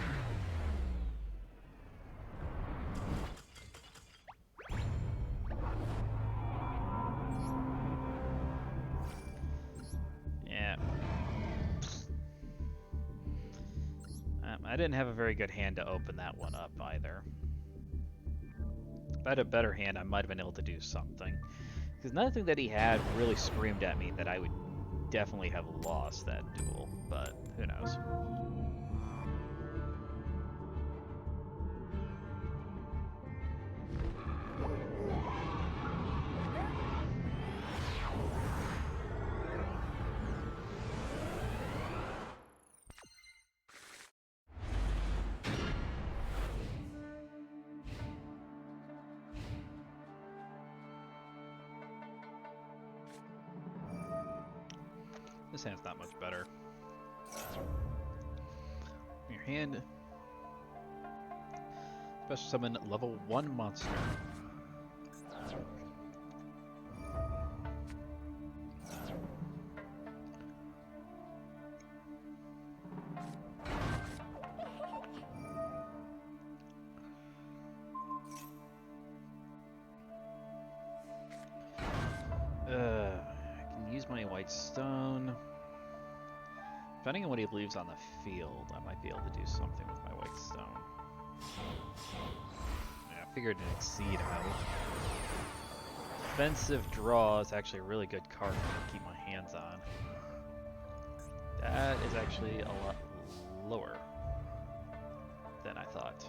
Yeah. I didn't have a very good hand to open that one up either. If I had a better hand, I might have been able to do something. Because nothing that he had really screamed at me that I would definitely have lost that duel, but who knows. This hand's not much better. Your hand. Special summon level 1 monster. I can use my white stone. Depending on what he leaves on the field, I might be able to do something with my white stone. Yeah, I figured it'd exceed out. Defensive draw is actually a really good card for me to keep my hands on. That is actually a lot lower than I thought.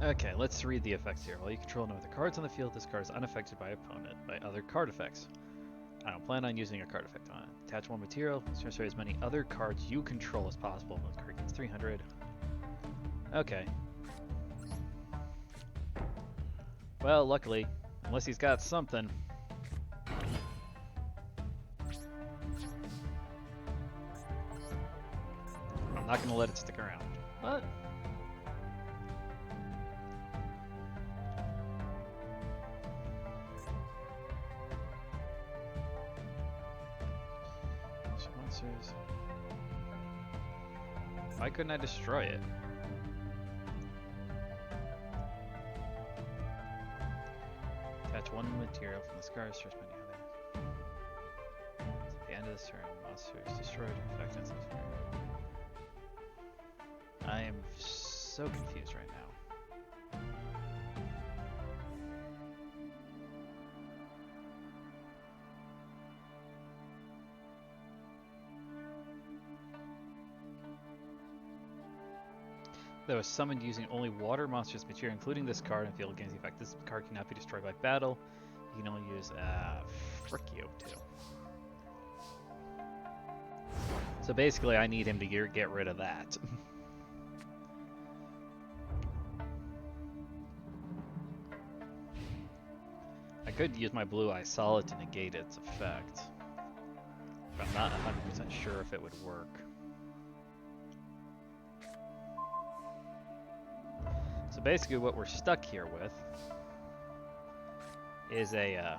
Okay, let's read the effects here. While you control none of the cards on the field, this card is unaffected by opponent by other card effects. I don't plan on using a card effect on it. Attach 1 material, transfer as many other cards you control as possible. The card gets 300. Okay. Well, luckily, unless he's got something. I'm not going to let it stick around. But monsters. Why couldn't I destroy it? Attach 1 material from the scars, search many other. At the end of this turn, monster is destroyed. Effect ends this turn. I am so confused right now. That was summoned using only water monsters material, including this card, and field gains the effect. This card cannot be destroyed by battle. You can only use frick you too. So basically, I need him to get rid of that. I could use my Blue Eye Solid to negate its effect, but I'm not 100% sure if it would work. So basically what we're stuck here with is a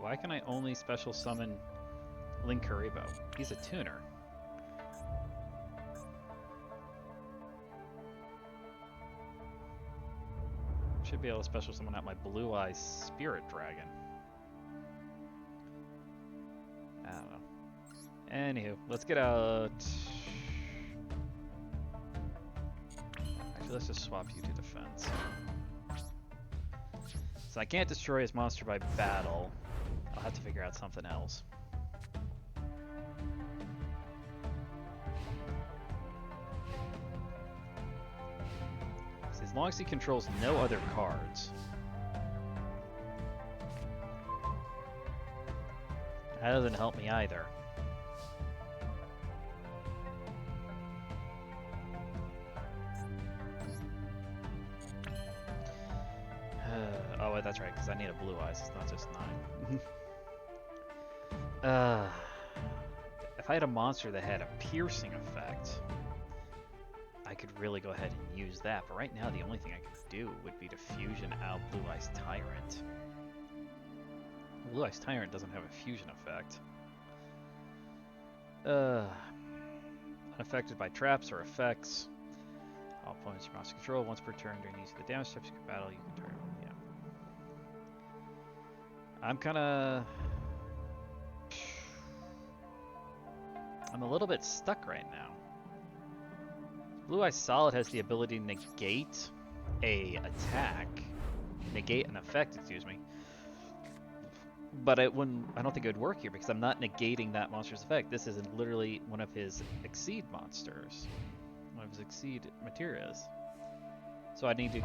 Why can I only special summon Linkuriboh? He's a tuner. Should be able to special summon out my Blue Eye Spirit Dragon. I don't know. Anywho, let's get out. Actually, let's just swap you to defense. So I can't destroy his monster by battle. I'll have to figure out something else. So as long as he controls no other cards. That doesn't help me either. Oh, wait, that's right, because I need a Blue Eyes. It's not just 9. If I had a monster that had a piercing effect, I could really go ahead and use that. But right now, the only thing I could do would be to fusion out Blue Eyes Tyrant. Blue Eyes Tyrant doesn't have a fusion effect. Unaffected by traps or effects. All opponents your monster control once per turn during use of the damage steps you can battle. You can target. Yeah. I'm a little bit stuck right now. Blue Eye Solid has the ability to negate a attack, negate an effect, excuse me. But I don't think it would work here because I'm not negating that monster's effect. This is literally one of his Exceed monsters, one of his Exceed Materias. So I need to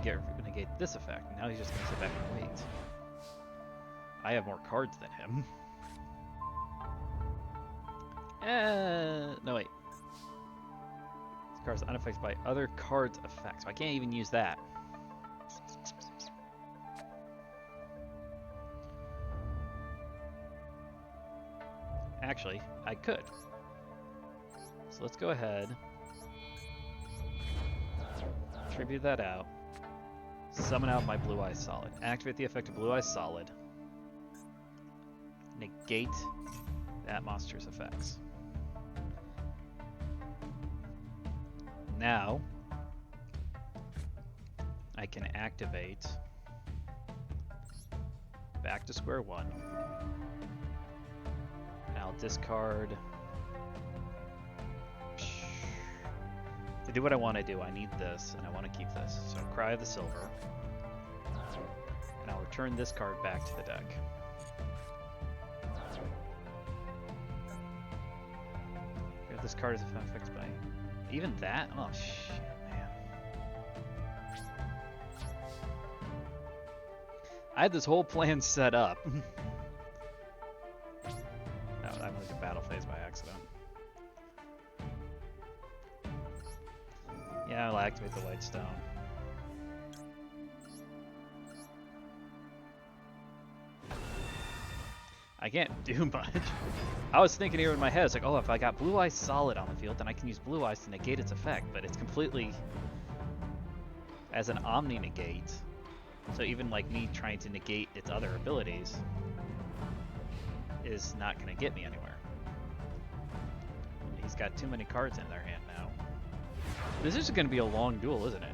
negate this effect. Now he's just going to sit back and wait. I have more cards than him. No wait. This card's unaffected by other cards' effects, so I can't even use that. Actually, I could. So let's go ahead. Tribute that out. Summon out my Blue Eyes Solid. Activate the effect of Blue Eyes Solid. Negate that monster's effects. Now, I can activate back to square one. I'll discard. To do what I want to do, I need this, and I want to keep this. So Cry of the Silver. And I'll return this card back to the deck. Here, this card is affected by... Even that? Oh, shit, man. I had this whole plan set up. I moved to battle phase by accident. Yeah, I'll activate the White Stone. I can't do much. I was thinking here in my head, it's like, oh, if I got Blue Eyes Solid on the field, then I can use Blue Eyes to negate its effect, but it's completely as an Omni negate. So even like me trying to negate its other abilities is not going to get me anywhere. He's got too many cards in their hand now. This is going to be a long duel, isn't it?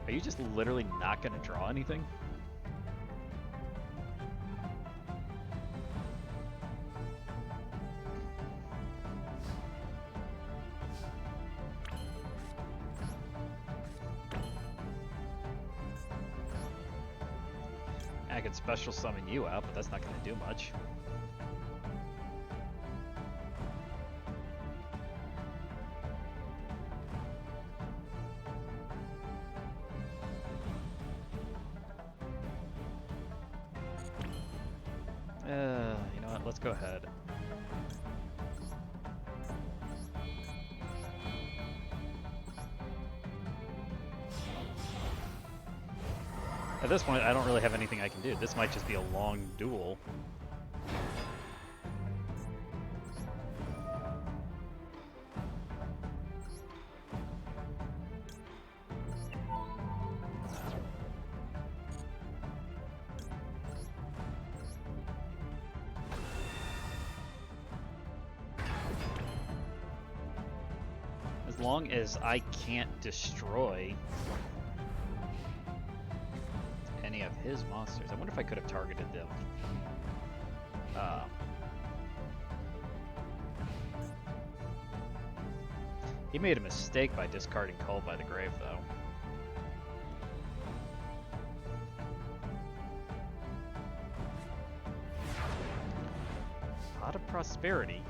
Are you just literally not going to draw anything? I could special summon you out, but that's not going to do much. You know what? Let's go ahead. At this point, I don't really have anything I can do. This might just be a long duel. long as I can't destroy any of his monsters. I wonder if I could have targeted them. He made a mistake by discarding Culled by the Grave, though. Pot of Prosperity.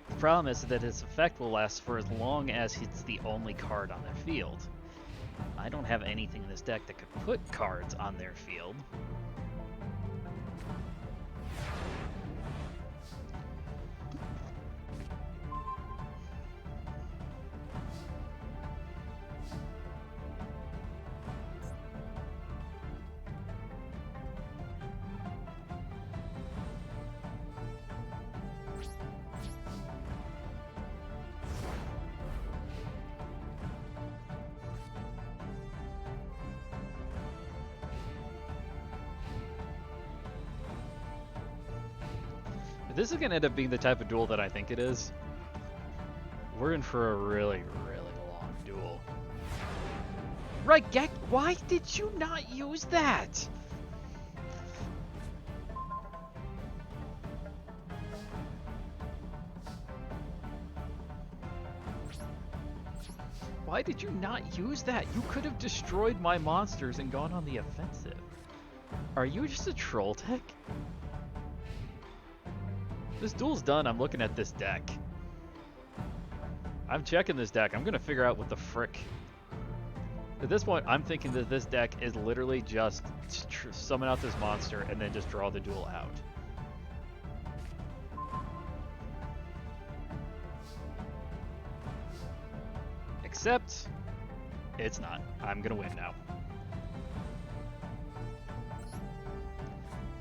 The problem is that its effect will last for as long as it's the only card on their field. I don't have anything in this deck that could put cards on their field. This is going to end up being the type of duel that I think it is. We're in for a really, really long duel. Right, Gek, why did you not use that? Why did you not use that? You could have destroyed my monsters and gone on the offensive. Are you just a troll tech? This duel's done. I'm looking at this deck. I'm checking this deck. I'm going to figure out what the frick. At this point, I'm thinking that this deck is literally just summon out this monster and then just draw the duel out. Except, it's not. I'm going to win now.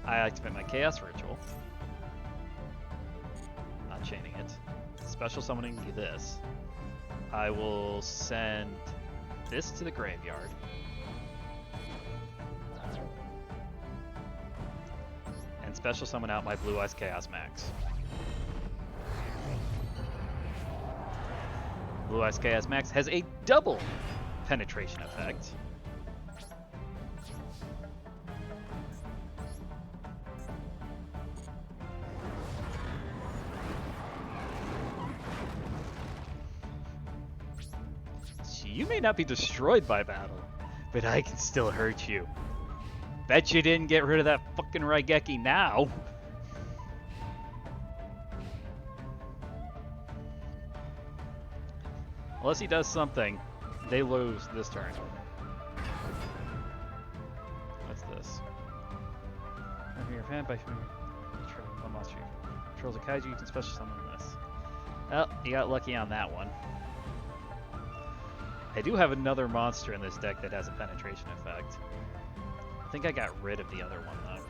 I activate my Chaos Ritual. Chaining it. Special summoning this. I will send this to the graveyard. And special summon out my Blue Eyes Chaos Max. Blue Eyes Chaos Max has a double penetration effect. You may not be destroyed by battle, but I can still hurt you. Bet you didn't get rid of that fucking Raigeki now. Unless he does something, they lose this turn. What's this? If you're a fan by one monster controls a kaiju, you can special summon this. Oh, you got lucky on that one. I do have another monster in this deck that has a penetration effect. I think I got rid of the other one though.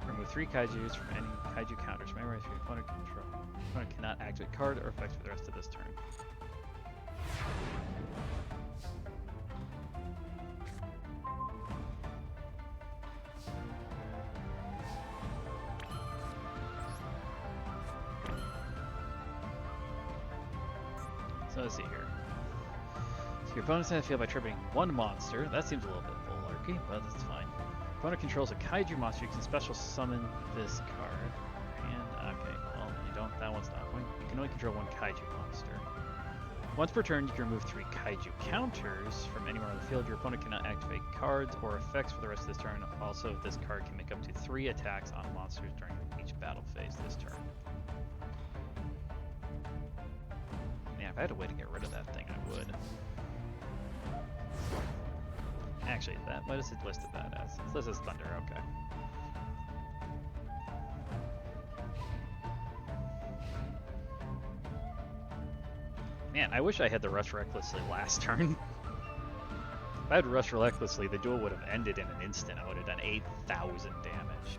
Remove 3 kaijus from any kaiju counters. Memorize your opponent control. Opponent cannot activate card or effects for the rest of this turn. So let's see here. So your opponent's on the field by triggering 1 monster. That seems a little bit bullarky, but that's fine. Opponent controls a kaiju monster. You can special summon this card. And okay, well you don't. That one's not going. You can only control 1 kaiju monster. Once per turn, you can remove 3 kaiju counters from anywhere on the field. Your opponent cannot activate cards or effects for the rest of this turn. Also, this card can make up to 3 attacks on monsters during each battle phase this turn. Yeah, if I had a way to get rid of that thing, I would. Actually, what is it listed that as? This is Thunder, okay. Man, I wish I had the Rush Recklessly last turn. If I had rushed recklessly, the duel would have ended in an instant. I would have done 8,000 damage.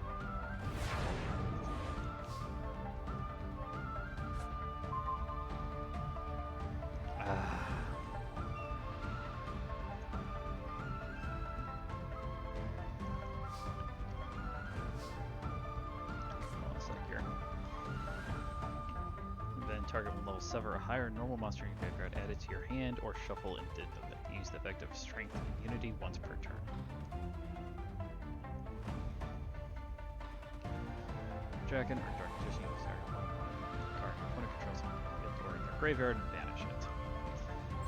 Target with level 7 or higher normal monster in your graveyard added to your hand or shuffle and use the effect of strength immunity once per turn. Dragon or Dark Magician use card your opponent controls field or in their graveyard and banish it.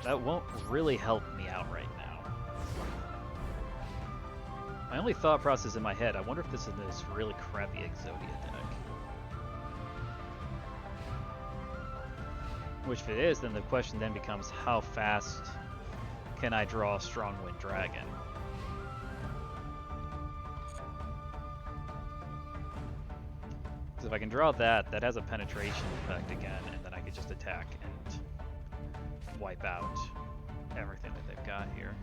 That won't really help me out right now. My only thought process in my head, I wonder if this is this really crappy Exodia deck. Which if it is, then the question then becomes how fast can I draw Strongwind Dragon? Because if I can draw that, that has a penetration effect again, and then I could just attack and wipe out everything that they've got here.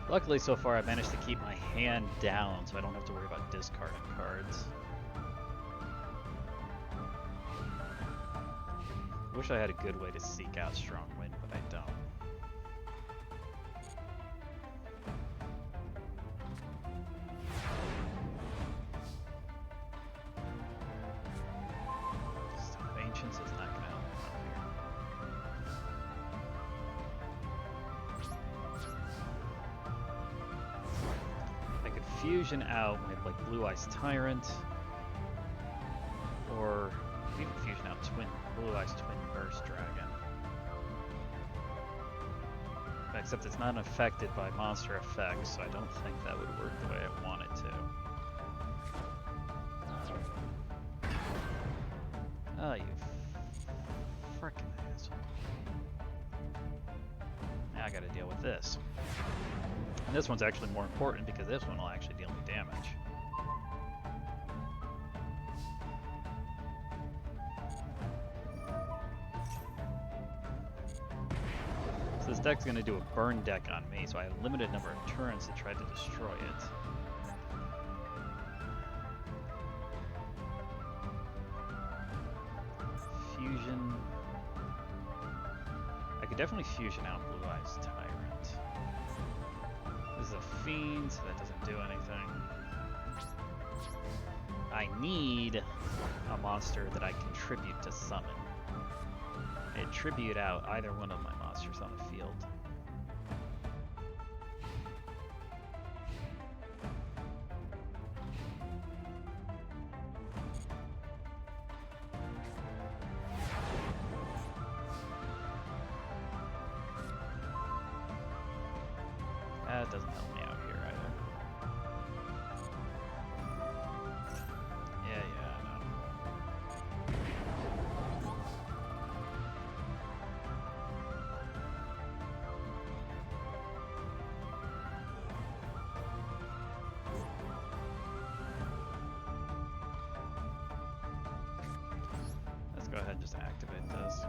Luckily, so far, I've managed to keep my hand down, so I don't have to worry about discarding cards. Wish I had a good way to seek out Strongwind, but I don't. Stone of Ancients is not going to help me out here. Fusion out with like Blue Eyes Tyrant, or even fusion out Blue Eyes Twin Burst Dragon. Except it's not affected by monster effects, so I don't think that would work the way I want it to. Oh, you frickin' asshole. Now I gotta deal with this. And this one's actually more important because this one will actually deal me damage. So this deck's going to do a burn deck on me, so I have a limited number of turns to try to destroy it. Fusion. I could definitely fusion out Blue Eyes Tyrant. This is a Fiend, so that doesn't do anything. I need a monster that I contribute to summon. And tribute out either one of my monsters on the field. That doesn't help me out here either. Yeah, I know. Let's go ahead and just activate this.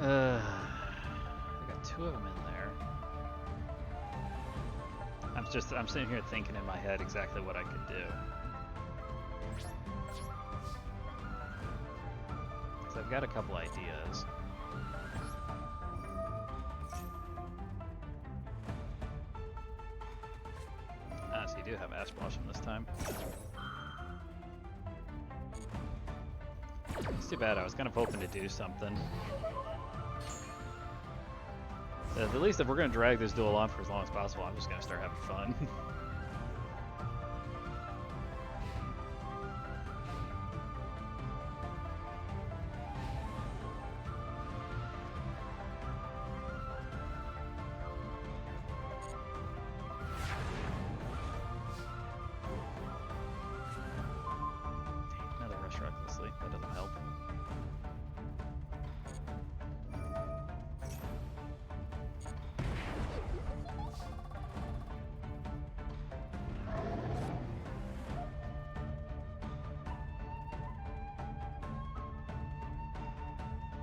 I got two of them in there. I'm sitting here thinking in my head exactly what I could do. So I've got a couple ideas. so you do have Ash Blossom this time. It's too bad, I was kind of hoping to do something. At least if we're going to drag this duel on for as long as possible, I'm just going to start having fun. Another Rush Recklessly, that doesn't help.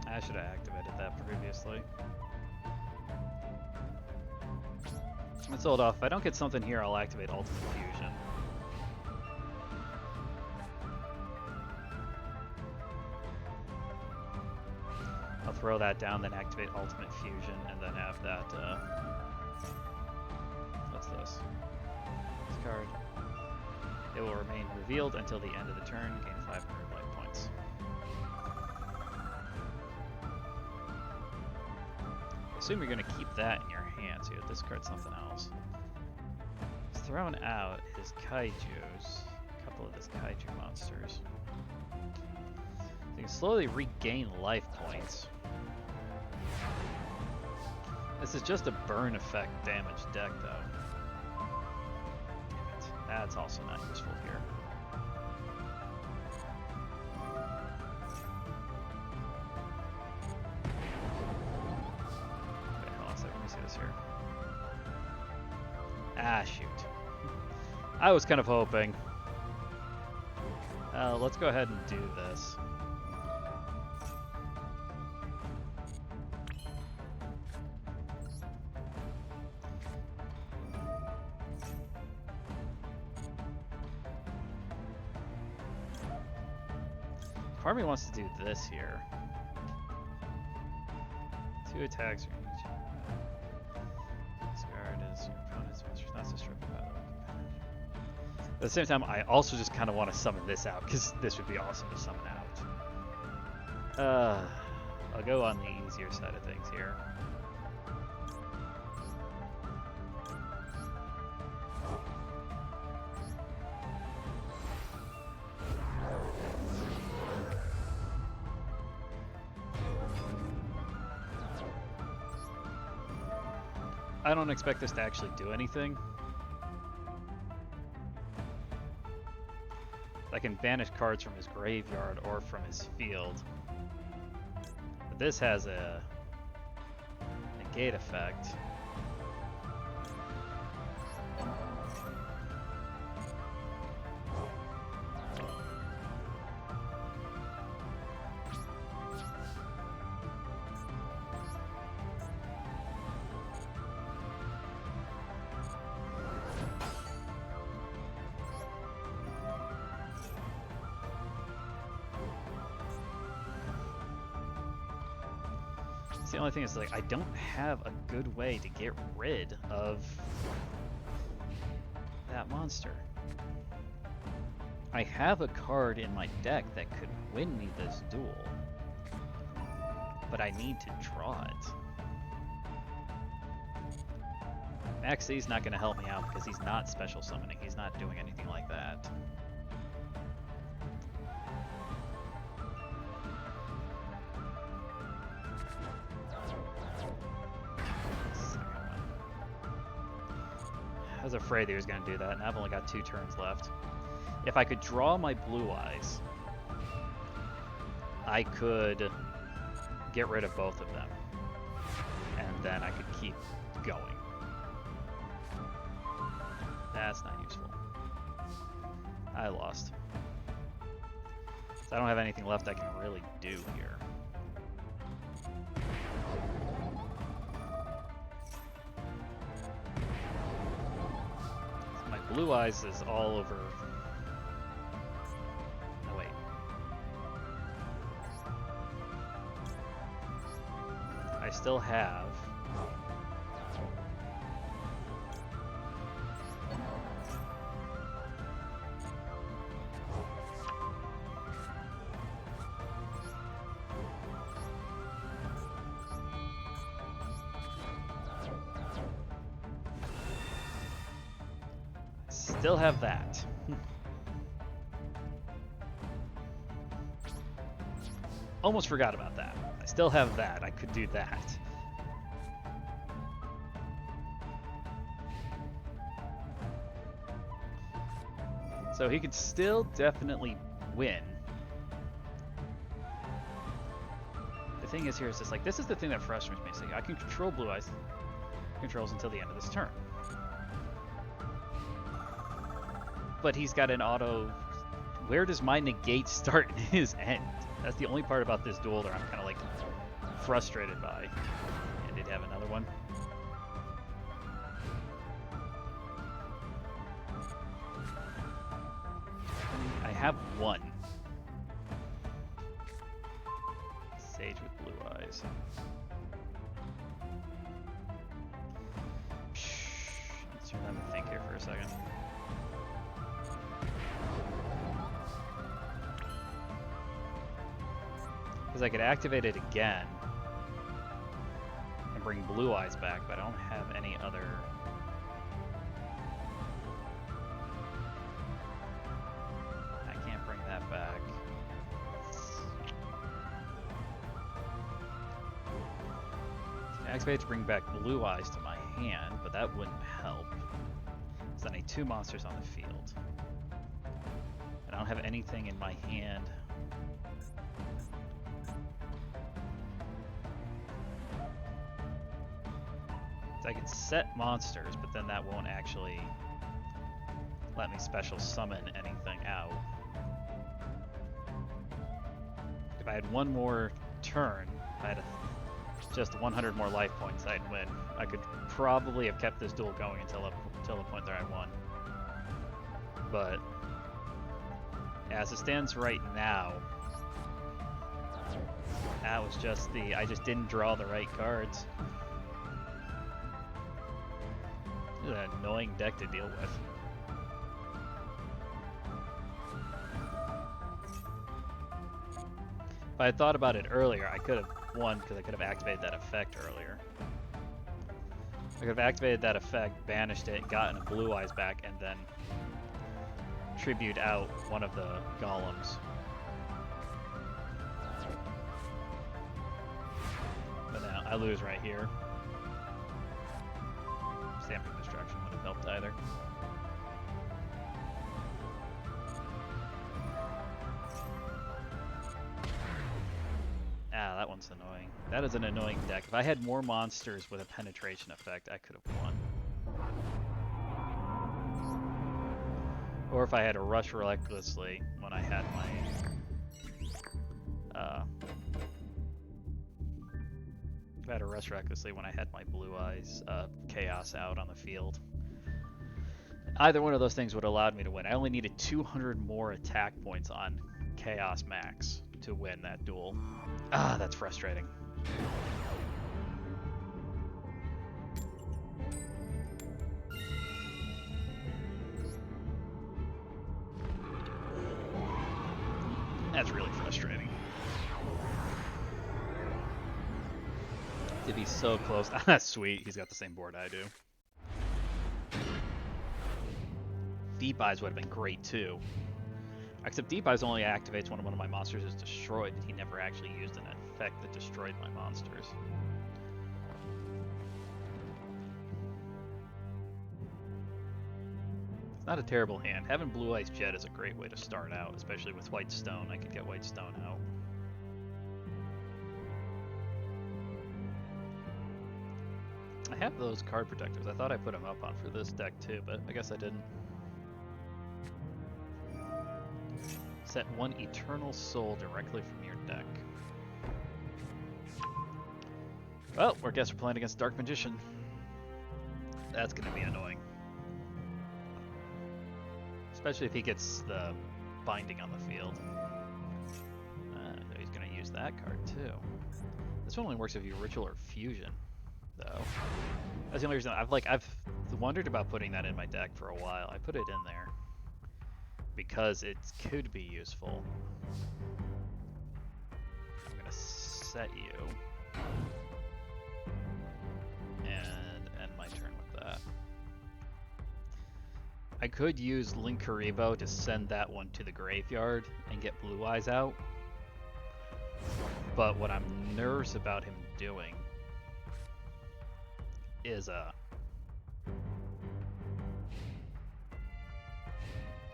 I should have activated that previously. Let's hold off. If I don't get something here, I'll activate Ultimate Fusion. I'll throw that down, then activate Ultimate Fusion, and then have that, what's this? This card. It will remain revealed until the end of the turn, gain 500 life points. I assume you're going to keep that in your hand, so you discard something else. What's thrown out is Kaijus, a couple of his Kaiju monsters. You can slowly regain life points. This is just a burn effect damage deck, though. Damn it. That's also not useful here. Here. Ah, shoot. I was kind of hoping. Let's go ahead and do this. Part of me wants to do this here. 2 attacks. At the same time, I also just kind of want to summon this out, because this would be awesome to summon out. I'll go on the easier side of things here. I don't expect this to actually do anything. I can banish cards from his graveyard or from his field. But this has a negate effect. The only thing is, like, I don't have a good way to get rid of that monster. I have a card in my deck that could win me this duel, but I need to draw it. Max C's not going to help me out because he's not special summoning. He's not doing anything like that. I was afraid he was going to do that, and I've only got 2 turns left. If I could draw my Blue Eyes, I could get rid of both of them, and then I could keep going. That's not useful. I lost. So I don't have anything left I can really do here. Blue Eyes is all over. No, wait. I still have. still have that. Almost forgot about that. I still have that. I could do that. So he could still definitely win. The thing is here is just like, this is the thing that frustrates me. So I can control Blue Eyes controls until the end of this turn. But he's got an auto. Where does my negate start and his end? That's the only part about this duel that I'm kind of like frustrated by. And did have another one. I have one. Sage with Blue Eyes. Let's let me think here for a second. Because I could activate it again and bring Blue Eyes back, but I don't have any other. I can't bring that back. Activate to bring back Blue Eyes to my hand, but that wouldn't help. So I need 2 monsters on the field. And I don't have anything in my hand. So I can set monsters, but then that won't actually let me special summon anything out. If I had one more turn, I had just 100 more life points, I'd win. I could probably have kept this duel going until the point that I won. But as it stands right now, that was just I just didn't draw the right cards. This is an annoying deck to deal with. If I had thought about it earlier, I could have won because I could have activated that effect earlier. I could have activated that effect, banished it, gotten Blue Eyes back, and then tribute out one of the golems. But now I lose right here. Stamping Destruction wouldn't have helped either. Ah, that one's annoying. That is an annoying deck. If I had more monsters with a penetration effect, I could have won. Or if I had to rush recklessly when I had my if I had to rush recklessly when I had my Blue Eyes Chaos out on the field. Either one of those things would have allowed me to win. I only needed 200 more attack points on Chaos Max to win that duel. Ah, that's frustrating. That's really frustrating. To be so close. That's sweet. He's got the same board I do. Deep Eyes would have been great too. Except Deep Eyes only activates when one of my monsters is destroyed. He never actually used an effect that destroyed my monsters. It's not a terrible hand. Having Blue Eyes Jet is a great way to start out, especially with White Stone. I could get White Stone out. I have those card protectors. I thought I put them up on for this deck too, but I guess I didn't. Set 1 Eternal Soul directly from your deck. Well, I guess we're playing against Dark Magician. That's going to be annoying. Especially if he gets the binding on the field. He's going to use that card too. This one only works if you Ritual or Fusion, though. That's the only reason I've wondered about putting that in my deck for a while. I put it in there because it could be useful. I'm gonna set you and end my turn with that. I could use Linkuriboh to send that one to the graveyard and get Blue Eyes out. But what I'm nervous about him doing is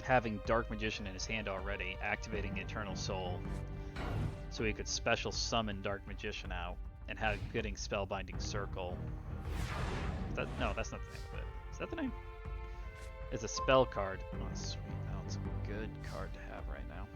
having Dark Magician in his hand already, activating the Eternal Soul, so he could special summon Dark Magician out and have getting Spellbinding Circle. No, that's not the name of it. Is that the name? It's a spell card. Oh, sweet. Oh, it's a good card to have right now.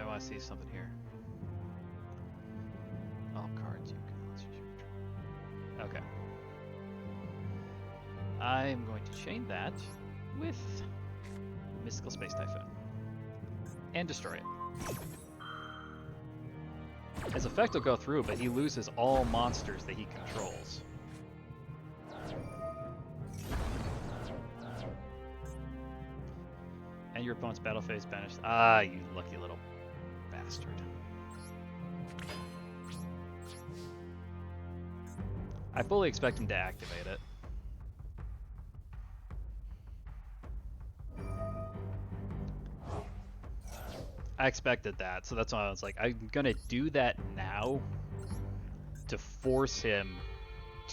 I want to see something here. All cards you can control. Okay. I'm going to chain that with Mystical Space Typhoon and destroy it. His effect will go through, but he loses all monsters that he controls. And your opponent's battle phase banished. Ah, you lucky little bastard. I fully expect him to activate it. I expected that, so that's why I was like, I'm gonna do that now to force him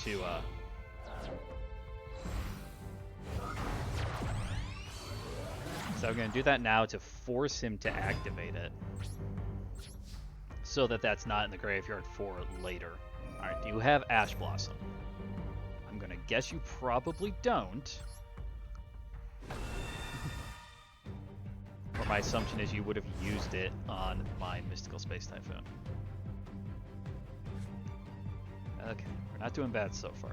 to so I'm gonna do that now to force him to activate it, so that that's not in the graveyard for later. Alright, do you have Ash Blossom? I'm gonna guess you probably don't. Or my assumption is you would have used it on my Mystical Space Typhoon. Okay, we're not doing bad so far.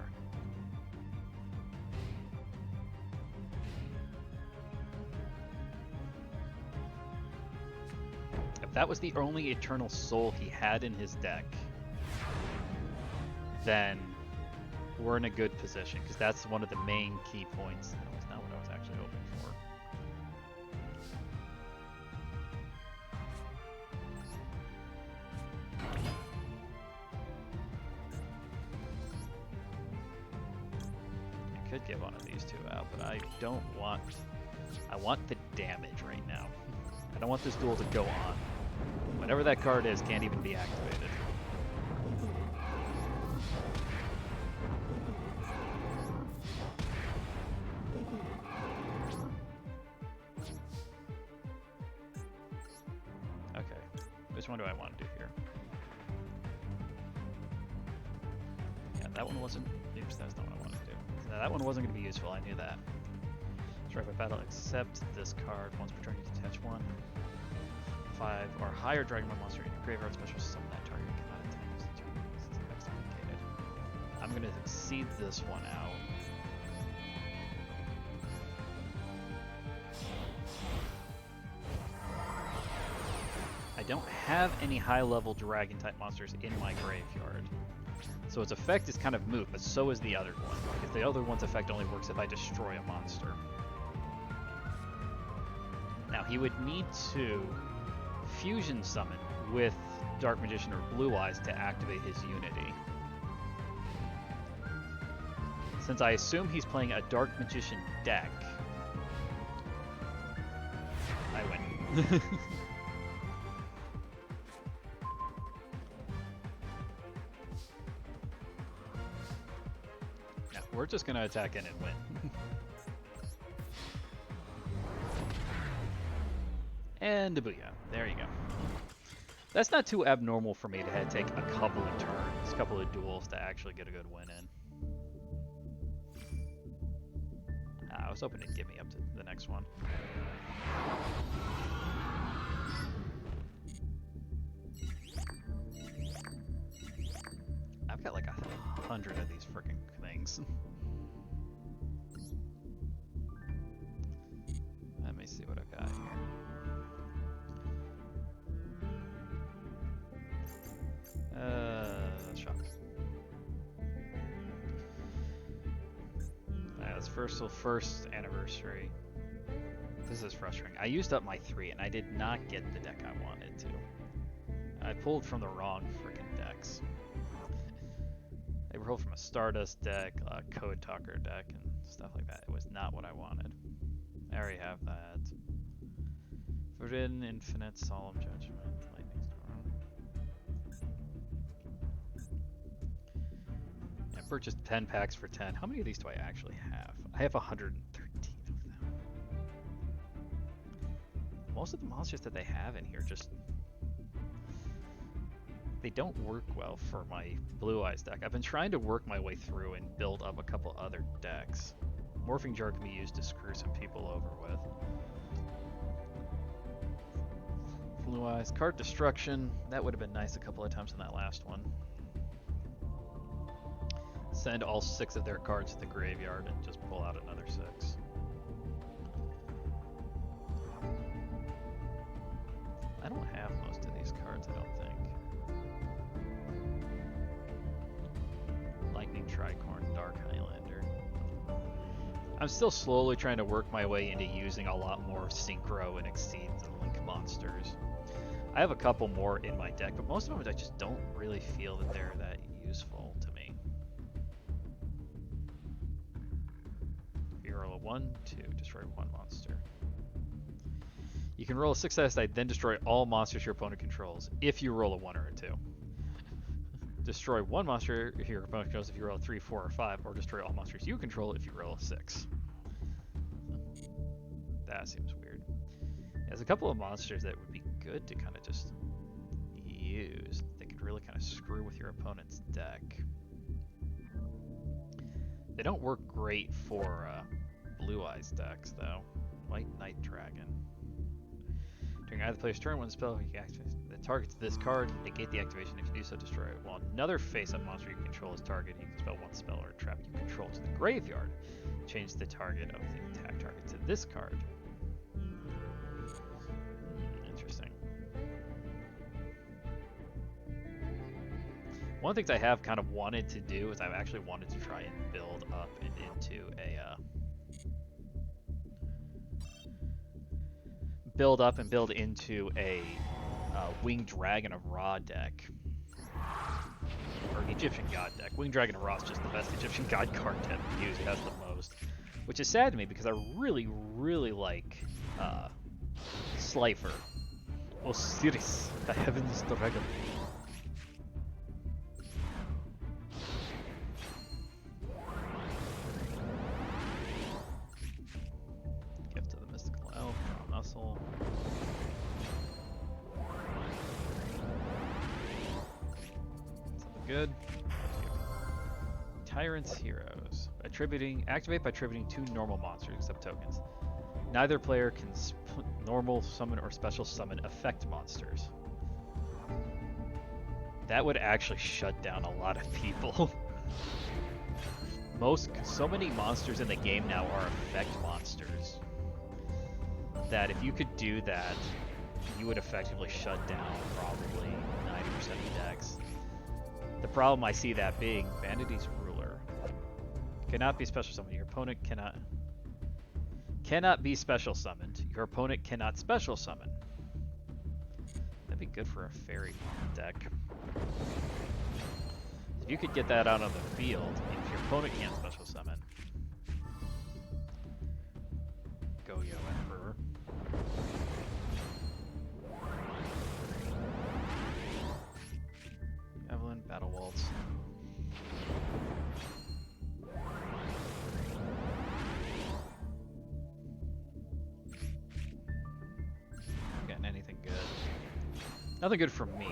If that was the only Eternal Soul he had in his deck, then we're in a good position, because that's one of the main key points. That's not what I was actually hoping for. I could get one of these two out, but I don't want... I want the damage right now. I don't want this duel to go on. Whatever that card is can't even be activated. Okay, which one do I want to do here? Yeah, that one wasn't... Oops, that's not what I wanted to do. No, that one wasn't going to be useful, I knew that. Strike by battle, except this card. Once per turn, you detach one. 5 or higher Dragonborn monster in your graveyard, special summon that target cannot attack this turn. It's excommunicated. I'm going to exceed this one out. I don't have any high-level dragon-type monsters in my graveyard. So its effect is kind of moot, but so is the other one. Because the other one's effect only works if I destroy a monster. Now, he would need to fusion summon with Dark Magician or Blue Eyes to activate his Unity. Since I assume he's playing a Dark Magician deck, I win. No, we're just going to attack in and win. And a booyah. There you go. That's not too abnormal for me to take a couple of turns, a couple of duels to actually get a good win in. I was hoping it'd get me up to the next one. I've got like 100 of these freaking things. Let me see what I've got here. Shock. first anniversary. This is frustrating. I used up my 3 and I did not get the deck I wanted to. I pulled from the wrong freaking decks. I pulled from a Stardust deck, a Code Talker deck, and stuff like that. It was not what I wanted. I already have that. Forbidden, Infinite, Solemn Judgment, Lightning Storm. I purchased 10 packs for 10. How many of these do I actually have? I have 113 of them. Most of the monsters that they have in here just... they don't work well for my Blue Eyes deck. I've been trying to work my way through and build up a couple other decks. Morphing Jar can be used to screw some people over with. Blue Eyes, Card Destruction. That would have been nice a couple of times in that last one. Send all 6 of their cards to the graveyard and just pull out another 6. I don't have most of these cards, I don't think. Lightning Tricorn, Dark Highlander. I'm still slowly trying to work my way into using a lot more Synchro and Exceeds and Link monsters. I have a couple more in my deck, but most of them I just don't really feel that they're that useful to me. If you roll a 1, 2, destroy 1 monster. You can roll a 6-sided die, then destroy all monsters your opponent controls if you roll a 1 or a 2. Destroy 1 monster your opponent controls if you roll a 3, 4, or 5, or destroy all monsters you control if you roll a 6. That seems weird. There's a couple of monsters that would be good to kind of just use. They could really kind of screw with your opponent's deck. They don't work great for Blue Eyes decks, though. White Knight Dragon. During either player's turn, when the spell that targets this card, negate the activation. If you do so, destroy it. While another face-up monster you control is targeted, you can spell 1 spell or trap you control to the graveyard. Change the target of the attack target to this card. Interesting. One of the things I have kind of wanted to do is I've actually wanted to try and build up and into a Winged Dragon of Ra deck. Or Egyptian God deck. Winged Dragon of Ra is just the best Egyptian God card to use. It has the most. Which is sad to me because I really, really like Slifer. Osiris, the Heaven's Dragon. Gift of the Mystical Elf, Muscle. Something good. Tyrant's Heroes. Activate by attributing 2 normal monsters except tokens. Neither player can normal summon or special summon effect monsters. That would actually shut down a lot of people. So many monsters in the game now are effect monsters that if you could do that, you would effectively shut down probably 90% of decks. The problem I see that being Vanity's Ruler. Cannot be special summoned. Your opponent cannot be special summoned. Your opponent cannot special summon. That'd be good for a fairy deck. If you could get that out on the field, if your opponent can't special summon. Goyo Emperor. Evelyn, Battle Waltz. Anything good. Nothing good for me.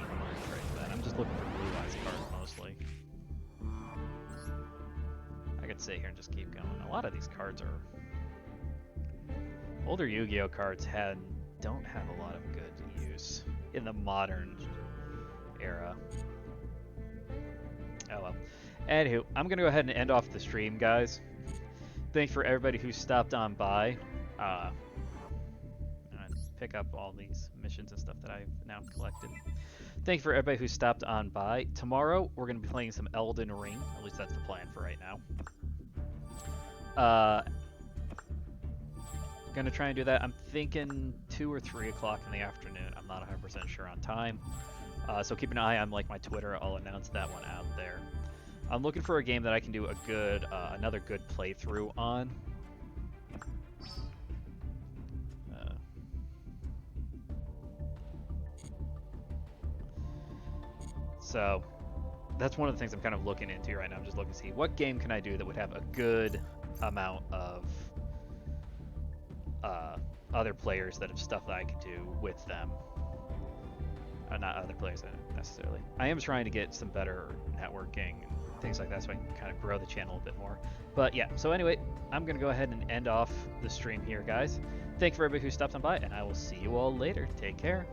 I'm just looking for Blue Eyes cards mostly. I could sit here and just keep going. A lot of these cards are... Older Yu-Gi-Oh cards don't have a lot of good use in the modern era. Oh well. Anywho, I'm going to go ahead and end off the stream, guys. Thanks for everybody who stopped on by. Pick up all these missions and stuff that I've now collected. Thank you for everybody who stopped on by. Tomorrow we're going to be playing some Elden Ring. At least that's the plan for right now. Gonna try and do that. I'm thinking 2 or 3 o'clock in the afternoon. I'm not 100% sure on time. So keep an eye on like my Twitter. I'll announce that one out there. I'm looking for a game that I can do a good, another good playthrough on. So that's one of the things I'm kind of looking into right now. I'm just looking to see what game can I do that would have a good amount of other players that have stuff that I could do with them. Not other players necessarily. I am trying to get some better networking and things like that so I can kind of grow the channel a bit more. But yeah, so anyway, I'm going to go ahead and end off the stream here, guys. Thank you for everybody who stopped on by, and I will see you all later. Take care.